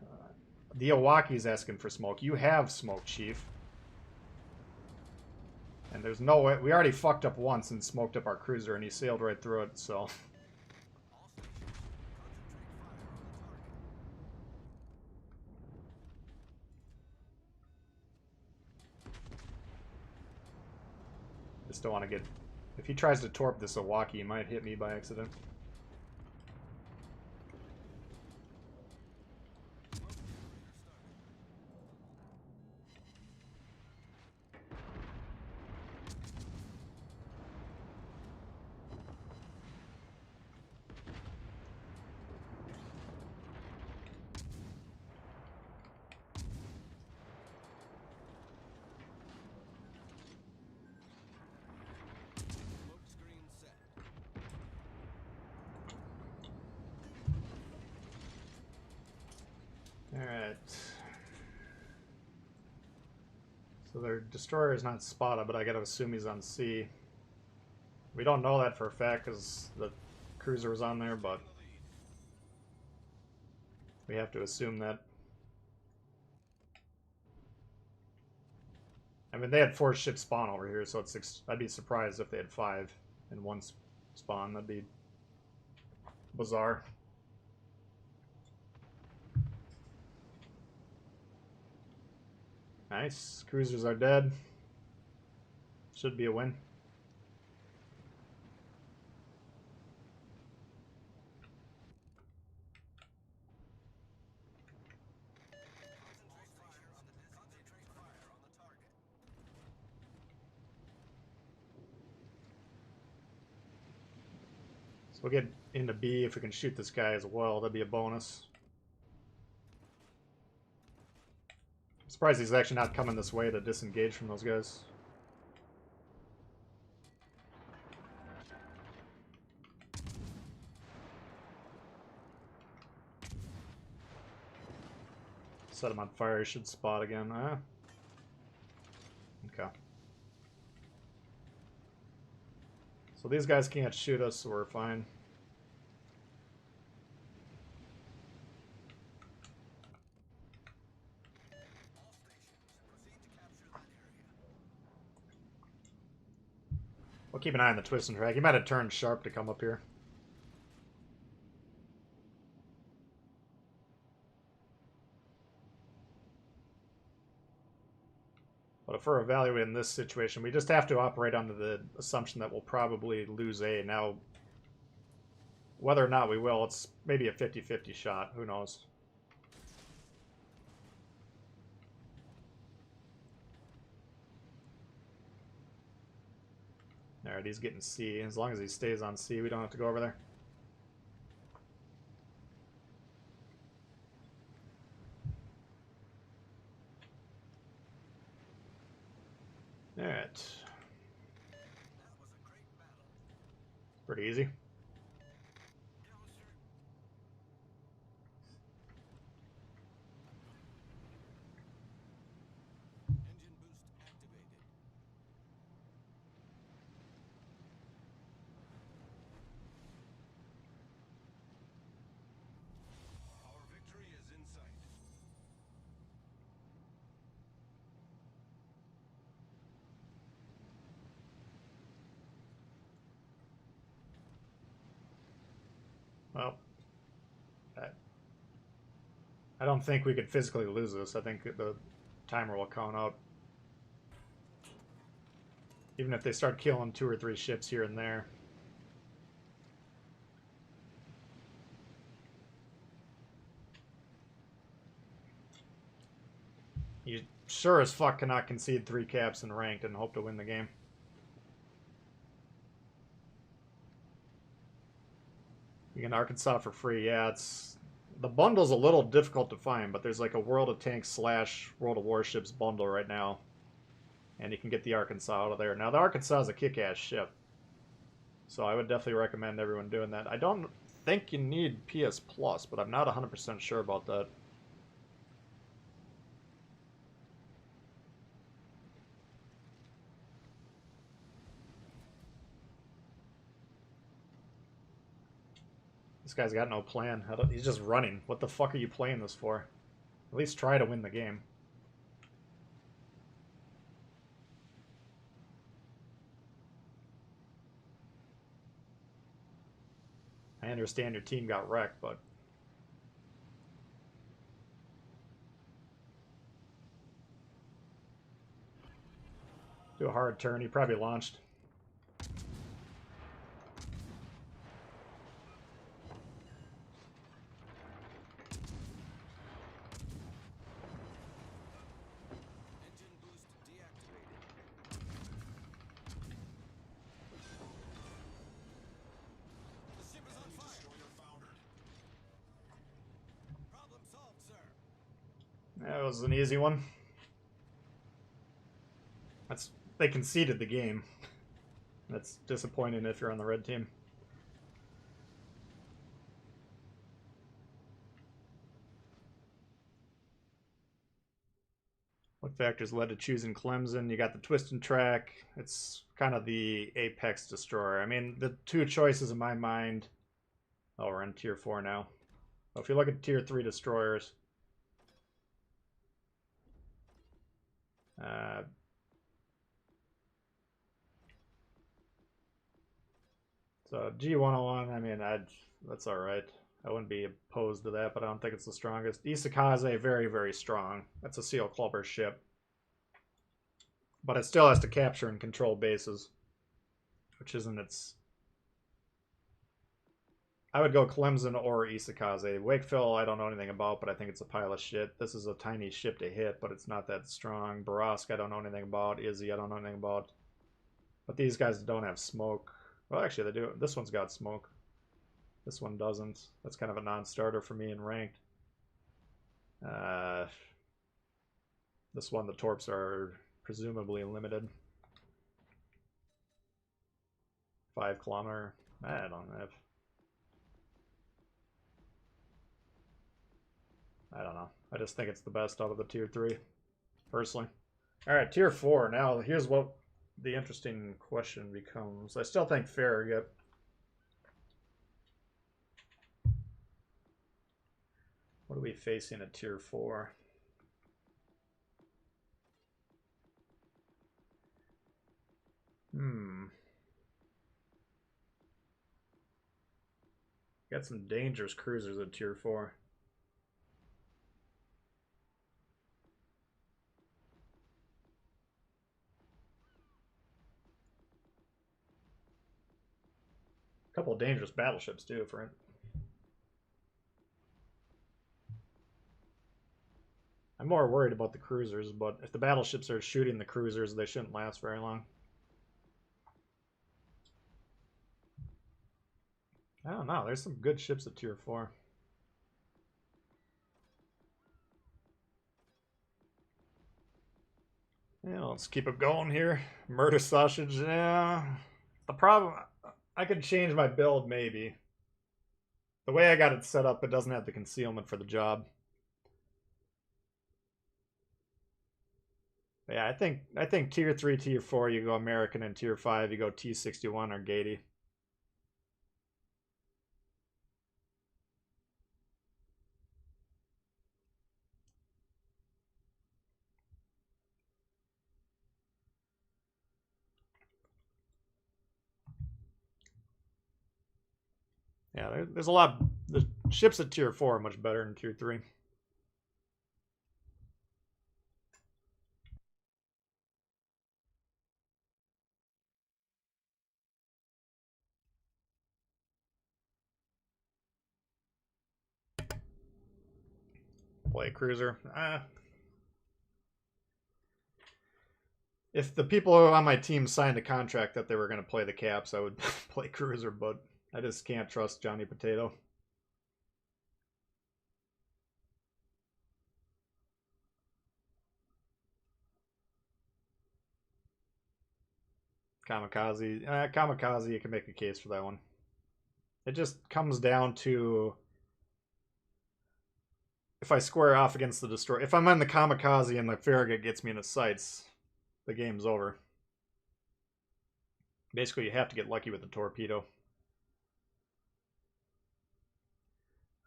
The Iwaki's asking for smoke. You have smoke, Chief. And there's no way... We already fucked up once and smoked up our cruiser, and he sailed right through it, so... Just don't want to get... If he tries to torp this Iwaki, he might hit me by accident. Alright. So their destroyer is not spotted, but I gotta assume he's on C. We don't know that for a fact because the cruiser was on there, but we have to assume that. I mean, they had 4 ships spawn over here, so I'd be surprised if they had 5 in one spawn. That'd be bizarre. Nice. Cruisers are dead. Should be a win. So we'll get into B if we can shoot this guy as well. That'd be a bonus. I'm surprised he's actually not coming this way to disengage from those guys. Set him on fire. He should spot again. Okay. So these guys can't shoot us, so we're fine. All stations, proceed to capture that area. We'll keep an eye on the twist and track. He might have turned sharp to come up here. But if we're evaluating this situation, we just have to operate under the assumption that we'll probably lose A. Now, whether or not we will, it's maybe a 50-50 shot. Who knows? Alright, he's getting C. As long as he stays on C, we don't have to go over there. Alright. That was a great battle. Pretty easy. Yes, sir. Engine boost activated. Our victory is in sight. Well, I don't think we could physically lose this. I think the timer will count out. Even if they start killing 2 or 3 ships here and there. You sure as fuck cannot concede 3 caps in ranked and hope to win the game. You get Arkansas for free. Yeah, it's... The bundle's a little difficult to find, but there's like a World of Tanks / World of Warships bundle right now. And you can get the Arkansas out of there. Now, the Arkansas is a kick-ass ship. So I would definitely recommend everyone doing that. I don't think you need PS Plus, but I'm not 100% sure about that. This guy's got no plan. He's just running. What the fuck are you playing this for? At least try to win the game. I understand your team got wrecked, but... Do a hard turn. He probably launched. Engine boost deactivated. The ship is on fire. Destroyer foundered. Problem solved, sir. That was an easy one. They conceded the game. That's disappointing if you're on the red team. What factors led to choosing Clemson? You got the twist and track. It's kind of the apex destroyer. I mean, the 2 choices in my mind... Oh, we're in tier 4 now. So if you look at tier 3 destroyers... So G101, I mean, that's alright. I wouldn't be opposed to that, but I don't think it's the strongest. Isakaze, very, very strong. That's a Seal Clubber ship. But it still has to capture and control bases, which isn't its... I would go Clemson or Isakaze. Wakefield, I don't know anything about, but I think it's a pile of shit. This is a tiny ship to hit, but it's not that strong. Barask, I don't know anything about. Izzy, I don't know anything about. But these guys don't have smoke. Well, actually, they do. This one's got smoke. This one doesn't. That's kind of a non-starter for me in ranked. Uh, this one, the torps are presumably limited. 5 kilometer. I don't have. I don't know. I just think it's the best out of the tier 3, personally. All right, tier 4. Now, here's what the interesting question becomes. I still think Farragut. What are we facing at tier 4? Got some dangerous cruisers at tier 4. A couple of dangerous battleships, too, for it. I'm more worried about the cruisers, but if the battleships are shooting the cruisers, they shouldn't last very long. I don't know. There's some good ships at tier 4. Yeah, let's keep it going here. Murder sausage, yeah. The problem, I could change my build maybe. The way I got it set up, it doesn't have the concealment for the job. Yeah, I think tier 3, tier 4 you go American, and tier 5 you go T61 or Gatey. Yeah, there's a lot. The ships at tier 4 are much better than tier 3. Play cruiser. If the people on my team signed a contract that they were going to play the caps, I would play cruiser, but I just can't trust Johnny Potato. Kamikaze. Kamikaze, you can make a case for that one. It just comes down to if I square off against the destroyer. If I'm on the Kamikaze and the Farragut gets me in the sights, the game's over. Basically, you have to get lucky with the torpedo.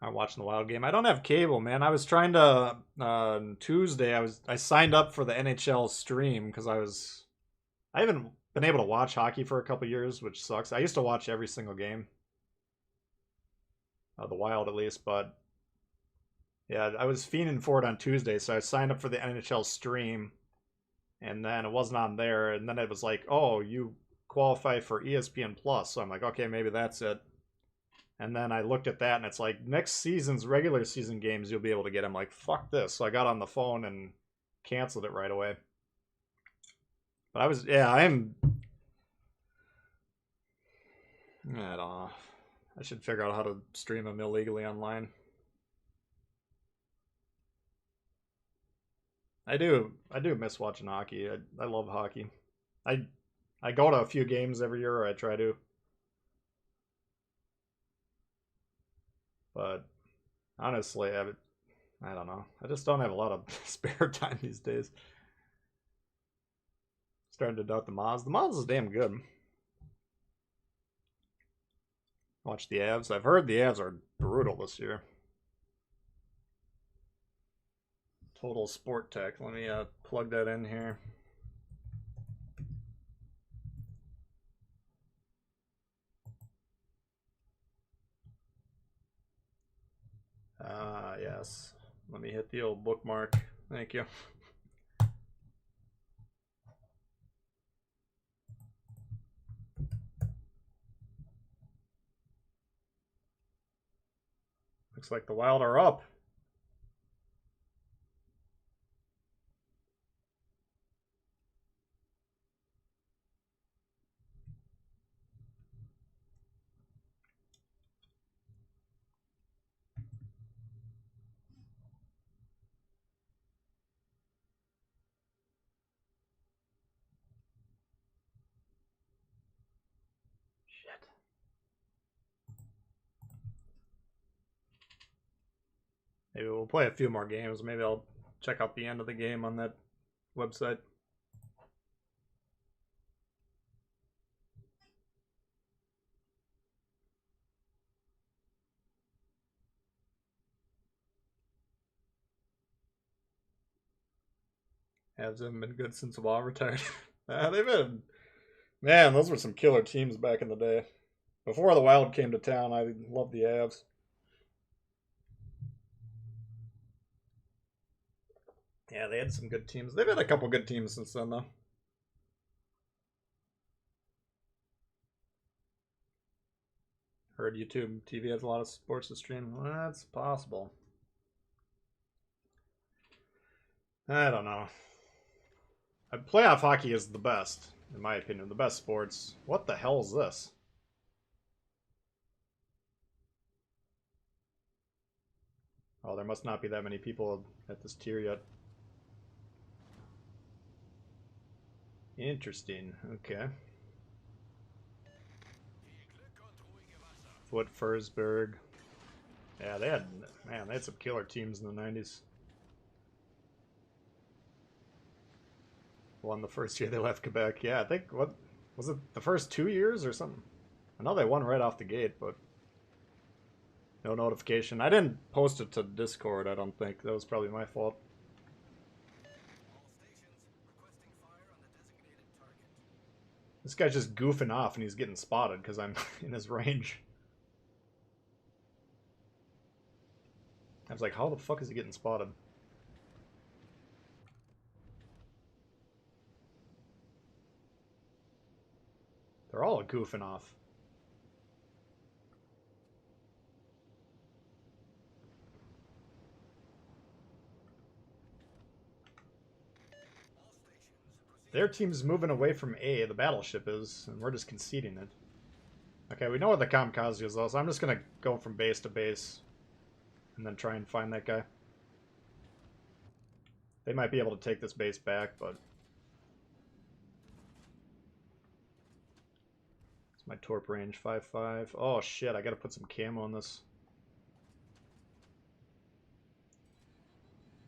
I'm watching the Wild game. I don't have cable, man. I was trying to on Tuesday. I signed up for the NHL stream because I haven't been able to watch hockey for a couple years, which sucks. I used to watch every single game, the Wild at least, but yeah, I was fiending for it on Tuesday, so I signed up for the NHL stream, and then it wasn't on there, and then it was like, oh, you qualify for ESPN Plus, so I'm like, okay, maybe that's it. And then I looked at that, and it's like next season's regular season games you'll be able to get. I'm like, fuck this. So I got on the phone and canceled it right away. But I don't know. I should figure out how to stream them illegally online. I do miss watching hockey. I love hockey. I I go to a few games every year, or I try to. But honestly, I don't know. I just don't have a lot of spare time these days. Starting to doubt the Moz. The Moz is damn good. Watch the Avs. I've heard the Avs are brutal this year. Total Sport Tech. Let me plug that in here. Yes. Let me hit the old bookmark. Thank you. Looks like the Wild are up. Maybe we'll play a few more games. Maybe I'll check out the end of the game on that website. Habs haven't been good since Wall retired. They've been, man, those were some killer teams back in the day. Before the Wild came to town, I loved the Avs. Yeah, they had some good teams. They've had a couple good teams since then, though. Heard YouTube TV has a lot of sports to stream. Well, that's possible. I don't know. Playoff hockey is the best, in my opinion. The best sports. What the hell is this? Oh, there must not be that many people at this tier yet. Interesting. Okay. Foot Forsberg. Yeah, they had some killer teams in the 90s. Won the first year they left Quebec. Yeah, I think what was it, the first 2 years or something? I know they won right off the gate, but no notification. I didn't post it to Discord, I don't think. That was probably my fault. This guy's just goofing off and he's getting spotted because I'm in his range. I was like, how the fuck is he getting spotted? They're all goofing off. Their team's moving away from A, the battleship is, and we're just conceding it. Okay, we know where the kamikaze is though, so I'm just gonna go from base to base and then try and find that guy. They might be able to take this base back, but it's my torp range 5.5. Oh shit, I gotta put some camo on this.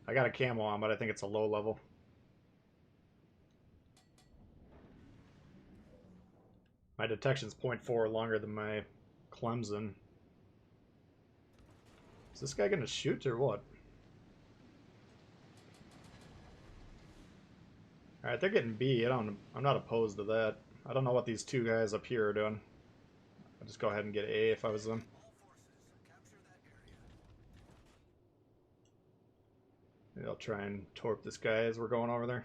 I got a camo on, but I think it's a low level. My detection's 0.4 longer than my Clemson. Is this guy gonna shoot or what? Alright, they're getting B. I'm not opposed to that. I don't know what these two guys up here are doing. I'd just go ahead and get A if I was them. Maybe I'll try and torp this guy as we're going over there.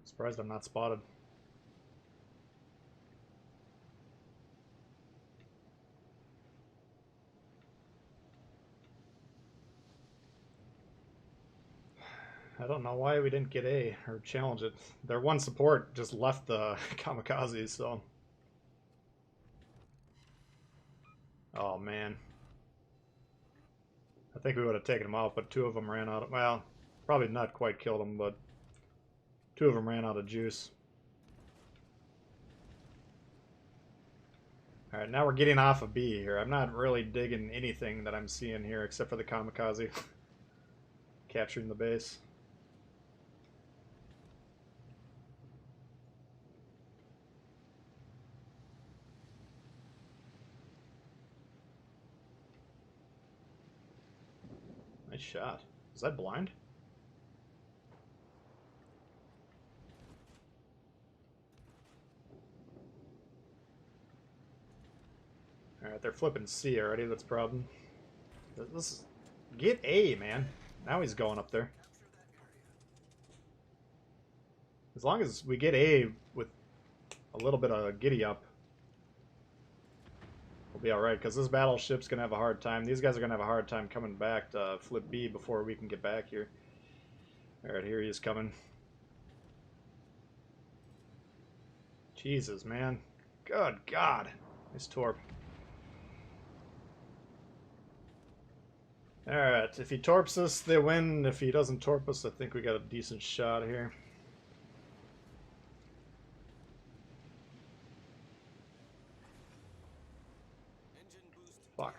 Surprised I'm not spotted. I don't know why we didn't get A or challenge it. Their one support just left the kamikazes, so. Oh man. I think we would have taken them out, but two of them ran out of, well, probably not quite killed them, but two of them ran out of juice. Alright, now we're getting off of B here. I'm not really digging anything that I'm seeing here except for the kamikaze. Capturing the base. Nice shot. Is that blind? Alright, they're flipping C already. That's a problem. Let's get A, man. Now he's going up there. As long as we get A with a little bit of giddy up, we'll be alright, because this battleship's going to have a hard time. These guys are going to have a hard time coming back to flip B before we can get back here. Alright, here he is coming. Jesus, man. Good God. Nice torp. Alright, if he torps us, they win. If he doesn't torp us, I think we got a decent shot here. Fuck.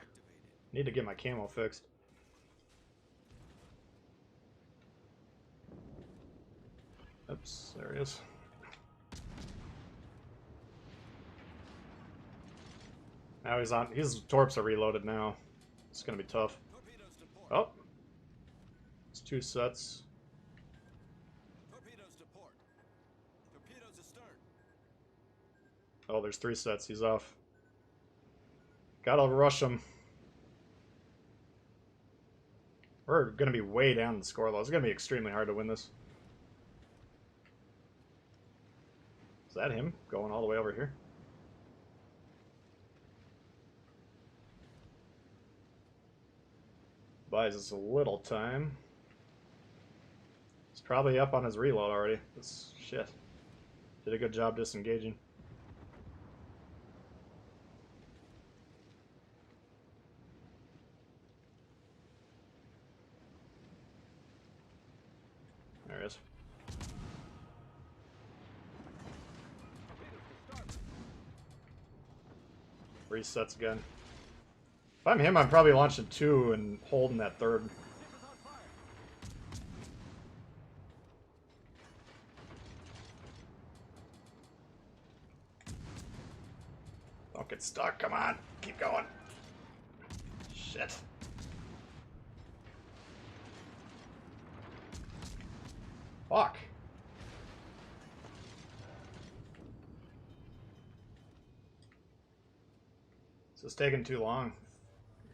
Need to get my camo fixed. Oops, there he is. Now he's on. His torps are reloaded now. It's gonna be tough. Oh, it's 2 sets. Torpedoes to port. Torpedoes astern. Oh, there's 3 sets. He's off. Gotta rush him. We're gonna be way down the score low. It's gonna be extremely hard to win this. Is that him going all the way over here? Buys us a little time. He's probably up on his reload already. This shit. Did a good job disengaging. There he is. Resets again. If I'm him, I'm probably launching 2 and holding that 3rd. Don't get stuck. Come on. Keep going. Shit. Fuck. This is taking too long.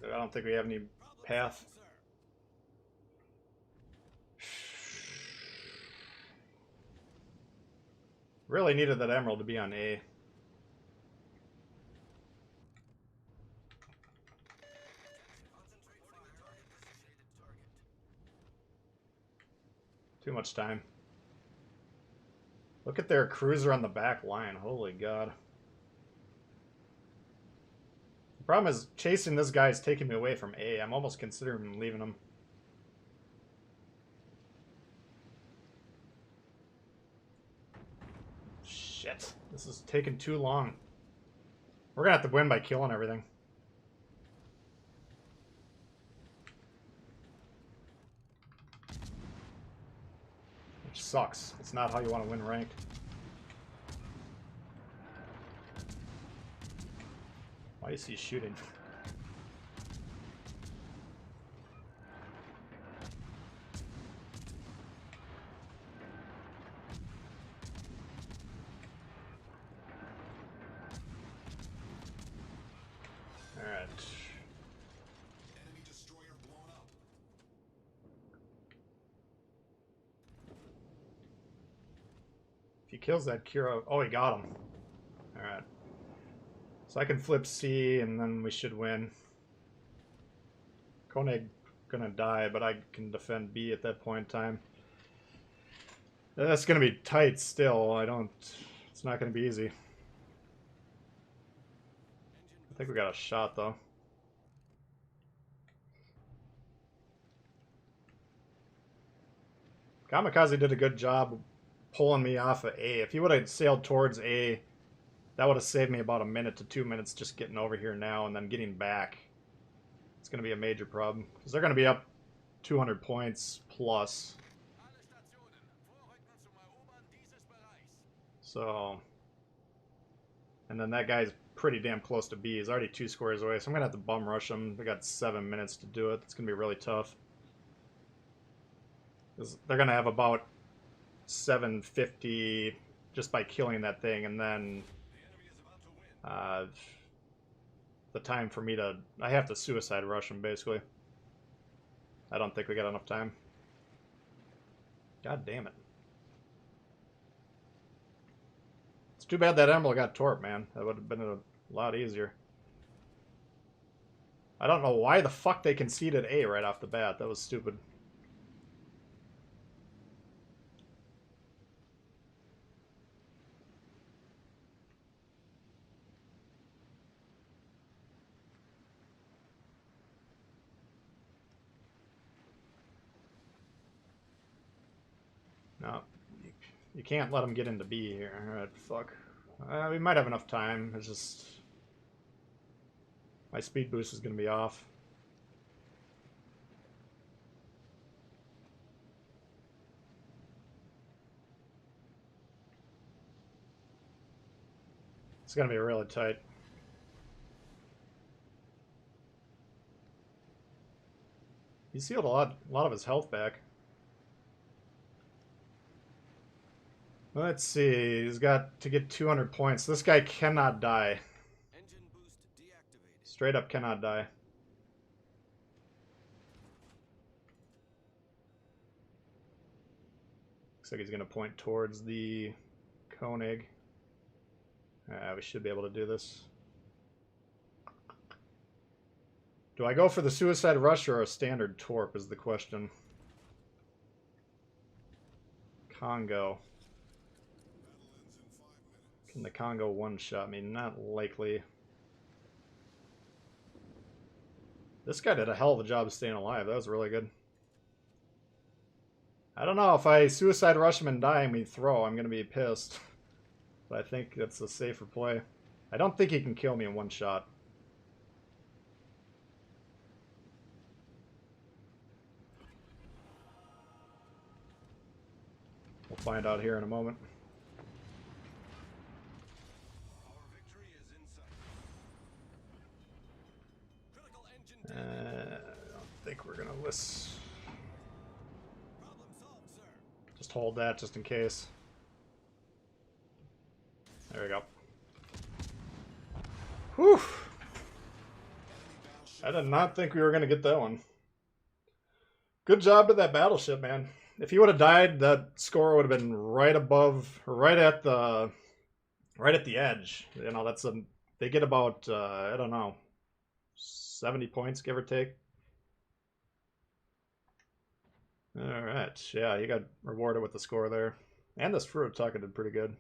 I don't think we have any path. Really needed that emerald to be on A. Too much time. Look at their cruiser on the back line. Holy God. The problem is chasing this guy is taking me away from A. I'm almost considering leaving him. Shit. This is taking too long. We're gonna have to win by killing everything. Which sucks. It's not how you want to win ranked. Why is he shooting? Alright. Enemy destroyer blown up. If he kills that Kira... Oh, he got him. Alright. So I can flip C, and then we should win. Koenig gonna die, but I can defend B at that point in time. That's gonna be tight still. It's not gonna be easy. I think we got a shot, though. Kamikaze did a good job pulling me off of A. If he would have sailed towards A, that would have saved me about 1 minute to 2 minutes just getting over here now and then getting back. It's going to be a major problem. Because they're going to be up 200 points plus. So... And then that guy's pretty damn close to B. He's already 2 squares away, so I'm going to have to bum rush him. They got 7 minutes to do it. It's going to be really tough. They're going to have about 750 just by killing that thing, and then the time for me to... I have to suicide rush him, basically. I don't think we got enough time. God damn it. It's too bad that Emerald got torp, man. That would have been a lot easier. I don't know why the fuck they conceded A right off the bat. That was stupid. No, you can't let him get into B here. Alright, fuck. We might have enough time. It's just... my speed boost is going to be off. It's going to be really tight. He sealed a lot of his health back. Let's see. He's got to get 200 points. This guy cannot die. Engine boost deactivated. Straight up cannot die. Looks like he's going to point towards the Koenig. We should be able to do this. Do I go for the suicide rush or a standard torp is the question. Congo. Can the Congo one-shot me? Not likely. This guy did a hell of a job of staying alive. That was really good. I don't know. If I suicide rush him and die and we throw, I'm going to be pissed. But I think that's a safer play. I don't think he can kill me in one shot. We'll find out here in a moment. Our victory is in sight. Critical engine I don't think we're going to list. problem solved, sir. Just hold that just in case. There we go. Whew. I did not think we were going to get that one. Good job to that battleship, man. If he would have died, that score would have been right above, right at the edge. You know, that's a, they get about, I don't know, 70 points, give or take. All right, yeah, you got rewarded with the score there. And this Furutaka did pretty good.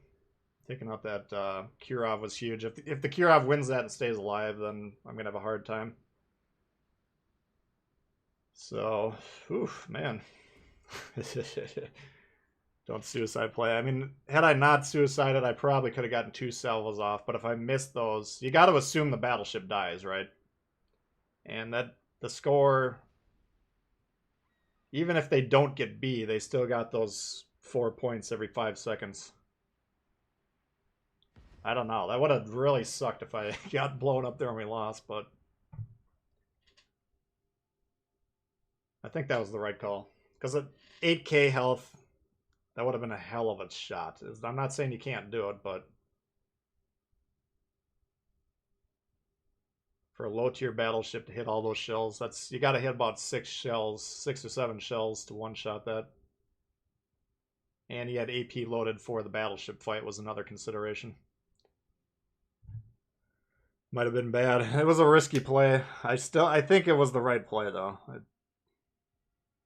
Taking out that Kirov was huge. If the Kirov wins that and stays alive, then I'm going to have a hard time. So, oof, man. Don't suicide play. I mean, had I not suicided, I probably could have gotten 2 salvos off. But if I missed those, you got to assume the battleship dies, right? And that the score, even if they don't get B, they still got those 4 points every 5 seconds. I don't know. That would have really sucked if I got blown up there and we lost, but I think that was the right call. Because at 8k health, that would have been a hell of a shot. I'm not saying you can't do it, but for a low tier battleship to hit all those shells, that's you got to hit about 6 or 7 shells to one shot that. And he had AP loaded for the battleship fight was another consideration. Might have been bad. It was a risky play. I think it was the right play though.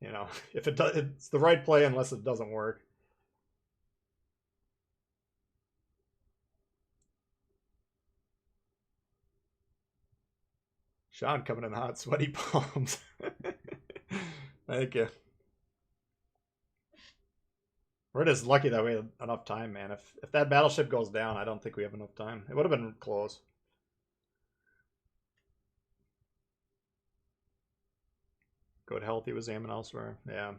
You know, if it does, it's the right play unless it doesn't work. Sean coming in hot, sweaty palms. Thank you. We're just lucky that we had enough time, man. If that battleship goes down, I don't think we have enough time. It would have been close. Good health, he was aiming elsewhere. Yeah.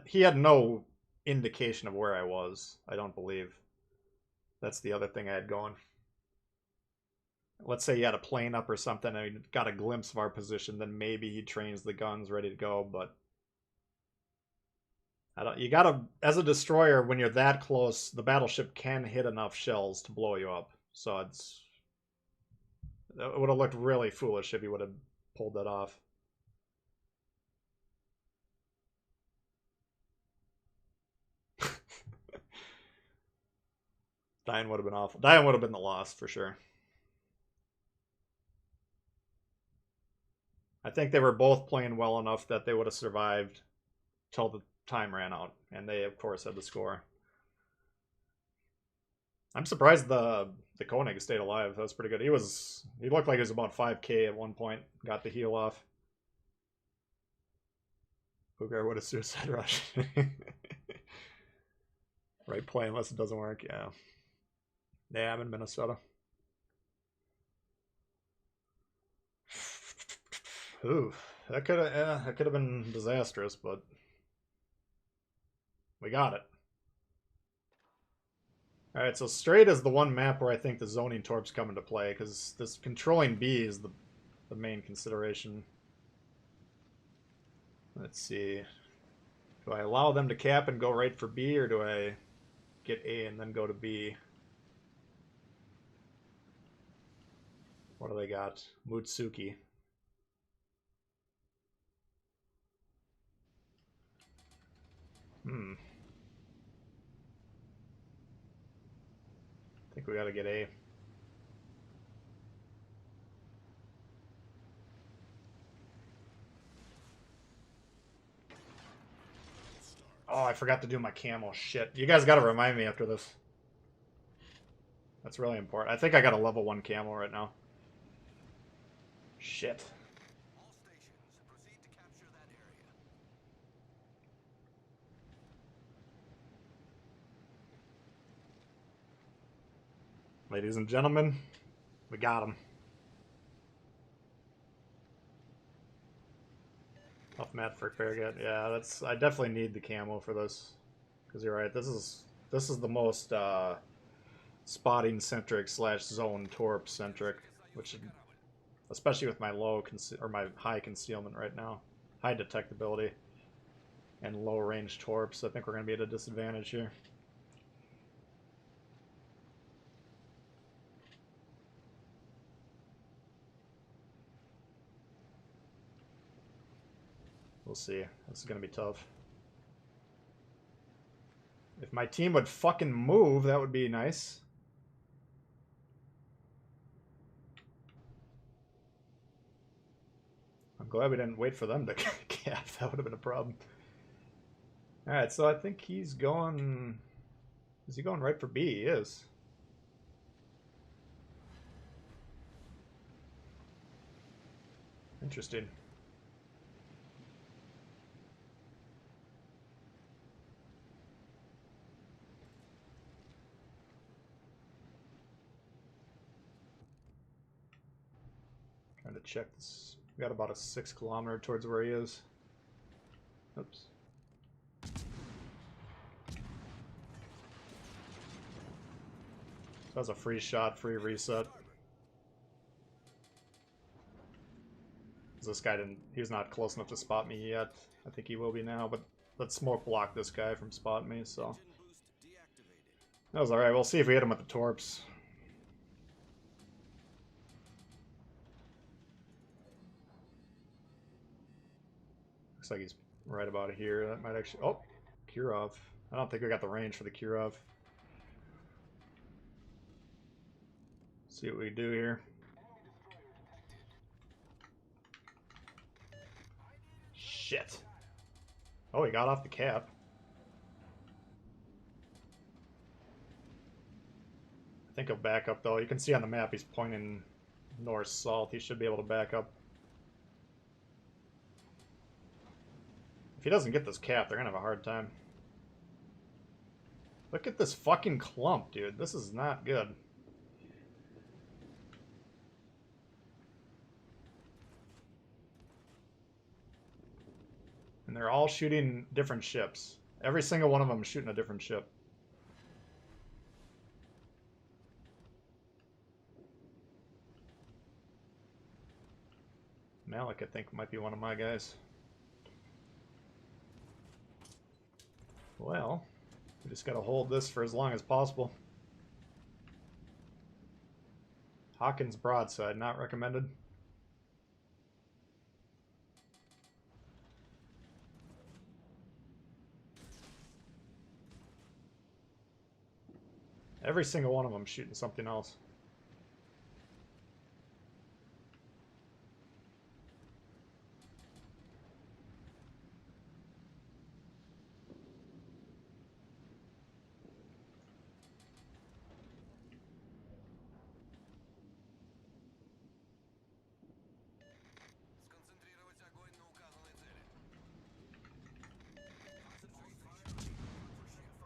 He had no indication of where I was, I don't believe. That's the other thing I had going. Let's say he had a plane up or something and he got a glimpse of our position, then maybe he trains the guns ready to go, but I don't, you gotta, as a destroyer, when you're that close, the battleship can hit enough shells to blow you up. So it would have looked really foolish if he would have pulled that off. Dying would have been awful. Dying would have been the loss for sure. I think they were both playing well enough that they would have survived till the time ran out, and they of course had the score. I'm surprised the Koenig stayed alive. That was pretty good. He looked like he was about 5k at one point. Got the heal off. Boogar would a suicide rush. Right play unless it doesn't work. Yeah. Yeah, I'm in Minnesota. Ooh, that could have been disastrous, but we got it. All right, so straight is the one map where I think the zoning torps come into play because this controlling B is the main consideration. Let's see. Do I allow them to cap and go right for B, or do I get A and then go to B? What do they got? Mutsuki. I think we got to get A. Oh, I forgot to do my camo. Shit. You guys got to remind me after this. That's really important. I think I got a level 1 camo right now. Shit. All stations, proceed to capture that area. Ladies and gentlemen, we got him. Tough mat for Farragut. Yeah, that's. I definitely need the camo for this. Because you're right. This is the most spotting centric / zone torp centric, which especially with my or my high concealment right now, high detectability, and low range torps. I think we're going to be at a disadvantage here. We'll see. This is going to be tough. If my team would fucking move, that would be nice. I'm glad we didn't wait for them to cap. That would have been a problem. Alright, so I think he's going... Is he going right for B? He is. Interesting. Trying to check this. We got about a 6 kilometer towards where he is. Oops. That was a free shot, free reset. This guy didn't... He's not close enough to spot me yet. I think he will be now, but let's smoke block this guy from spotting me, so... That was alright. We'll see if we hit him with the torps. Looks like he's right about here. That might actually... Oh! Kirov. I don't think we got the range for the Kirov. See what we do here. Shit. Oh, he got off the cap. I think he'll back up, though. You can see on the map he's pointing north-south. He should be able to back up. If he doesn't get this cap, they're going to have a hard time. Look at this fucking clump, dude. This is not good. And they're all shooting different ships. Every single one of them is shooting a different ship. Malik, I think, might be one of my guys. Well, we just gotta hold this for as long as possible. Hawkins broadside, not recommended. Every single one of them shooting something else.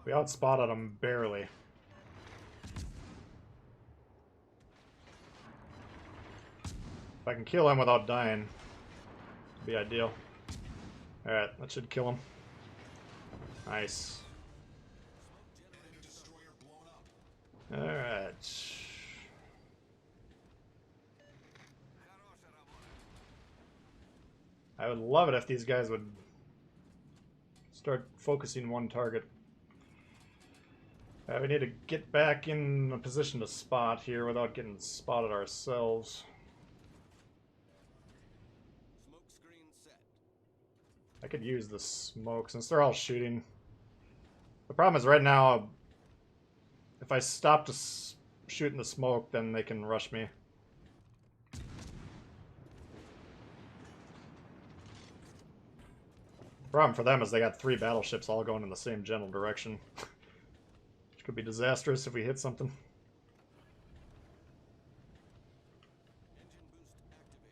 We outspotted them barely. If I can kill him without dying, it'd be ideal. Alright, that should kill him. Nice. Alright. I would love it if these guys would start focusing one target. We need to get back in a position to spot here without getting spotted ourselves. Smoke screen set. I could use the smoke since they're all shooting. The problem is right now, if I stop to shoot in the smoke, then they can rush me. The problem for them is they got 3 battleships all going in the same general direction. Which could be disastrous if we hit something. Engine boost activated.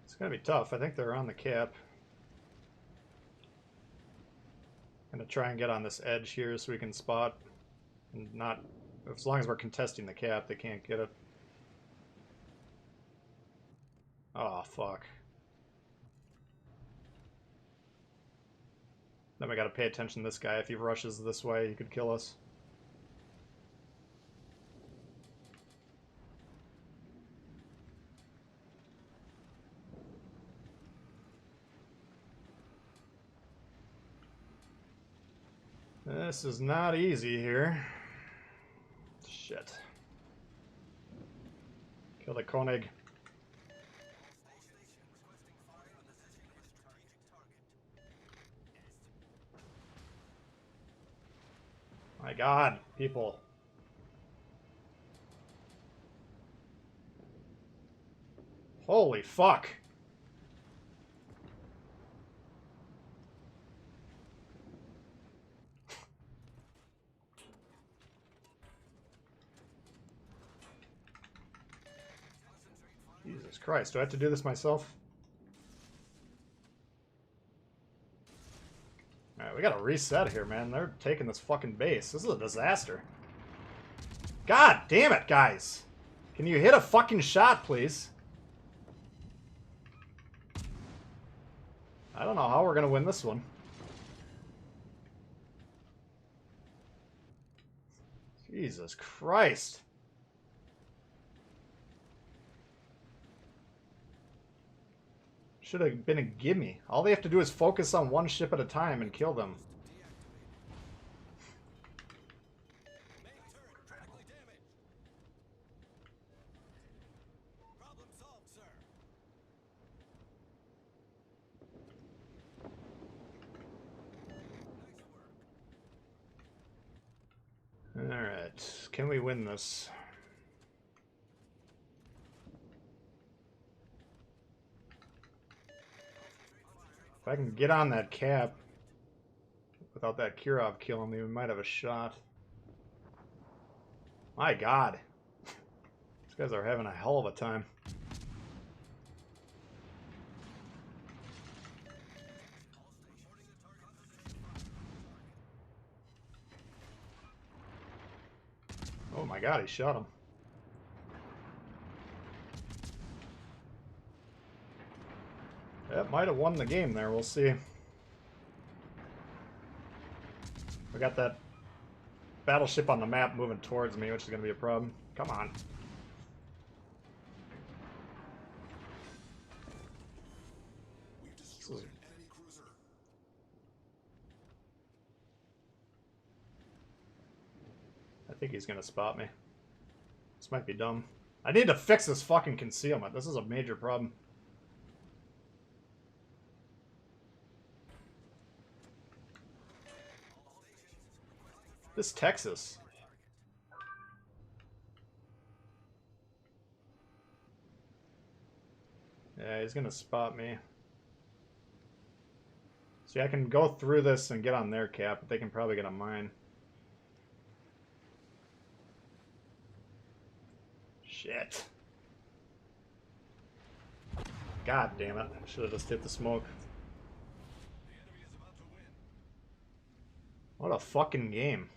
It's gonna be tough. I think they're on the cap. Gonna try and get on this edge here so we can spot and not... As long as we're contesting the cap, they can't get it. Oh, fuck. Then we gotta pay attention to this guy. If he rushes this way, he could kill us. This is not easy here. Shit. Kill the Koenig. My god, people. Holy fuck. Jesus Christ, do I have to do this myself? Alright, we gotta reset here, man. They're taking this fucking base. This is a disaster. God damn it, guys! Can you hit a fucking shot, please? I don't know how we're gonna win this one. Jesus Christ. Should have been a gimme. All they have to do is focus on one ship at a time and kill them. Main turret critically damaged. Problem solved, sir. Nice work. Alright, can we win this? If I can get on that cap without that Kirov killing me, we might have a shot. My god. These guys are having a hell of a time. Oh my god, he shot him. That might have won the game there, we'll see. We got that battleship on the map moving towards me, which is going to be a problem. Come on. We've destroyed an enemy cruiser. I think he's going to spot me. This might be dumb. I need to fix this fucking concealment. This is a major problem. This Texas. Yeah, he's gonna spot me. See, I can go through this and get on their cap, but they can probably get on mine. Shit. God damn it. Should have just hit the smoke. The enemy is about to win. What a fucking game.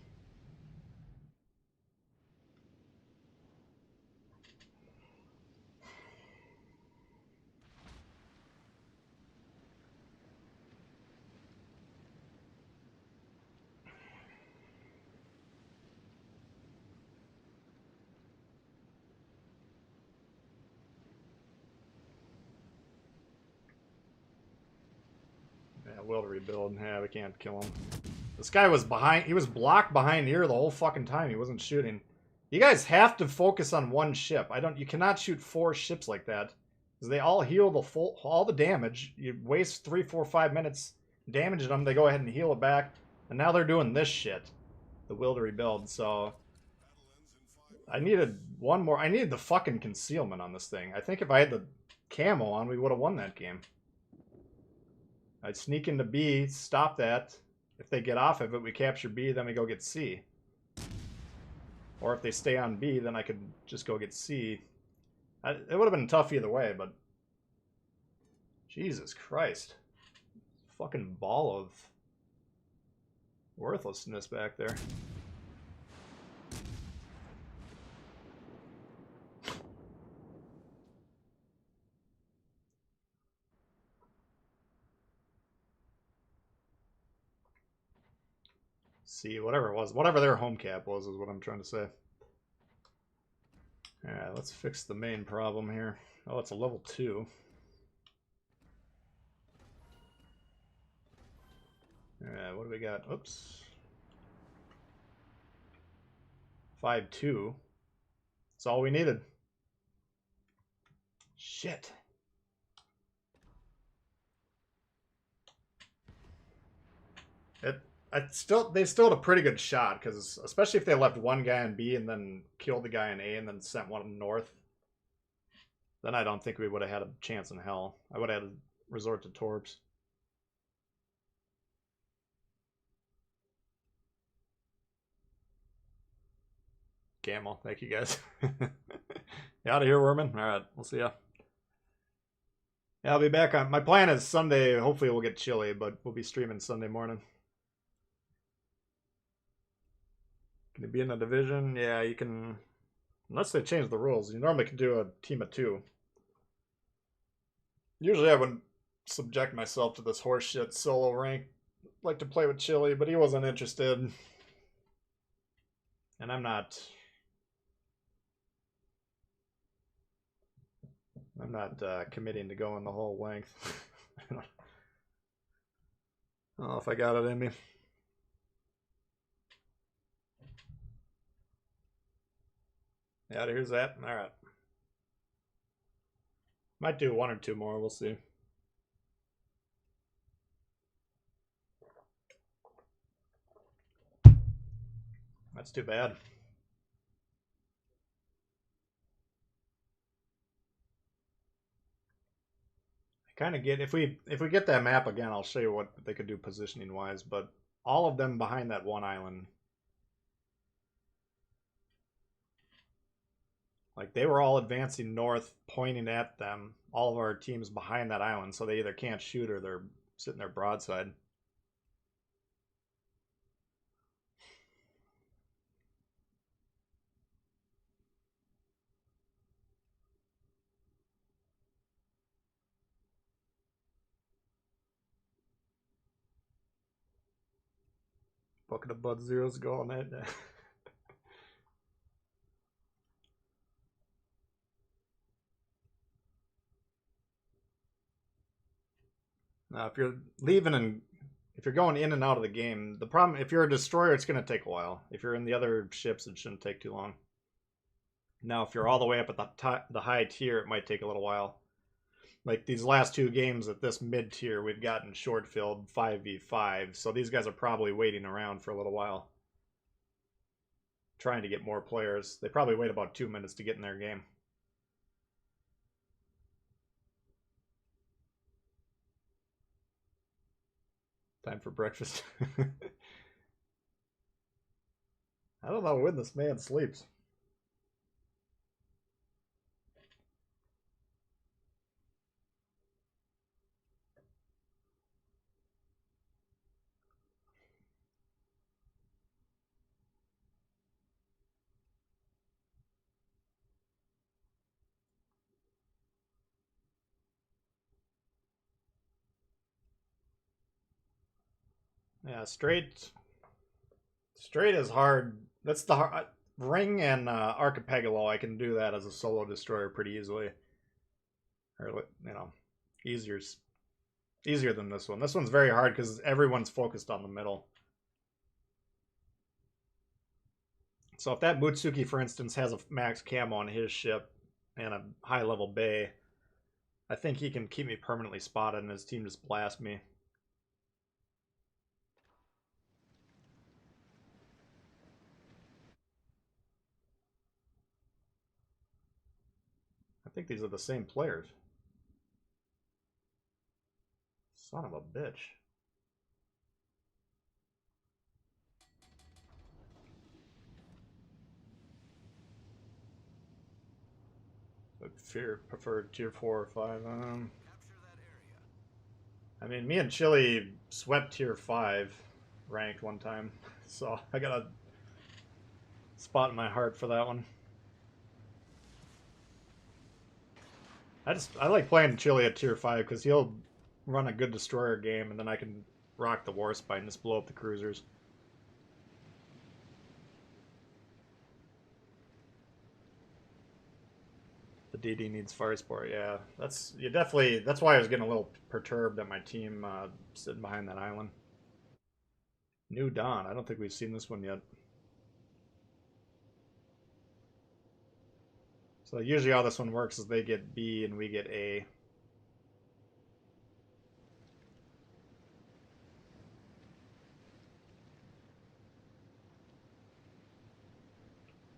Yeah, will rebuild. Yeah, we can't kill him. This guy was behind. He was blocked behind here the whole fucking time. He wasn't shooting. You guys have to focus on one ship. I don't. You cannot shoot 4 ships like that, because they all heal the full all the damage. You waste 3, 4, 5 minutes damaging them. They go ahead and heal it back, and now they're doing this shit. The will to rebuild. So I needed one more. I needed the fucking concealment on this thing. I think if I had the camo on, we would have won that game. I'd sneak into B, stop that. If they get off of it, we capture B, then we go get C. Or if they stay on B, then I could just go get C. It would have been tough either way, but... Jesus Christ. Fucking ball of worthlessness back there. C, whatever it was. Whatever their home cap was is what I'm trying to say. Alright, let's fix the main problem here. Oh, it's a level 2. Alright, what do we got? Oops. 5-2. That's all we needed. Shit. They still had a pretty good shot, because especially if they left one guy on B and then killed the guy in A and then sent one north, then I don't think we would have had a chance in hell. I would have had to resort to torps. Camel, thank you guys. You out of here, Werman? Alright, we'll see ya. Yeah, I'll be back on. My plan is Sunday, hopefully we'll get chilly, but we'll be streaming Sunday morning. Can you be in a division? Yeah, you can. Unless they change the rules. You normally can do a team of 2. Usually I wouldn't subject myself to this horseshit solo rank. Like to play with Chili, but he wasn't interested. And I'm not committing to going the whole length. I don't know if I got it in me. Yeah, here's that. Alright. Might do 1 or 2 more, we'll see. That's too bad. I kind of get if we get that map again, I'll show you what they could do positioning wise, but all of them behind that one island. Like they were all advancing north, pointing at them. All of our teams behind that island, so they either can't shoot or they're sitting there broadside. Bucket of Bud Zeros go on that. Now, if you're leaving and if you're going in and out of the game, the problem if you're a destroyer, it's going to take a while. If you're in the other ships, it shouldn't take too long. Now, if you're all the way up at the high tier, it might take a little while. Like these last 2 games at this mid tier, we've gotten short filled 5v5, so these guys are probably waiting around for a little while, trying to get more players. They probably wait about 2 minutes to get in their game. Time for breakfast. I don't know when this man sleeps. Yeah, straight is hard. That's the hard, ring and archipelago. I can do that as a solo destroyer pretty easily, or you know, easier easier than this one. This one's very hard because everyone's focused on the middle. So if that Mutsuki, for instance, has a max camo on his ship and a high level bay, I think he can keep me permanently spotted and his team just blast me. I think these are the same players. Son of a bitch. I prefer tier 4 or 5. I mean, me and Chili swept tier 5 ranked one time, so I got a spot in my heart for that one. I like playing Chili at tier 5 because he'll run a good destroyer game and then I can rock the Warspite and just blow up the cruisers. The DD needs fire sport. Yeah, that's you definitely. That's why I was getting a little perturbed at my team sitting behind that island. New Dawn. I don't think we've seen this one yet. So usually how this one works is they get B and we get A.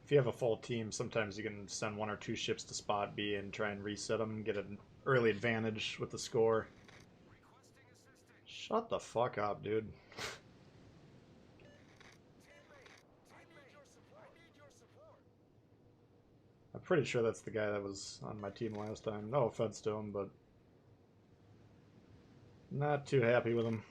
If you have a full team, sometimes you can send one or two ships to spot B and try and reset them and get an early advantage with the score. Shut the fuck up, dude. I'm pretty sure that's the guy that was on my team last time. No offense to him, but not too happy with him.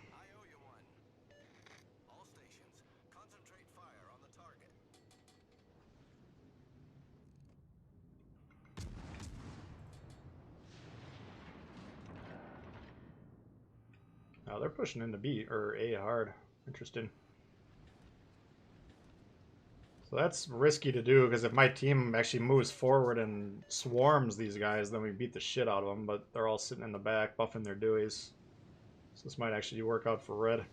Oh, they're pushing into B or A hard. Interesting. So that's risky to do because if my team actually moves forward and swarms these guys, then we beat the shit out of them. But they're all sitting in the back buffing their Deweys. So this might actually work out for red.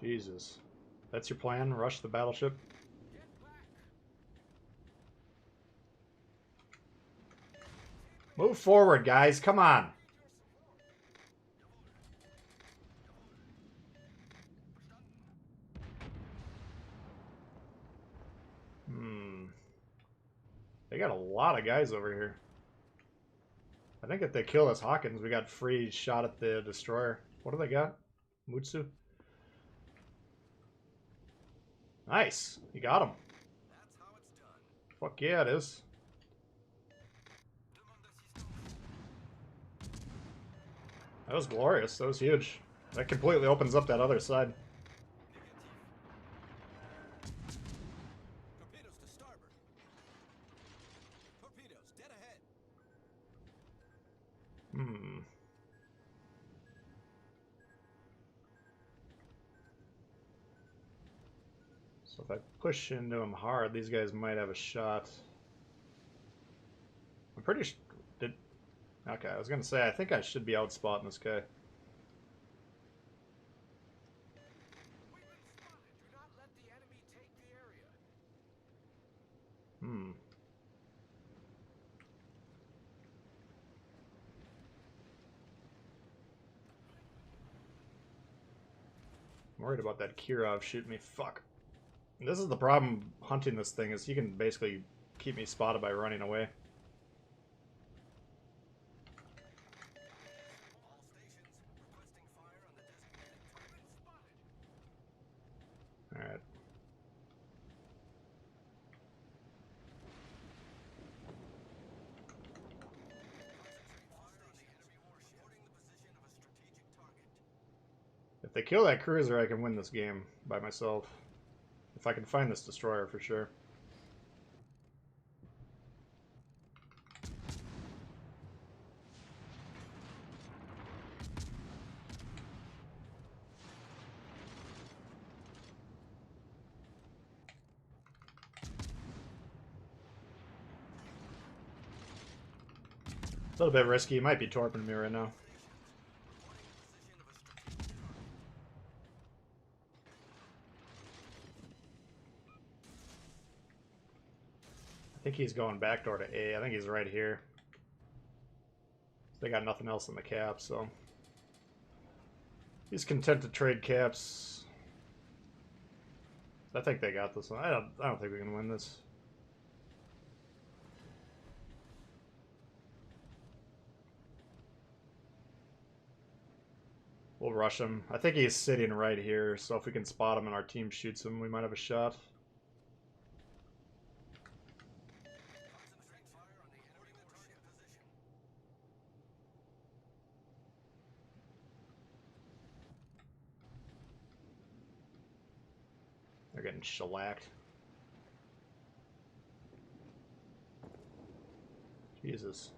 Jesus. That's your plan? Rush the battleship? Move forward, guys. Come on. They got a lot of guys over here. I think if they kill us Hawkins, we got free shot at the destroyer. What do they got? Mutsu? Nice. You got him. Fuck yeah, it is. That was glorious. That was huge. That completely opens up that other side. Torpedoes to starboard. Torpedoes dead ahead. So if I push into them hard, these guys might have a shot. I'm pretty sure... Okay, I was going to say, I think I should be outspotting this guy. I'm worried about that Kirov shooting me. Fuck. And this is the problem hunting this thing, is he can basically keep me spotted by running away. Alright. If they kill that cruiser, I can win this game by myself. If I can find this destroyer, for sure. A little bit risky. He might be torping me right now. I think he's going backdoor to A. I think he's right here. They got nothing else in the cap, so he's content to trade caps. I think they got this one. I don't think we can win this. We'll rush him. I think he's sitting right here, so if we can spot him and our team shoots him, we might have a shot. They're getting shellacked. Jesus.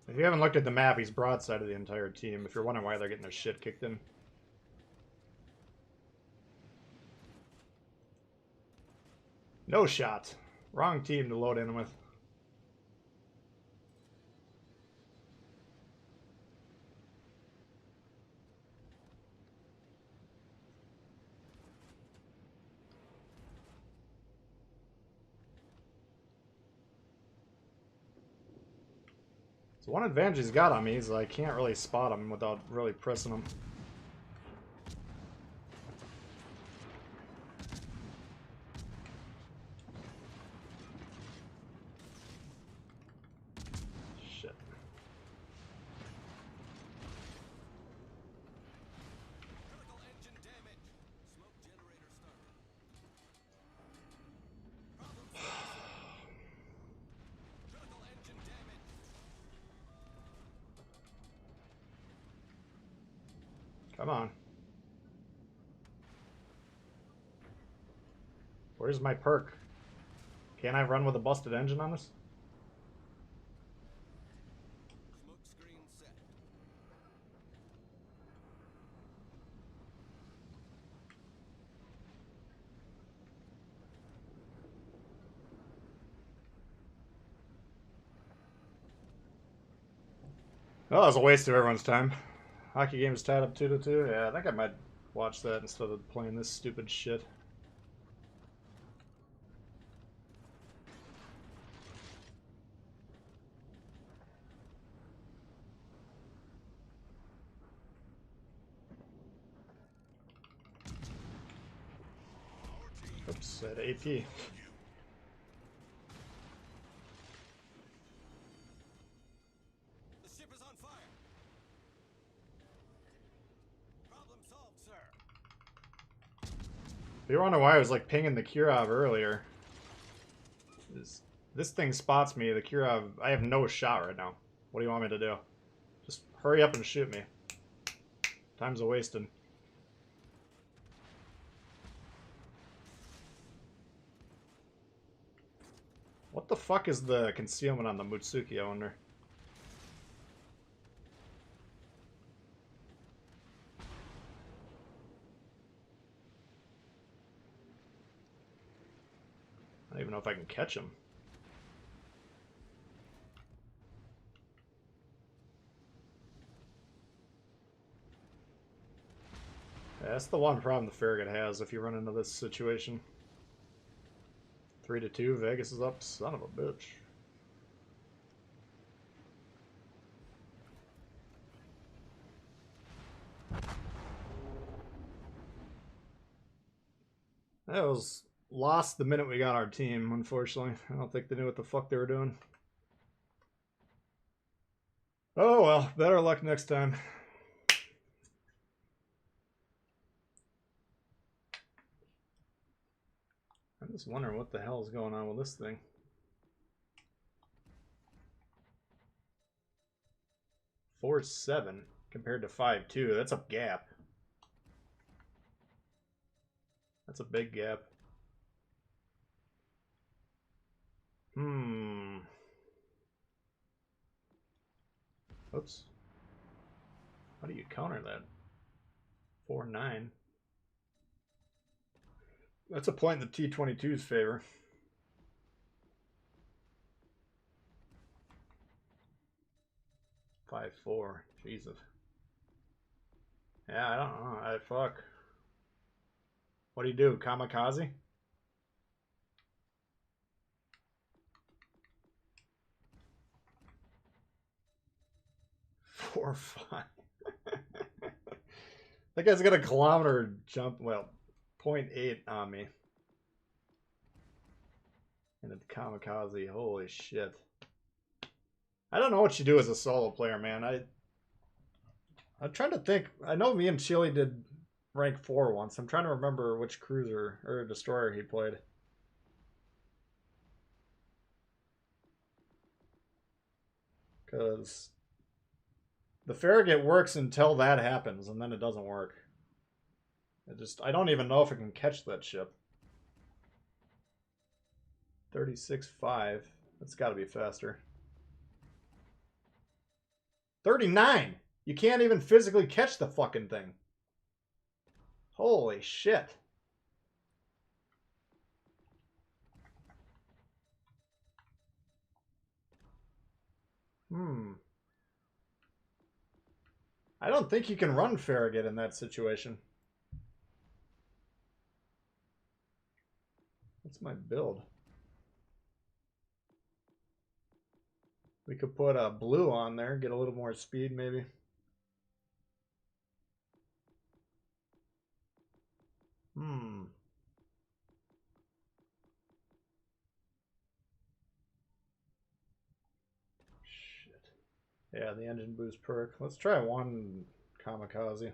If you haven't looked at the map, he's broadside of the entire team. If you're wondering why they're getting their shit kicked in. No shot. Wrong team to load in with. So one advantage he's got on me is I can't really spot him without really pressing him. Shit. Come on. Where's my perk? Can't I run with a busted engine on this? Oh, that was a waste of everyone's time. Hockey game is tied up 2-2. Yeah, I think I might watch that instead of playing this stupid shit. Oops, at AP. If you're wondering why I was like pinging the Kirov earlier, this thing spots me. The Kirov, I have no shot right now. What do you want me to do? Just hurry up and shoot me. Time's a wasted. What the fuck is the concealment on the Mutsuki, I wonder? I don't even know if I can catch him. Yeah, that's the one problem the Farragut has if you run into this situation. 3-2, Vegas is up. Son of a bitch. That was lost the minute we got our team, unfortunately. I don't think they knew what the fuck they were doing. Oh well, better luck next time. I'm just wondering what the hell is going on with this thing. 4-7 compared to 5-2. That's a gap. That's a big gap. Oops. How do you counter that? 4-9. That's a point in the T-22's favor. 5-4. Jesus. Yeah, I don't know. Fuck. What do you do? Kamikaze? 4-5. That guy's got a kilometer jump. Well, 0.8 on me. And it's kamikaze. Holy shit. I don't know what you do as a solo player, man. I'm trying to think. I know me and Chili did rank 4 once. I'm trying to remember which cruiser or destroyer he played. Because the Farragut works until that happens, and then it doesn't work. I don't even know if it can catch that ship. 36.5. That's got to be faster. 39! You can't even physically catch the fucking thing. Holy shit. I don't think you can run Farragut in that situation. What's my build? We could put a blue on there, get a little more speed maybe. Shit. Yeah, the engine boost perk. Let's try one kamikaze.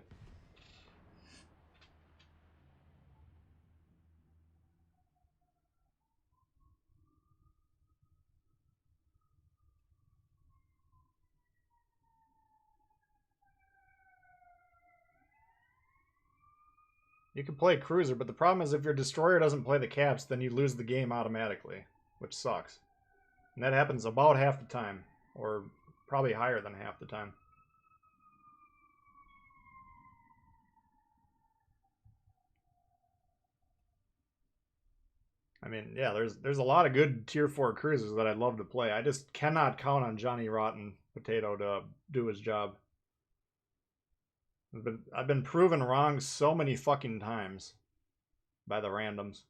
You can play cruiser, but the problem is if your destroyer doesn't play the caps, then you lose the game automatically, which sucks. And that happens about half the time, or probably higher than half the time. I mean, yeah, there's a lot of good tier 4 cruisers that I'd love to play. I just cannot count on Johnny Rotten Potato to do his job. I've been proven wrong so many fucking times by the randoms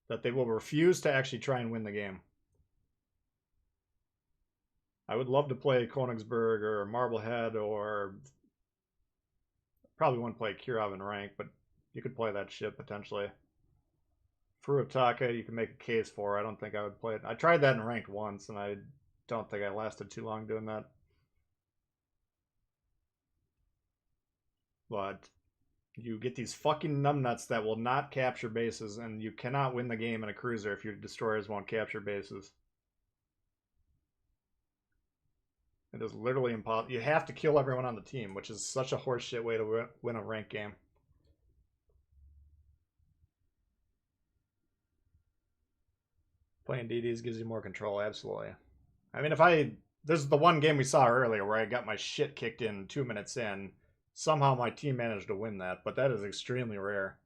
that they will refuse to actually try and win the game. I would love to play Königsberg or Marblehead, or probably wouldn't play Kirov in rank, but you could play that ship potentially. Furutaka, you can make a case for. I don't think I would play it. I tried that in ranked once, and I don't think I lasted too long doing that. But you get these fucking numbnuts that will not capture bases, and you cannot win the game in a cruiser if your destroyers won't capture bases. It is literally impossible. You have to kill everyone on the team, which is such a horseshit way to win a ranked game. Playing DDs gives you more control, absolutely. I mean, this is the one game we saw earlier where I got my shit kicked in 2 minutes in. Somehow my team managed to win that, but that is extremely rare.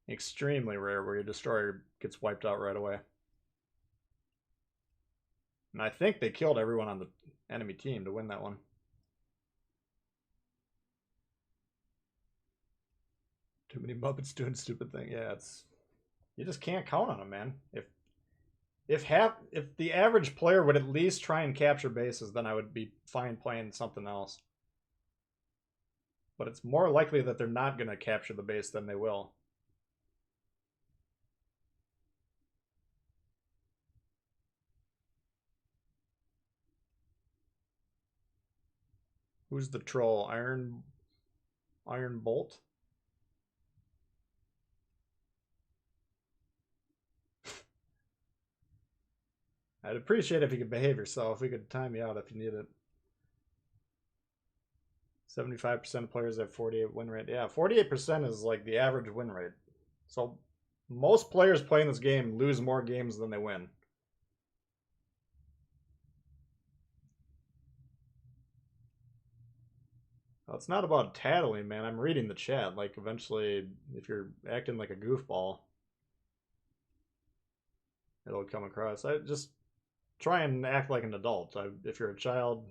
Extremely rare where your destroyer gets wiped out right away. And I think they killed everyone on the enemy team to win that one. Too many Muppets doing stupid things. Yeah, you just can't count on them, man. If the average player would at least try and capture bases, then I would be fine playing something else. But it's more likely that they're not going to capture the base than they will. Who's the troll? Iron Bolt? I'd appreciate if you could behave yourself. We could time you out if you need it. 75% of players have 48 win rate. Yeah, 48% is like the average win rate. So most players playing this game lose more games than they win. Well, it's not about tattling, man. I'm reading the chat. Like, eventually, if you're acting like a goofball, it'll come across. I just try and act like an adult. If you're a child,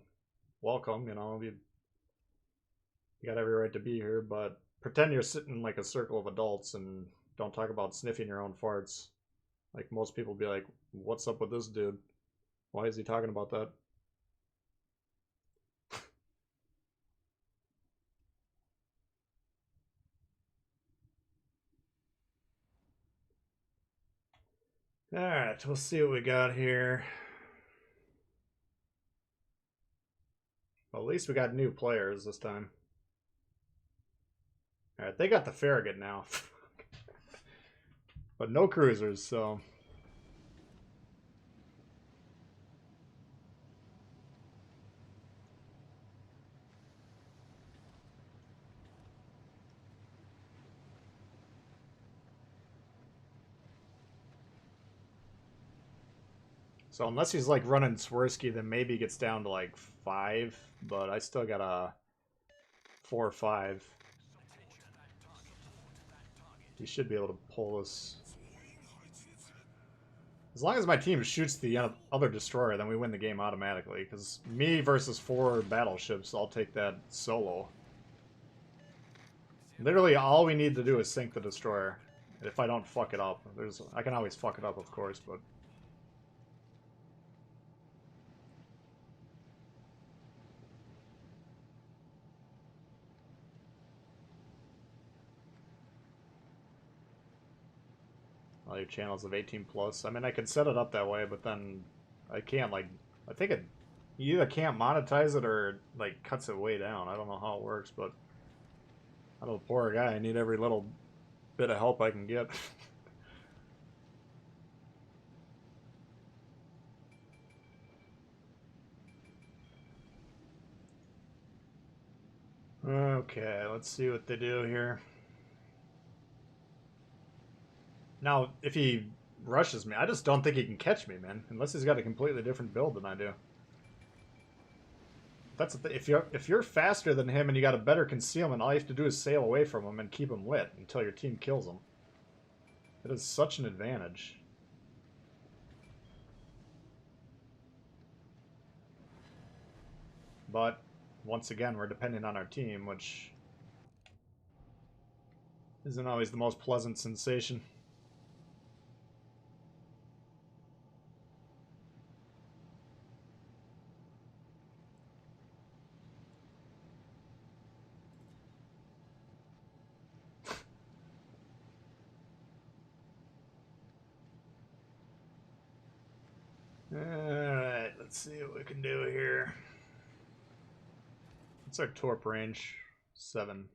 welcome, you know, you got every right to be here, but pretend you're sitting in like a circle of adults and don't talk about sniffing your own farts. Like most people be like, what's up with this dude? Why is he talking about that? Alright, we'll see what we got here. Well, at least we got new players this time. Alright, they got the Farragut now. But no cruisers, so... So unless he's like running Swirsky, then maybe he gets down to like 5, but I still got a 4 or 5. He should be able to pull this. As long as my team shoots the other destroyer, then we win the game automatically. Because me versus 4 battleships, I'll take that solo. Literally, all we need to do is sink the destroyer. If I don't fuck it up. I can always fuck it up, of course, but... all your channels of 18 plus. I mean, I could set it up that way, but then I can't, like... I think it... You either can't monetize it or, like, cuts it way down. I don't know how it works, but... I'm a poor guy. I need every little bit of help I can get. Okay, let's see what they do here. Now, if he rushes me, I just don't think he can catch me, man. Unless he's got a completely different build than I do. That's the if you're faster than him and you got a better concealment, all you have to do is sail away from him and keep him lit until your team kills him. It is such an advantage. But once again, we're dependent on our team, which isn't always the most pleasant sensation. Alright, let's see what we can do here. What's our torp range? 7.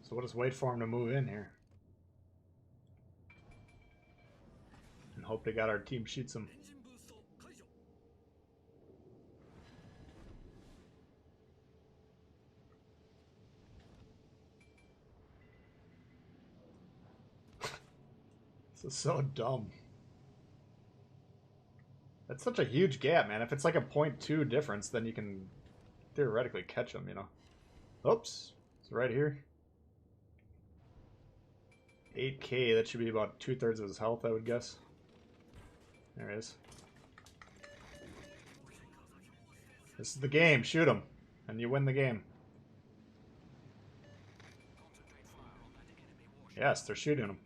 So we'll just wait for him to move in here. And hope to God our team shoots him. This is so dumb. That's such a huge gap, man. If it's like a 0.2 difference, then you can theoretically catch him, you know. Oops. It's right here. 8k, that should be about 2/3 of his health, I would guess. There it is. This is the game. Shoot him. And you win the game. Yes, they're shooting him.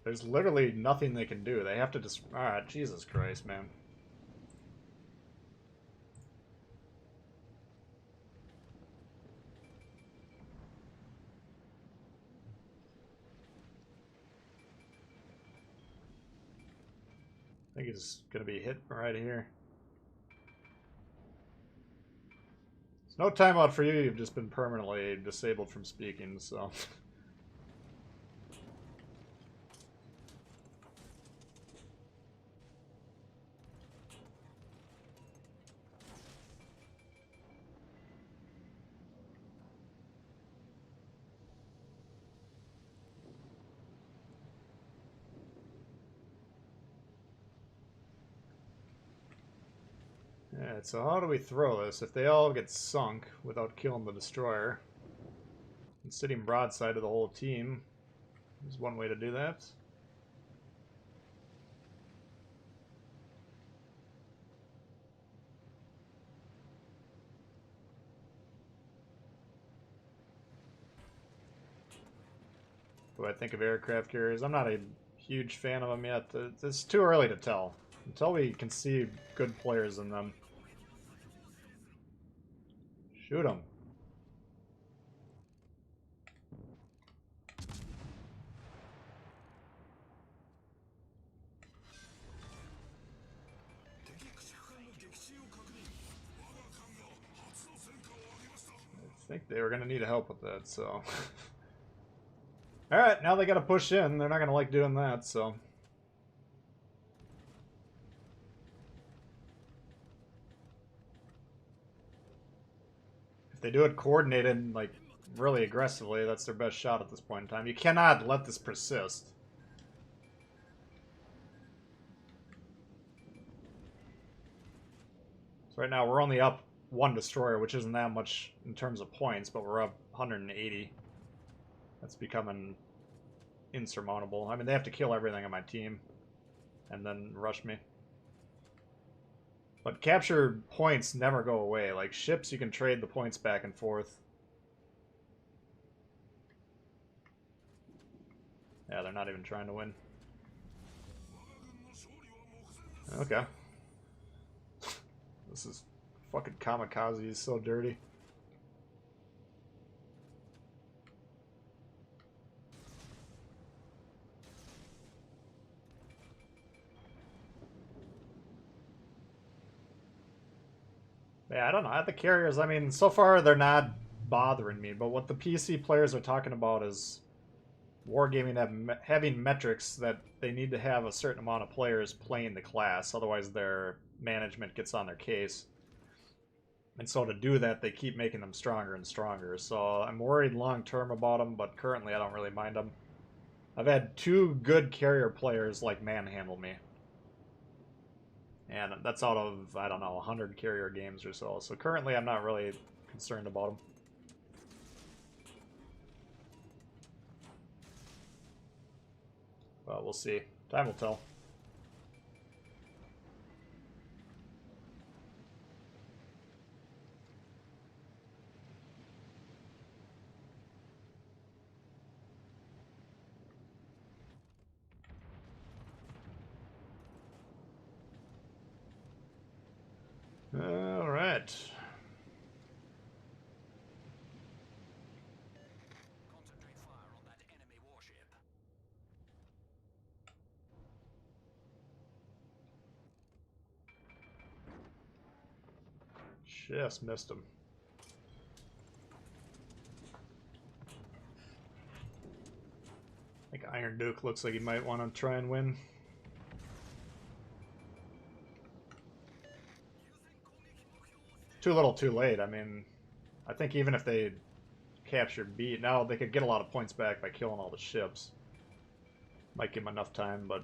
There's literally nothing they can do. They have to just... Alright, Jesus Christ, man. I think he's going to be hit right here. There's no timeout for you. You've just been permanently disabled from speaking, so... Alright, so how do we throw this? If they all get sunk without killing the destroyer, and sitting broadside to the whole team is one way to do that. What do I think of aircraft carriers? I'm not a huge fan of them yet. It's too early to tell. Until we can see good players in them. Shoot them. I think they were going to need help with that, so... Alright, now they got to push in. They're not going to like doing that, so... If they do it coordinated, like, really aggressively, that's their best shot at this point in time. You cannot let this persist. So right now we're only up one destroyer, which isn't that much in terms of points, but we're up 180. That's becoming insurmountable. I mean, they have to kill everything on my team and then rush me. But captured points never go away. Like, ships, you can trade the points back and forth. Yeah, they're not even trying to win. Okay. This is fucking kamikaze. He's so dirty. Yeah, I don't know. The carriers, I mean, so far they're not bothering me, but what the PC players are talking about is wargaming having metrics that they need to have a certain amount of players playing the class, otherwise their management gets on their case. And so to do that, they keep making them stronger and stronger. So I'm worried long term about them, but currently I don't really mind them. I've had 2 good carrier players like manhandle me. And that's out of, I don't know, 100 carrier games or so. So currently I'm not really concerned about them. Well, we'll see. Time will tell. All right. Concentrate fire on that enemy warship. Just missed him. I think Iron Duke looks like he might want to try and win. Too little too late. I mean, I think even if they captured B, now they could get a lot of points back by killing all the ships. Might give them enough time, but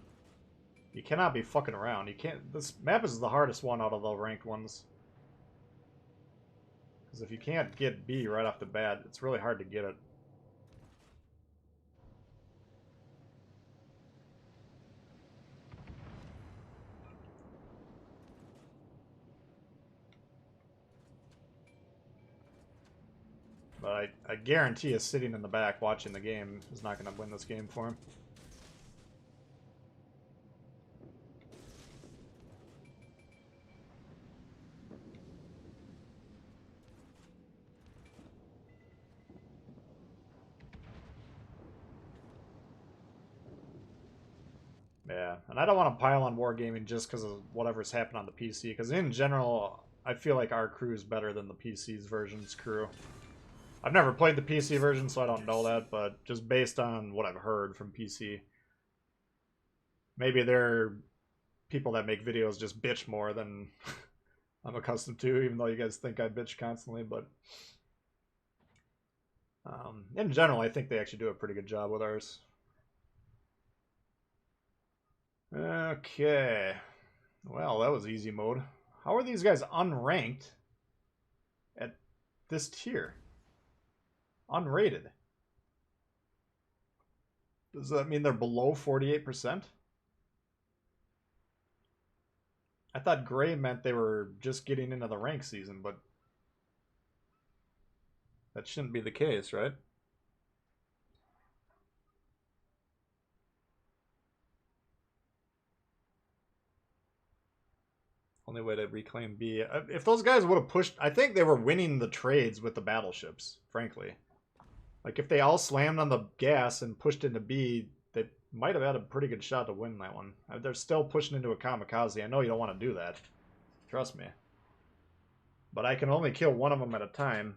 you cannot be fucking around. You can't. This map is the hardest one out of the ranked ones. Because if you can't get B right off the bat, it's really hard to get it. But I guarantee us sitting in the back watching the game is not going to win this game for him. Yeah, and I don't want to pile on Wargaming just because of whatever's happened on the PC, because in general, I feel like our crew is better than the PC's version's crew. I've never played the PC version, so I don't know that, but just based on what I've heard from PC, maybe they're people that make videos just bitch more than I'm accustomed to, even though you guys think I bitch constantly, but in general, I think they actually do a pretty good job with ours. Okay. Well, that was easy mode. How are these guys unranked at this tier? Unrated. Does that mean they're below 48%? I thought gray meant they were just getting into the rank season, but that shouldn't be the case, right? Only way to reclaim B. If those guys would have pushed, I think they were winning the trades with the battleships, frankly. Like, if they all slammed on the gas and pushed into B, they might have had a pretty good shot to win that one. They're still pushing into a kamikaze. I know you don't want to do that. Trust me. But I can only kill one of them at a time.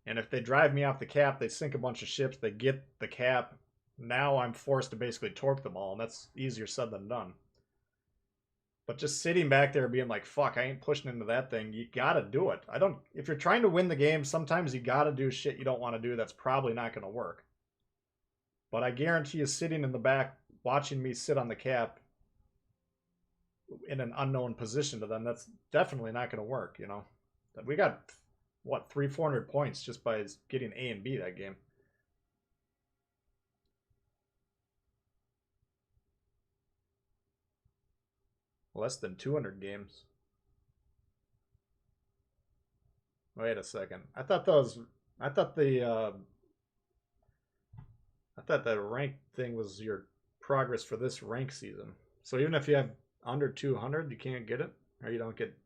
And if they drive me off the cap, they sink a bunch of ships, they get the cap. Now I'm forced to basically torp them all, and that's easier said than done. But just sitting back there being like, fuck, I ain't pushing into that thing, you gotta do it. If you're trying to win the game, sometimes you gotta do shit you don't want to do that's probably not gonna work. But I guarantee you, sitting in the back, watching me sit on the cap in an unknown position to them, that's definitely not gonna work, you know? We got, what, 300-400 points just by getting A and B that game. Less than 200 games. Wait a second. I thought the rank thing was your progress for this rank season. So even if you have under 200, you can't get it, or you don't get.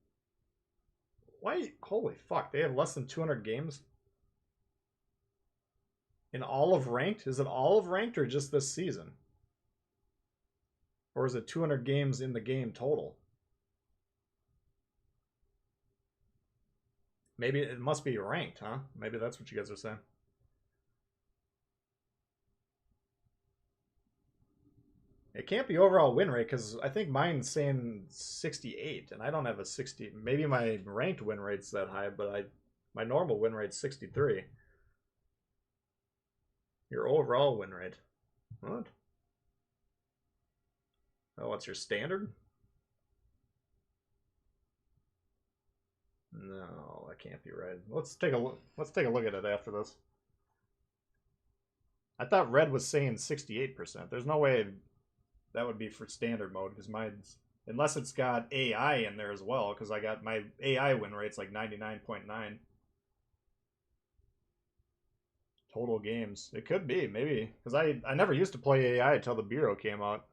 Why? Holy fuck! They have less than 200 games in all of ranked. Is it all of ranked or just this season? Or is it 200 games in the game total? Maybe it must be ranked, huh? Maybe that's what you guys are saying. It can't be overall win rate because I think mine's saying 68, and I don't have a 60. Maybe my ranked win rate's that high, but my normal win rate's 63. Your overall win rate. What? Oh, what's your standard? No, that can't be right. Let's take a look. Let's take a look at it after this. I thought red was saying 68%. There's no way that would be for standard mode because mine's, unless it's got AI in there as well, because I got my AI win rate's like 99.9 total games. It could be, maybe, because I never used to play AI until the Bureau came out,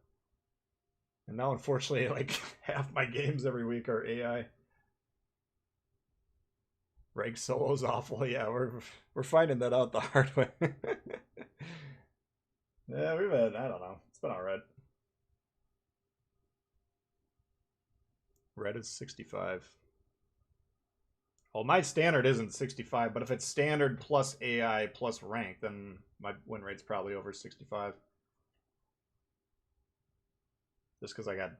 and now unfortunately like half my games every week are AI. Rank solo's awful. Yeah, we're finding that out the hard way. Yeah, we've had, I don't know, it's been all right. Red is 65. Well, my standard isn't 65, but if it's standard plus AI plus rank, then my win rate's probably over 65. Just because I got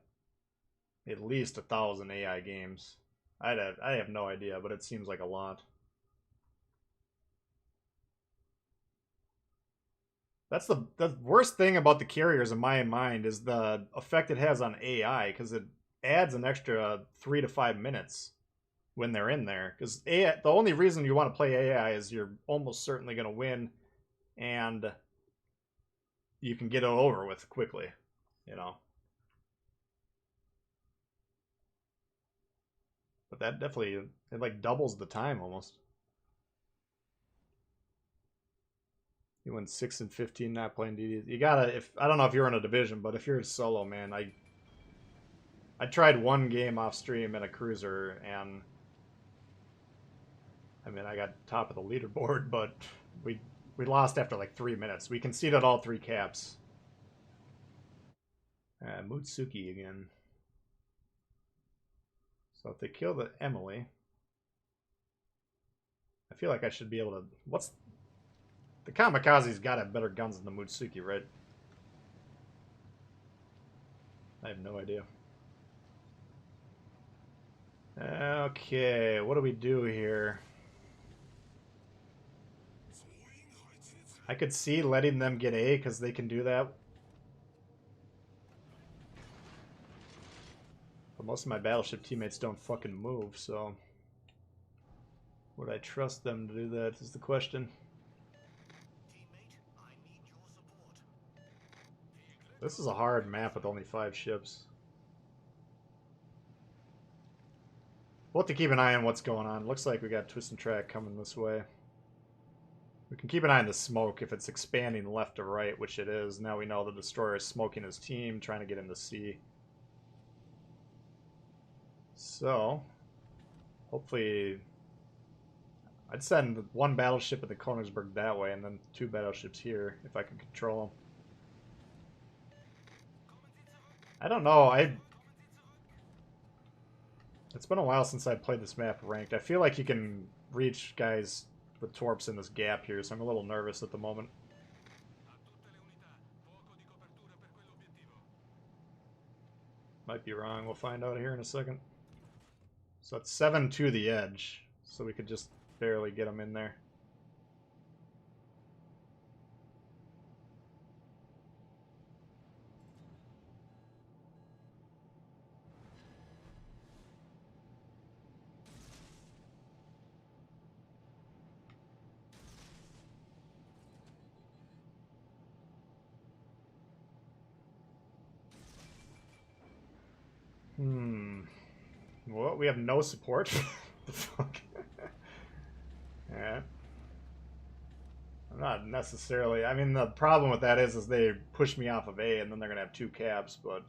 at least 1,000 AI games. I have no idea, but it seems like a lot. That's the worst thing about the carriers in my mind is the effect it has on AI because it adds an extra 3 to 5 minutes when they're in there. Because the only reason you want to play AI is you're almost certainly going to win, and you can get it over with quickly, you know. But that definitely it like doubles the time almost. You went 6-15 not playing DD. You gotta, if I don't know if you're in a division, but if you're solo, man, I tried one game off stream in a cruiser, and I mean I got top of the leaderboard, but we lost after like 3 minutes. We conceded all 3 caps. Mutsuki again. So if they kill the Emily, I feel like I should be able to. What's the Kamikaze's got to have better guns than the Mutsuki, right? I have no idea. Okay, what do we do here? I could see letting them get A because they can do that. But most of my battleship teammates don't fucking move, so would I trust them to do that is the question. This is a hard map with only 5 ships. We'll have to keep an eye on what's going on. Looks like we got twist and track coming this way. We can keep an eye on the smoke if it's expanding left to right, which it is. Now we know the destroyer is smoking his team, trying to get into sea. So, hopefully, I'd send 1 battleship in the Konigsberg that way, and then 2 battleships here, if I can control them. I don't know, it's been a while since I played this map ranked. I feel like you can reach guys with torps in this gap here, so I'm a little nervous at the moment. Might be wrong, we'll find out here in a second. So it's 7 to the edge, so we could just barely get them in there. Well, we have no support. The fuck? Yeah. I'm not necessarily... I mean, the problem with that is they push me off of A, and then they're going to have 2 cabs, but...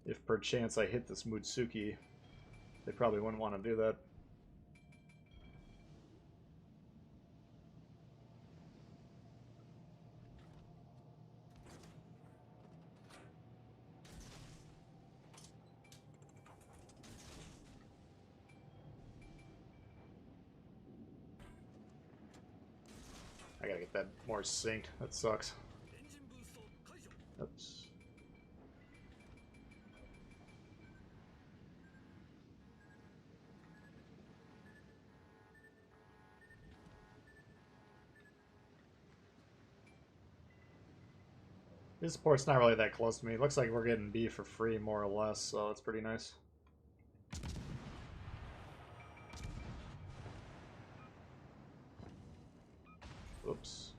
if perchance I hit this Mutsuki, they probably wouldn't want to do that. I gotta get that more synced. That sucks. Oops. This port's not really that close to me. It looks like we're getting B for free, more or less, so it's pretty nice. Oops.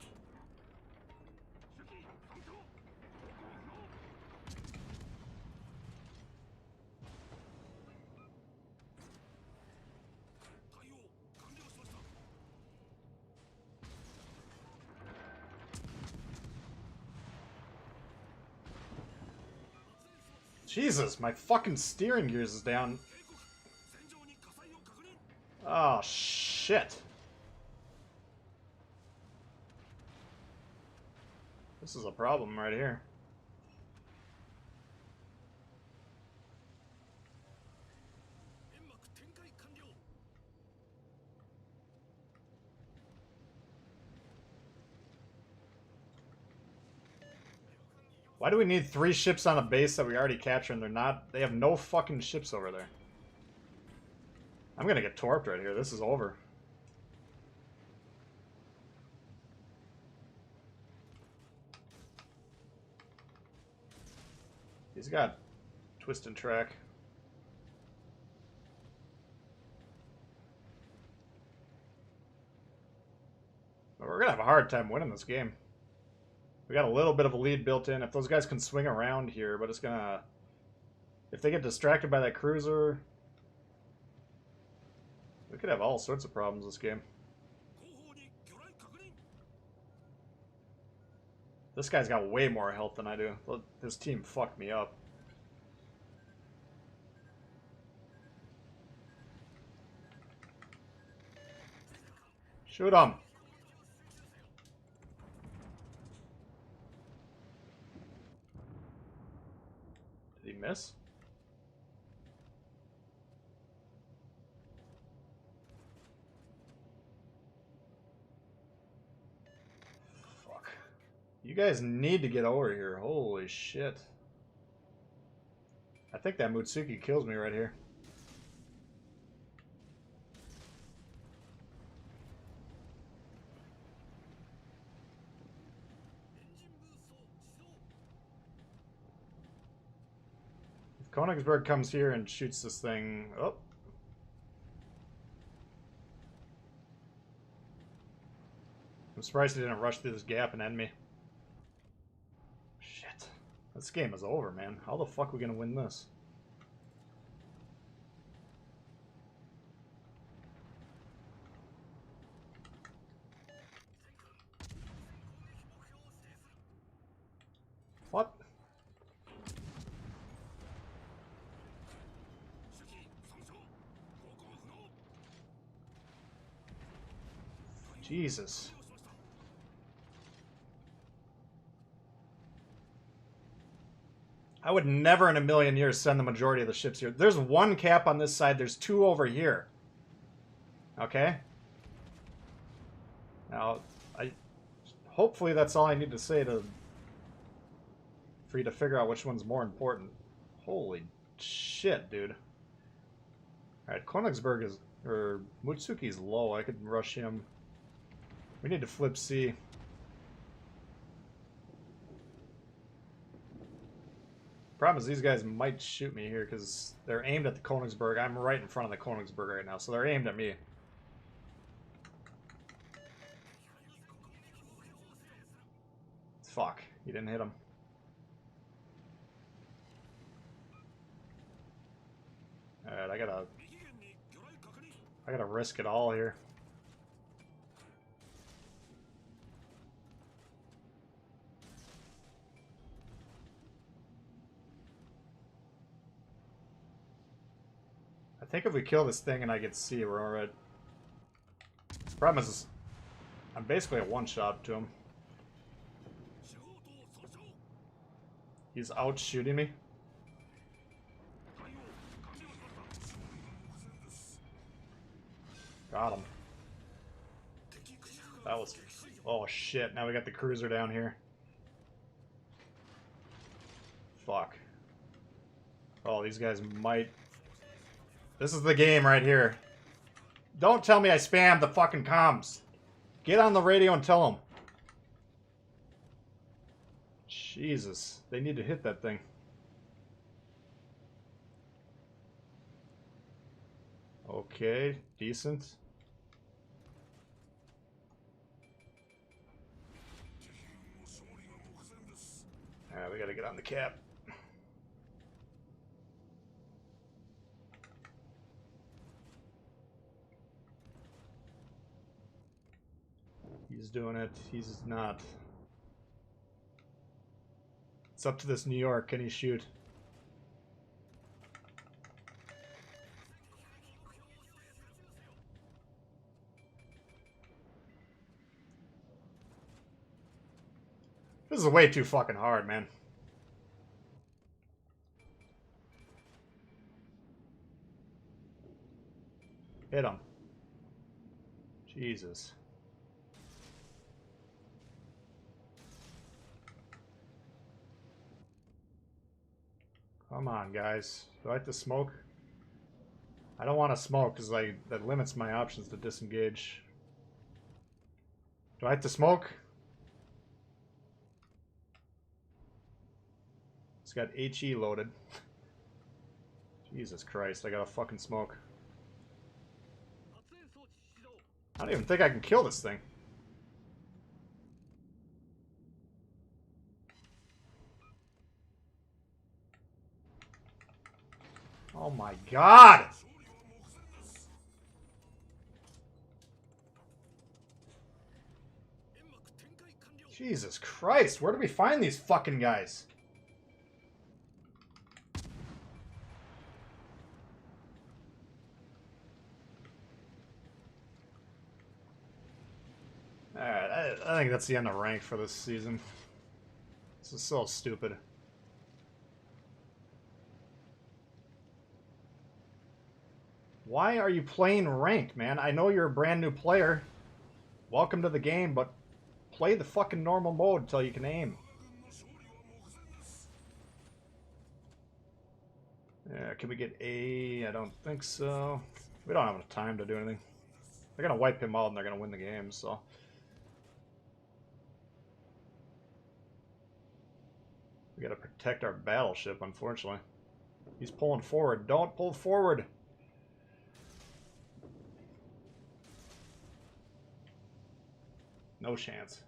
Jesus, my fucking steering gears is down. Oh, shit. This is a problem right here. Why do we need 3 ships on a base that we already captured and they're not... They have no fucking ships over there. I'm gonna get torped right here. This is over. He's got twist and track. But we're gonna have a hard time winning this game. We got a little bit of a lead built in. If those guys can swing around here, but it's gonna... If they get distracted by that cruiser... We could have all sorts of problems this game. This guy's got way more health than I do. His team fucked me up. Shoot him! Did he miss? Fuck. You guys need to get over here. Holy shit. I think that Mutsuki kills me right here. Königsberg comes here and shoots this thing. Oh. I'm surprised he didn't rush through this gap and end me. Shit. This game is over, man. How the fuck are we gonna win this? What? Jesus. I would never in a million years send the majority of the ships here. There's one cap on this side. There's two over here. Okay? Now, hopefully that's all I need to say for you to figure out which one's more important. Holy shit, dude. Alright, Königsberg is... or Mutsuki's low. I could rush him. We need to flip C. Problem is these guys might shoot me here because they're aimed at the Königsberg. I'm right in front of the Königsberg right now, so they're aimed at me. Fuck, he didn't hit him. Alright, I gotta risk it all here. I think if we kill this thing and I get C, we're alright. Problem is, I'm basically a one-shot to him. He's out shooting me. Got him. That was... oh shit, now we got the cruiser down here. Fuck. Oh, these guys might... This is the game right here. Don't tell me I spammed the fucking comms. Get on the radio and tell them. Jesus. They need to hit that thing. Okay. Decent. Alright, we gotta get on the cap. He's doing it. He's not. It's up to this New York. Can he shoot? This is way too fucking hard, man. Hit him. Jesus. Come on, guys. Do I have to smoke? I don't want to smoke because that limits my options to disengage. Do I have to smoke? It's got HE loaded. Jesus Christ, I gotta fucking smoke. I don't even think I can kill this thing. Oh my god! Jesus Christ, where do we find these fucking guys? Alright, I think that's the end of rank for this season. This is so stupid. Why are you playing ranked, man? I know you're a brand new player. Welcome to the game, but play the fucking normal mode until you can aim. Yeah, can we get A? I don't think so. We don't have enough time to do anything. They're gonna wipe him out and they're gonna win the game, so. We gotta protect our battleship, unfortunately. He's pulling forward. Don't pull forward. No chance.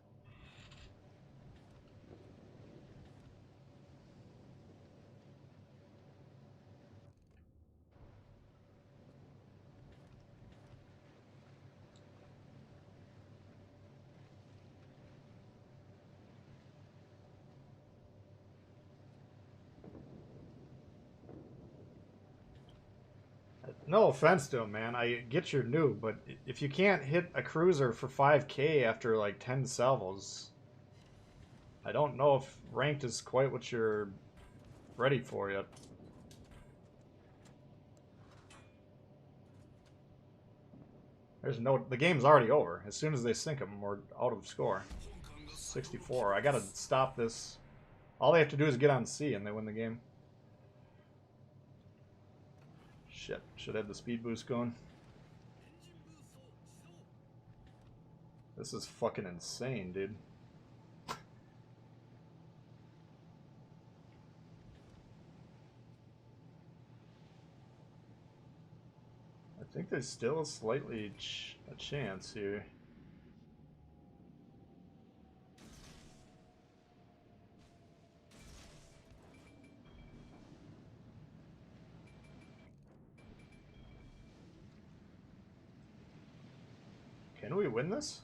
No offense to him, man. I get your noob, but if you can't hit a cruiser for 5k after like 10 salvos, I don't know if ranked is quite what you're ready for yet. There's no... The game's already over. As soon as they sink them, we're out of score. 64. I gotta stop this. All they have to do is get on C and they win the game. Shit. Should have the speed boost going. This is fucking insane, dude. I think there's still slightly a chance here. Can we win this?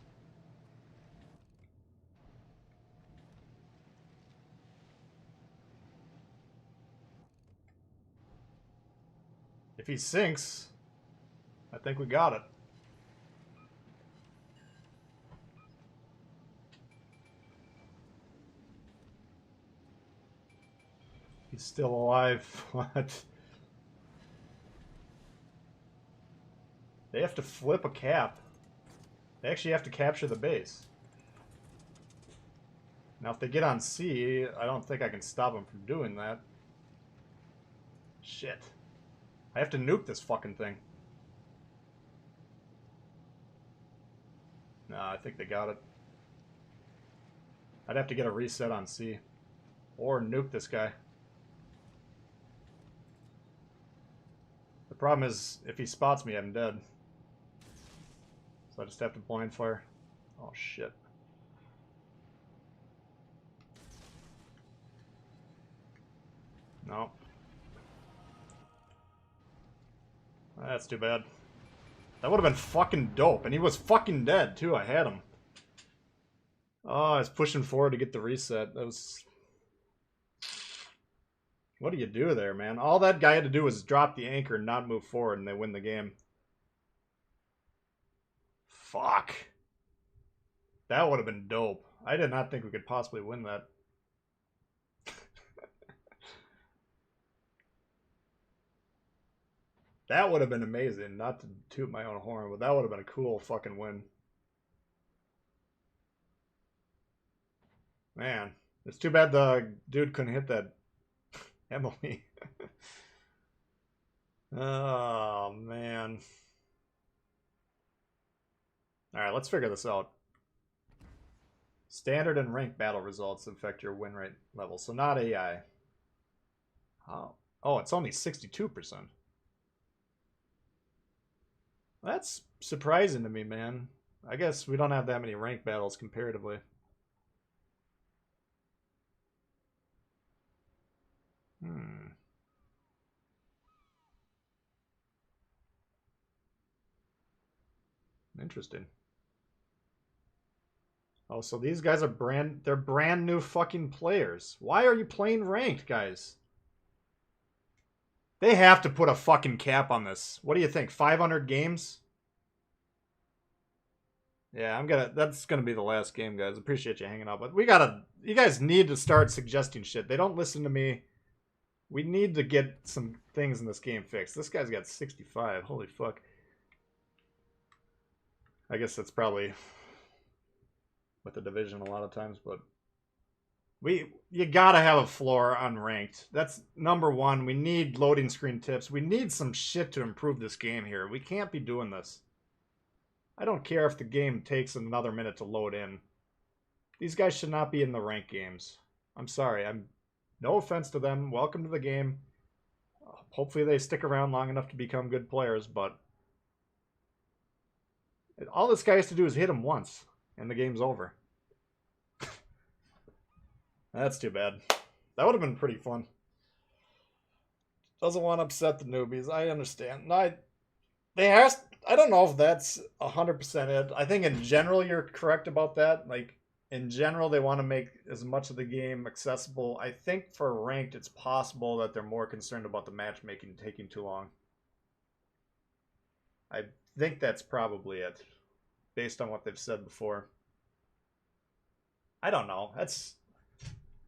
If he sinks, I think we got it. He's still alive. What? They have to flip a cap. They actually have to capture the base. Now, if they get on C, I don't think I can stop them from doing that. Shit. I have to nuke this fucking thing. Nah, I think they got it. I'd have to get a reset on C. Or nuke this guy. The problem is, if he spots me, I'm dead. So I just have to blind fire. Oh, shit. No. That's too bad. That would have been fucking dope. And he was fucking dead, too. I had him. Oh, I was pushing forward to get the reset. That was... What do you do there, man? All that guy had to do was drop the anchor and not move forward, and they win the game. Fuck. That would have been dope. I did not think we could possibly win that. That would have been amazing. Not to toot my own horn, but that would have been a cool fucking win. Man, it's too bad the dude couldn't hit that Emily. Oh, man. Alright, let's figure this out. Standard and ranked battle results affect your win rate level, so not AI. Oh, it's only 62%. That's surprising to me, man. I guess we don't have that many ranked battles comparatively. Interesting. Oh, so these guys are they're brand new fucking players. Why are you playing ranked, guys? They have to put a fucking cap on this. What do you think? 500 games? Yeah, that's gonna be the last game, guys. Appreciate you hanging out, but you guys need to start suggesting shit. They don't listen to me. We need to get some things in this game fixed. This guy's got 65. Holy fuck. I guess that's probably with the division a lot of times, but you gotta have a floor on ranked. That's number one. We need loading screen tips. We need some shit to improve this game here. We can't be doing this. I don't care if the game takes another minute to load in. These guys should not be in the ranked games. I'm sorry. No offense to them. Welcome to the game. hopefully they stick around long enough to become good players, but all this guy has to do is hit him once, and the game's over. That's too bad. That would have been pretty fun. Doesn't want to upset the newbies. I understand. No, they asked. I don't know if that's 100% it. I think in general you're correct about that. Like in general, they want to make as much of the game accessible. I think for ranked, it's possible that they're more concerned about the matchmaking taking too long. I think that's probably it, based on what they've said before. I don't know. That's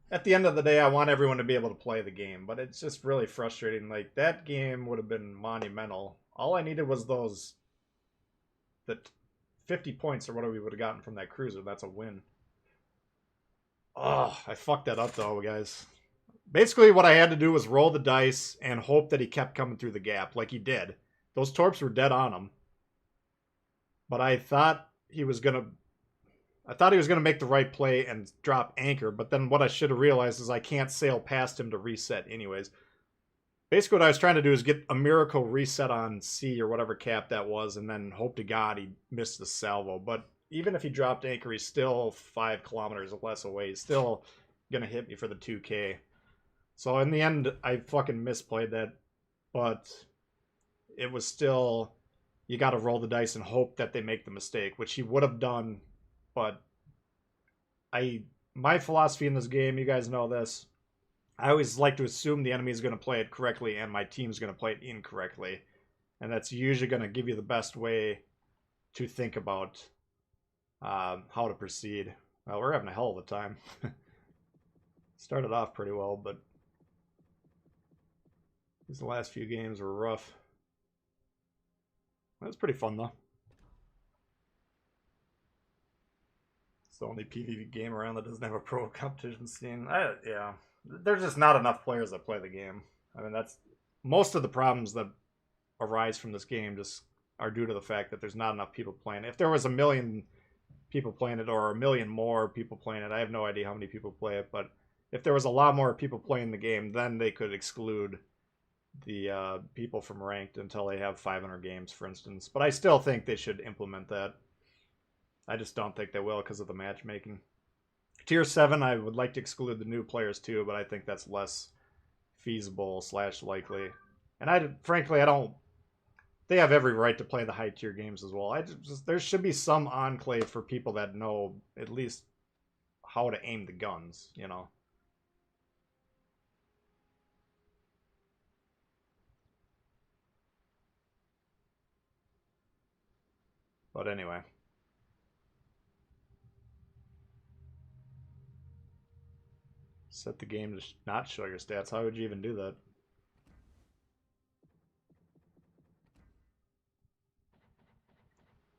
at the end of the day, I want everyone to be able to play the game, but it's just really frustrating. Like that game would have been monumental. All I needed was the 50 points or whatever we would have gotten from that cruiser. That's a win. Oh, I fucked that up though, guys. Basically, what I had to do was roll the dice and hope that he kept coming through the gap, like he did. Those torps were dead on him, but I thought he was gonna make the right play and drop anchor, but then what I should have realized is I can't sail past him to reset anyways. Basically, what I was trying to do is get a miracle reset on C or whatever cap that was, and then hope to God he missed the salvo. But even if he dropped anchor, he's still 5 kilometers or less away. He's still going to hit me for the 2K. So in the end, I fucking misplayed that. But it was still, you got to roll the dice and hope that they make the mistake, which he would have done. But my philosophy in this game, you guys know this, I always like to assume the enemy is going to play it correctly and my team's going to play it incorrectly. And that's usually going to give you the best way to think about how to proceed. Well, we're having a hell of a time. Started off pretty well, but these last few games were rough. That was pretty fun, though. It's the only PvP game around that doesn't have a pro competition scene. Yeah. There's just not enough players that play the game. I mean, that's most of the problems that arise from this game just are due to the fact that there's not enough people playing it. If there was a million people playing it or a million more people playing it, I have no idea how many people play it, but if there was a lot more people playing the game, then they could exclude the people from ranked until they have 500 games, for instance. But I still think they should implement that. I just don't think they will because of the matchmaking. Tier 7, I would like to exclude the new players too, but I think that's less feasible / likely. And frankly, I don't. They have every right to play the high tier games as well. There should be some enclave for people that know at least how to aim the guns, you know. But anyway. Set the game to not show your stats. How would you even do that?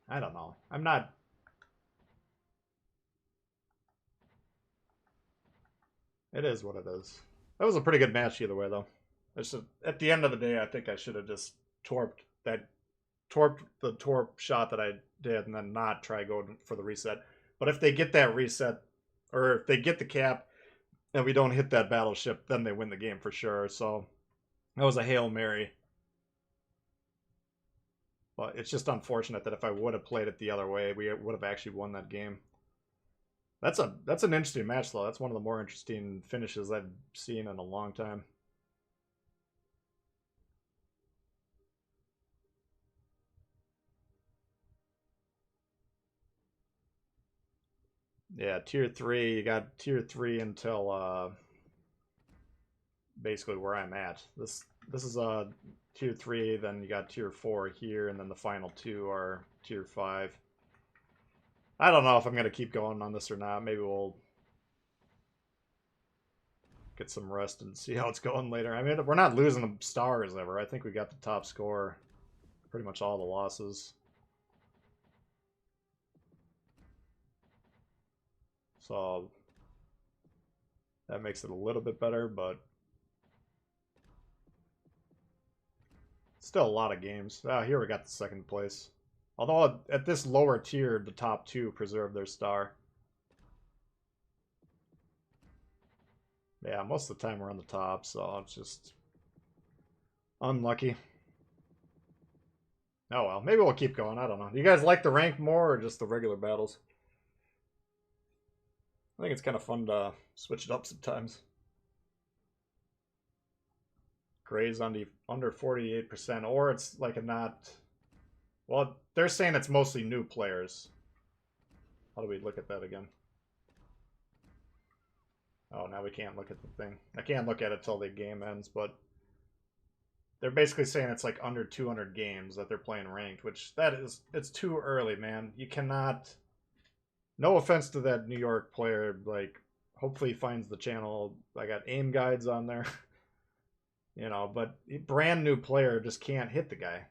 I don't know. I'm not. It is what it is. That was a pretty good match either way, though. At the end of the day, I think I should have just torped the torp shot that I did, and then not try going for the reset. But if they get that reset, or if they get the cap, and we don't hit that battleship, then they win the game for sure. So that was a Hail Mary. But it's just unfortunate that if I would have played it the other way, we would have actually won that game. That's an interesting match though. That's one of the more interesting finishes I've seen in a long time. Yeah, tier 3, you got tier 3 until basically where I'm at. This is tier 3, then you got tier 4 here, and then the final 2 are tier 5. I don't know if I'm going to keep going on this or not. Maybe we'll get some rest and see how it's going later. I mean, we're not losing the stars ever. I think we got the top score pretty much all the losses. So that makes it a little bit better, but still a lot of games. Here we got the second place. Although at this lower tier, the top 2 preserve their star. Yeah, most of the time we're on the top, so it's just Unlucky. Oh well, maybe we'll keep going. I don't know. Do you guys like the rank more or just the regular battles? I think it's kind of fun to switch it up sometimes. Gray's under 48%, or it's like a not. Well, they're saying it's mostly new players. How do we look at that again? Oh, now we can't look at the thing. I can't look at it till the game ends, but they're basically saying it's like under 200 games that they're playing ranked, which it's too early, man. You cannot. No offense to that New York player, like hopefully he finds the channel. I got aim guides on there, but brand new player just can't hit the guy.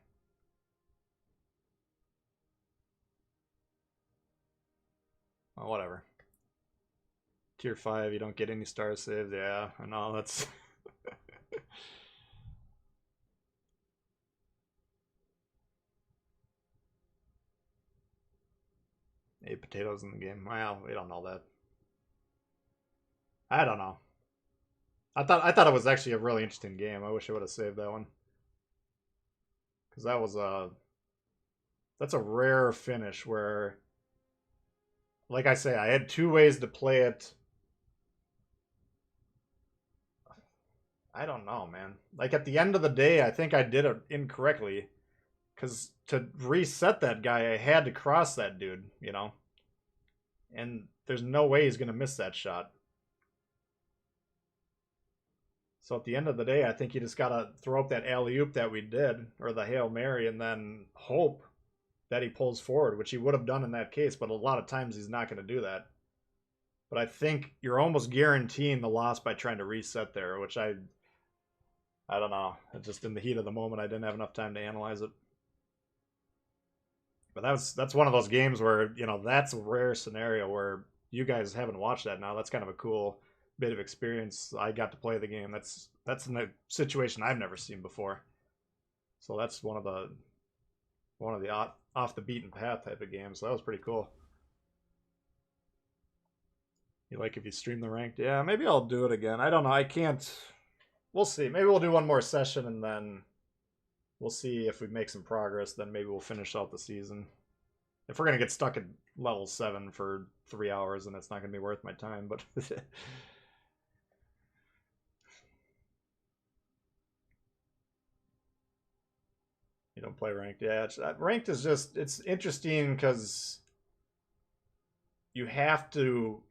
Oh, whatever. Tier 5, you don't get any star saves. Yeah, I know, that's... Eight potatoes in the game. Well, we don't know that. I don't know. I thought it was actually a really interesting game. I wish I would have saved that one. Because that's a rare finish where, like I say, I had two ways to play it. I don't know, man. Like at the end of the day, I think I did it incorrectly. Because to reset that guy, I had to cross that dude, And there's no way he's going to miss that shot. So at the end of the day, I think you just got to throw up that alley-oop that we did, or the Hail Mary, and then hope that he pulls forward, which he would have done in that case, but a lot of times he's not going to do that. But I think you're almost guaranteeing the loss by trying to reset there, which I don't know. Just in the heat of the moment, I didn't have enough time to analyze it. But that's one of those games where, that's a rare scenario where you guys haven't watched that now. That's kind of a cool bit of experience. I got to play the game. That's in a situation I've never seen before. So that's one of the off the beaten path type of games. So that was pretty cool. You like if you stream the ranked? Yeah, maybe I'll do it again. I don't know. I can't. We'll see. Maybe we'll do one more session and then we'll see if we make some progress. Then maybe we'll finish out the season. If we're gonna get stuck at level 7 for 3 hours, then it's not gonna be worth my time. But you don't play ranked. Yeah, ranked is it's interesting because you have to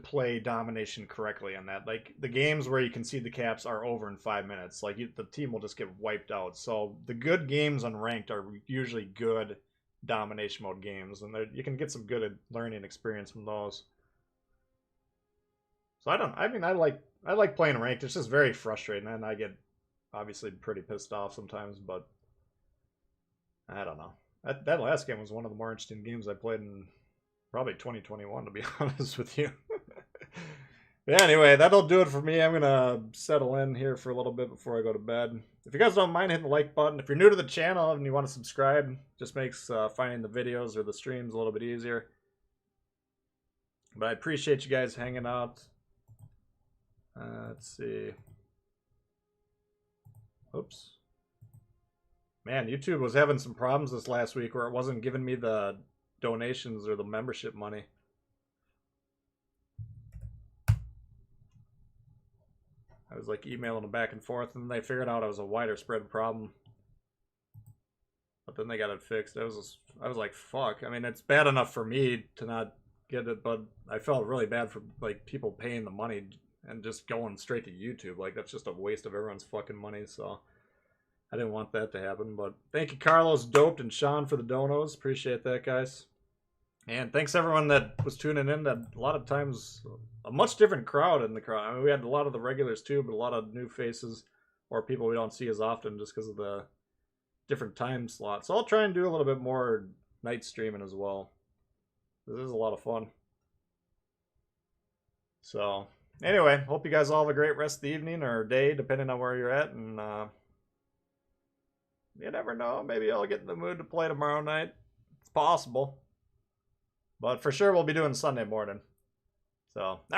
play domination correctly on that. Like the games where you concede the caps are over in 5 minutes. Like the team will just get wiped out. So the good games on ranked are usually good domination mode games, and you can get some good learning experience from those. So I like playing ranked. It's just very frustrating, and I get obviously pretty pissed off sometimes, but I don't know. That last game was one of the more interesting games I played in probably 2021, to be honest with you. But anyway, that'll do it for me. I'm gonna settle in here for a little bit before I go to bed. If you guys don't mind hitting the like button, if you're new to the channel and you want to subscribe, just makes finding the videos or the streams a little bit easier. But I appreciate you guys hanging out. Let's see. Oops. Man, YouTube was having some problems this last week where it wasn't giving me the donations or the membership money. I was like emailing them back and forth, and they figured out it was a wider spread problem. But then they got it fixed. I was like, fuck. I mean, it's bad enough for me to not get it, but I felt really bad for like people paying the money and just going straight to YouTube. Like that's just a waste of everyone's fucking money. So I didn't want that to happen. But thank you, Carlos, Doped, and Sean for the donos. Appreciate that, guys. And thanks everyone that was tuning in. That a lot of times a much different crowd in the crowd. I mean, we had a lot of the regulars too, but a lot of new faces or people we don't see as often just because of the different time slots. So I'll try and do a little bit more night streaming as well. This is a lot of fun. So anyway, hope you guys all have a great rest of the evening or day, depending on where you're at. And you never know. Maybe I'll get in the mood to play tomorrow night. It's possible. But for sure, we'll be doing Sunday morning. So, all right.